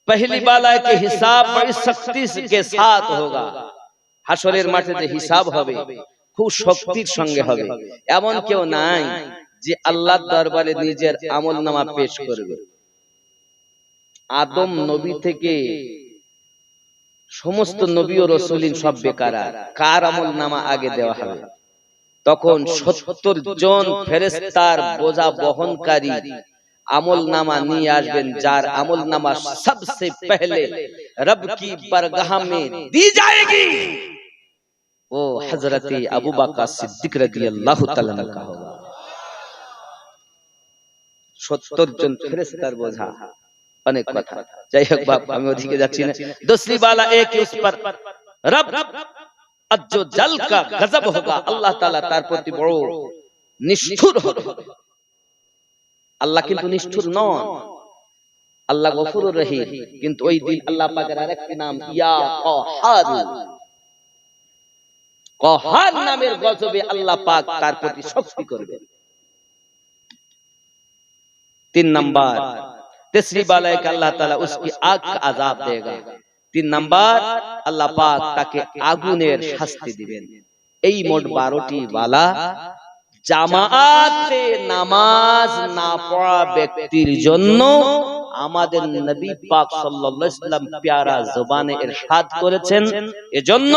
पहली बाला के हिसाब बड़ी सख्ती के साथ होगा। হাসরের মাঠে যে হিসাব হবে খুব শক্তির সঙ্গে হবে। এমন কেউ নাই যে আল্লাহর দরবারে নিজের আমলনামা পেশ করবে। আদম নবী থেকে সমস্ত নবী ও রাসূলিন সব বেকার, কার আমলনামা আগে দেওয়া হবে? তখন 70 জন ফেরেশতার বোঝা বহনকারী আমলনামা নিয়ে আসবেন, যার আমলনামা सबसे पहले रब की बरगाह में दी जाएगी, वो हजरत अबू बकर सिद्दीक রাদিয়াল্লাহু তাআলা का होगा। 70 জন ফেরেশতার বোঝা, অনেক কথা। যাই হোক বাপ, আমি ওদিকে যাচ্ছি না। दूसरी बाला एक उस पर रब अज्जो जल का गजब होगा, আল্লাহ তাআলা তার প্রতি বড় নিষ্ঠুর হবে। আল্লাহ কিন্তু নিষ্ঠুর নন, আল্লাহ গফুরুর রহিম। কিন্তু ওই দিন আল্লাহ পাকের আরেকটি নাম ইয়া কাহার, কাহার নামের গজবে আল্লাহ পাক তার প্রতি শক্তি করবেন। तीन नंबर तीसरी बाला है कि अल्लाह ताला उसकी आग का अजाब देगा। 3 নাম্বার আল্লাহ পাক তাকে আগুনের শাস্তি দিবেন। এই মোট 12টি বালা জামাতে নামাজ না পড়া ব্যক্তির জন্য আমাদের নবী পাক সাল্লাল্লাহু আলাইহি ওয়াসাল্লাম প্যারা জবানে ইরশাদ করেছেন, এজন্য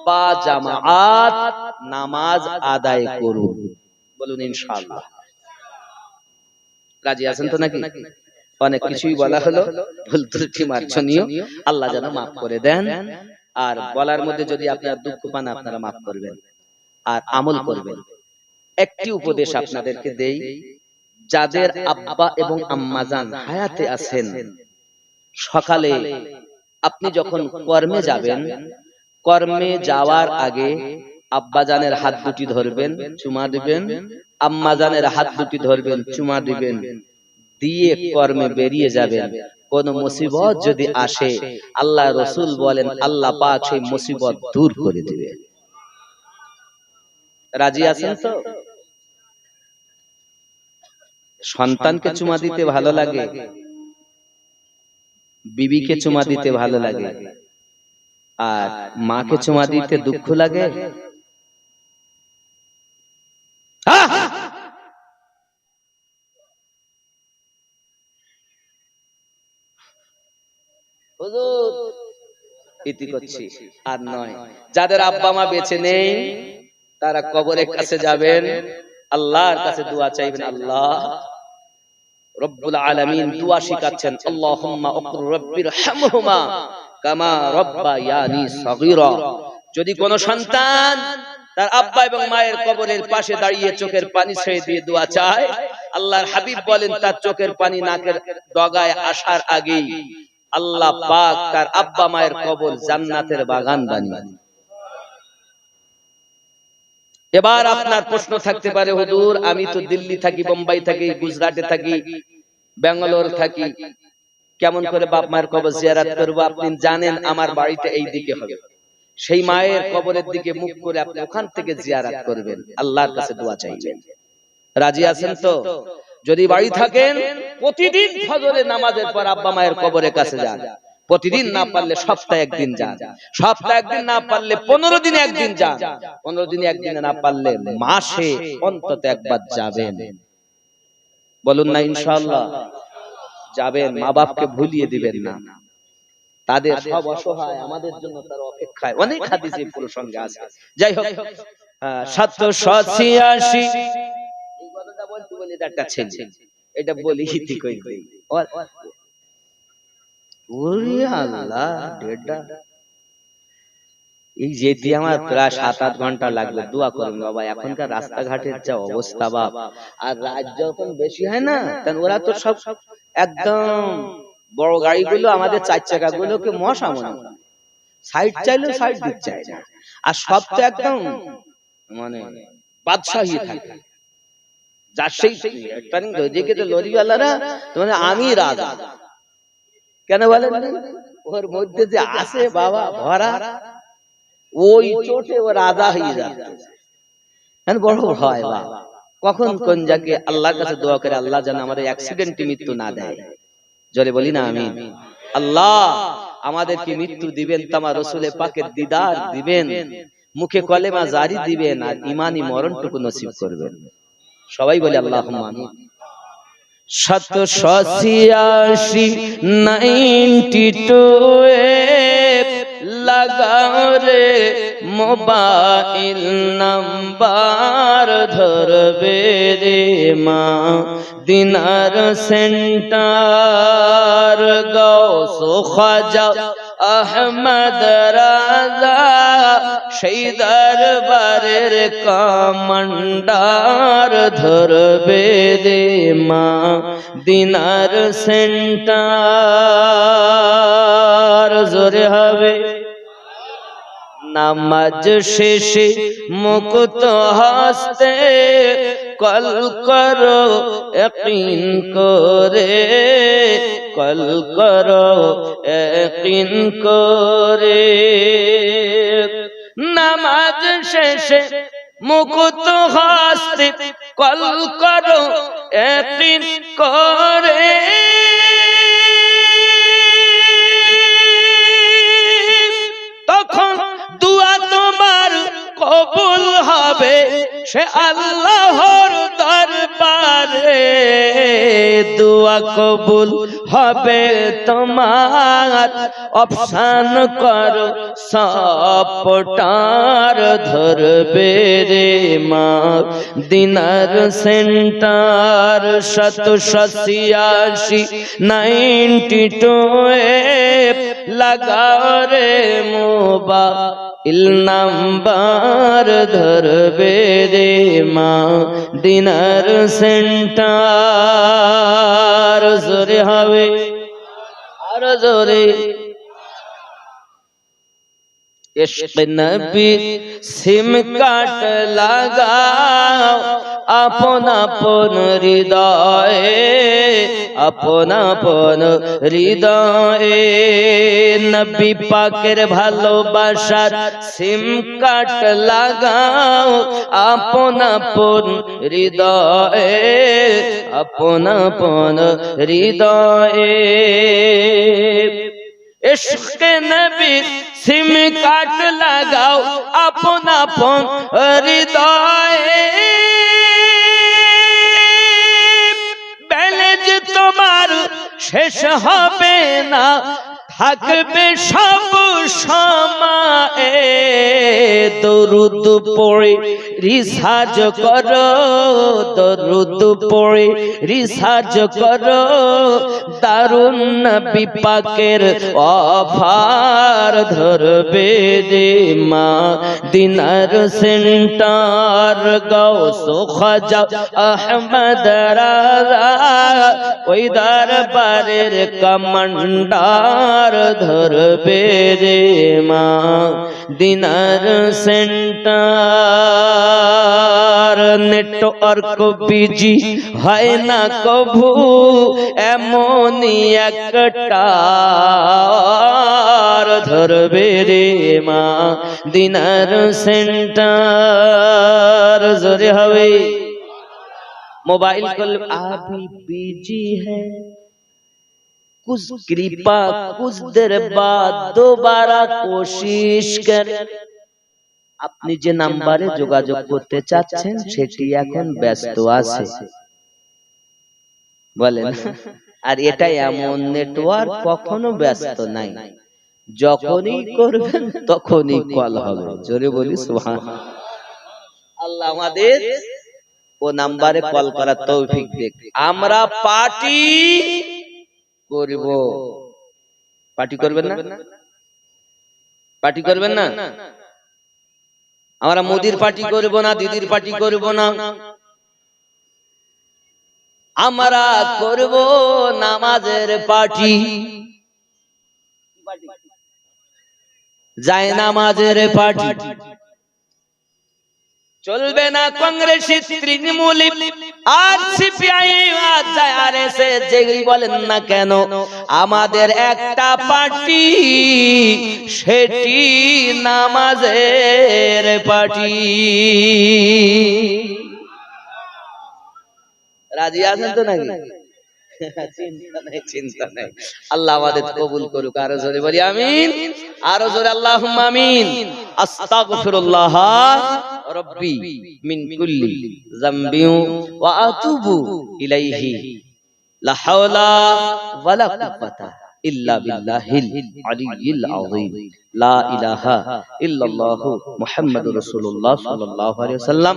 বা জামাত নামাজ আদায় করুন। বলুন ইনশাআল্লাহ। রাজি আছেন তো নাকি? অনেক কিছুই বলা হলো, ভুল ত্রুটি মার্জনীয়, আল্লাহ যেন মাফ করে দেন। আর বলার মধ্যে যদি আপনারা দুঃখ পান আপনারা মাফ করবেন আর আমল করবেন। একটি উপদেশ আপনাদেরকে দেই, যাদের আব্বা এবং আম্মাজান হায়াতে আছেন, সকালে আপনি যখন কর্মে যাবেন, কর্মে যাওয়ার আগে আব্বাজানের হাত দুটি ধরবেন, চুমা দিবেন, আম্মা জানের হাত দুটি ধরবেন, চুমা দিবেন, দিয়ে কর্মে বেরিয়ে যাবেন। কোন মুসিবত যদি আসে, আল্লাহ রাসূল বলেন আল্লাহ পাক সেই মুসিবত দূর করে দিবে। রাজি আছেন তো? সন্তানকে চুমা দিতে ভালো লাগে, বিবিকে চুমা দিতে ভালো লাগে, আর মাকে চুমা দিতে দুঃখ লাগে। হুজুর ইতি করছি আর নয়। যাদের আব্বা মা বেঁচে নেই তারা কবরের কাছে যাবেন, আল্লাহর কাছে দোয়া চাইবেন। আল্লাহ রব্বুল আলামিন দোয়া শিখাচ্ছেন, আল্লাহুম্মা উকর রাব্বিরহামহুমা কামা রাব্বায়ানি সগীরা। যদি কোন সন্তান তার আব্বা এবং মায়ের কবরের পাশে দাঁড়িয়ে চোখের পানি ছেড়ে দিয়ে দোয়া চায়, আল্লাহর হাবিব বলেন তার চোখের পানি নাকের ডগায় আসার আগেই আল্লাহ পাক তার আব্বা মায়ের কবর জান্নাতের বাগান বানিয়ে দেন। এবার আপনার প্রশ্ন থাকতে পারে, হুজুর আমি তো দিল্লি থাকি, বোম্বাই থাকি, গুজরাটে থাকি, বেঙ্গালোর থাকি, কেমন করে বাপ মায়ের কবর জিয়ারত করব? আপনি জানেন আমার বাড়িটা এই দিকে হবে, সেই মায়ের কবরের দিকে মুখ করে আপনি ওখান থেকে জিয়ারত করবেন, আল্লাহর কাছে দোয়া চাইবেন। রাজি আছেন তো? যদি বাড়ি থাকেন প্রতিদিন ফজরের নামাজের পর আব্বা মায়ের কবরের কাছে যান। প্রতিদিন না পারলে সপ্তাহে একদিন যান, সপ্তাহে একদিন না পারলে 15 দিনে একদিন যান, 15 দিনে একদিন না পারলে মাসে অন্তত একবার যাবেন। বলুন না ইনশাআল্লাহ যাবেন। মা বাপকে ভুলিয়ে দিবেন না, তাদের সব অসহায় আমাদের জন্য তার অপেক্ষায়। অনেক হাদিসে প্রসঙ্গে আছে। যাই হোক 786 এই কথাটা বলতে বলি একটা ছেলে, এটা বলি ইতি কই দেই। ওরে আল্লাহ ডেডা, এই যেতে আমার প্রায় 7-8 ঘন্টা লাগবে। দোয়া করুন বাবা, এখনকার রাস্তাঘাটের যা অবস্থা বাপ, আর রাত যখন বেশি হয় না তখন ওরা তো সব একদম বড় গাড়িগুলো আমাদের 4 চাকা গুলোকে মশা মনে করে, সাইড চাইলেও সাইড দিতে চায় না, আর সব তো একদম মানে বাদশাহী থাকে। যার সেই টার্নিং ওইদিকে তো লরিওয়ালারা মানে আমি রাজা, কেন বলেন? ওর মধ্যে যে আছে বাবা ভরা, ওই চোটে ও রাজা হয়ে যাচ্ছে। বড় ভয় বাবা, কখন কোন জায়গায়। আল্লাহর কাছে দোয়া করে আল্লাহ যেন আমাদের অ্যাক্সিডেন্টে মৃত্যু না দেয়। জোরে বলি না আমিন। আল্লাহ আমাদেরকে মৃত্যু দিবেন, তোমার রাসূলের পাকের দিদার দিবেন, মুখে কলেমা জারি দিবেন, আর ঈমানি মরণটুকু নসিব করবেন। সবাই বলে আল্লাহুম্মা আমিন। 786 92 লাগাও রে মোবাইল নাম্বার, ধরবে রে মা দিনার সেন্টার, গাউস খাজা আহমদ রাজা সেই দরবারের কমান্ডার, ধরবে রে মা দিনার সেন্টার। জোরে হবে। নামাজ শেষে মুকুত হাসতে কল করো ইয়াকিন করে, কল করো ইয়াকিন করে। নামাজ শেষে মুকুত হাসতে কল করো ইয়াকিন করে, তখন দুয়া তোমার কবুল হবে সে আল্লাহর দরবারে। দুয়া কবুল হবে তোমার, অপশন করো সাপোর্টার, ধরবে রে মা দিনার সেন্টার। 786 92 লাগাও রে মোবাইল নাম্বার, ধরবে রে মা দিনার সেন্টার। জোরে হবে আর জোরে।
इश्क नबी सिम काट लगाओ আপন আপন হৃদয়ে আপন আপন হৃদয়ে নবী পাকের ভালোবাসার সিম কাট লাগাও আপন আপন হৃদয়ে আপন আপন হৃদয়ে इश्क नबी सिम काट लगाओ আপন আপন হৃদয়ে ব্যালেজ তোমার শেষ হবে না থাকবে সব সময়ে দরুদ পড়ে রিসার্চ করো দরুদ পড়ে রিসার্চ করো দারুন নবী পাকের অফার ধরবে রে মা দিনার সেন্টার গাউস খাজা আহমদ রাজা ওই দরবারের কমান্ডার ধরবে রে মা দিনার সেন্টার নেটওয়ার্ক বিজি হয় না কভু এমনই একটা ধরবে রে মা দিনার সেন্টার জোরে হবে मोबाइल कल अभी बिजी है कुछ कृपा कुछ देर बाद दोबारा कोशिश कर আপনি যে নাম্বারে যোগাযোগ করতে চাচ্ছেন সেটি এখন ব্যস্ত আছে বলেন আর এটা এমন নেটওয়ার্ক কখনো ব্যস্ত নাই যখনই করবেন তখনই কল হবে জোরে বলি সুবহানাল্লাহ আল্লাহ আমাদের ও নাম্বারে কল করার তৌফিক দেখ আমরা পার্টি করব পার্টি করবেন না পার্টি করবেন না আমরা মোদির পার্টি করব না দিদির পার্টি করব না আমরা করব নামাজের পার্টি যায় নামাজের পার্টি চলবে না কংগ্রেস তৃণমূল আর সিপিআই আর আরএসএস যেই বলেন না কেন আমাদের একটা পার্টি সেটি নামাজের পার্টি রাজি আছেন তো নাকি চিন্তা নাই আল্লাহ আমাদের কবুল করুক আরো জোরে বলি আমিন আরো জোরে আল্লাহুম্মা আমিন আস্তাগফিরুল্লাহ রব্বি মিন কুল্লি যামবি ওয়া আতুবু ইলাইহি লা হাওলা ওয়ালা কুওয়াতা ইল্লা বিল্লাহিল আলিয়্যিল আযীম লা ইলাহা ইল্লাল্লাহু মুহাম্মাদুর রাসূলুল্লাহ সাল্লাল্লাহু আলাইহি ওয়াসাল্লাম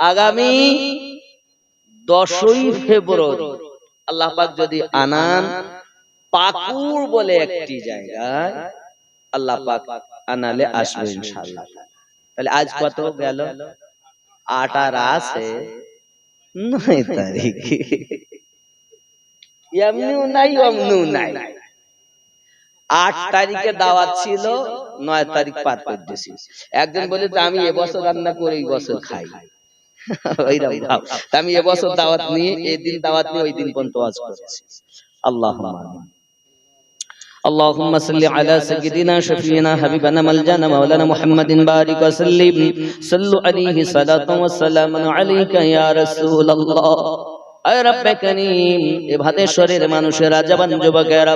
আগামী 10ই ফেব্রুয়ারি আল্লাহ পাক যদি আনান পাকুর বলে একটি জায়গায় আল্লাহ পাক আনালে আসবে ইনশাআল্লাহ তাহলে আজ কত গেল 8 আর আছে 9 তারিখ এমনিও নাই অমনিও নাই 8 তারিখে দাওয়াত ছিল 9 তারিখ পার করে দিয়েছি একজন বলে যে আমি এবছর রান্না করে এই বছর খাই আমি এবছর দাওয়াত নিয়ে এই দিন দাওয়াত নিয়ে ওই দিন পর্যন্ত ওয়াজ করেছি আল্লাহুম্মা আমিন اللهم صل على سيدنا شفيعنا حبيبنا ملجانا مولانا محمد بارك وسلم صلوا عليه صلاة والسلام عليك يا رسول الله اے رب کریم এ ভাদেশ্বরের মানুষেরা জবান যুবকেরা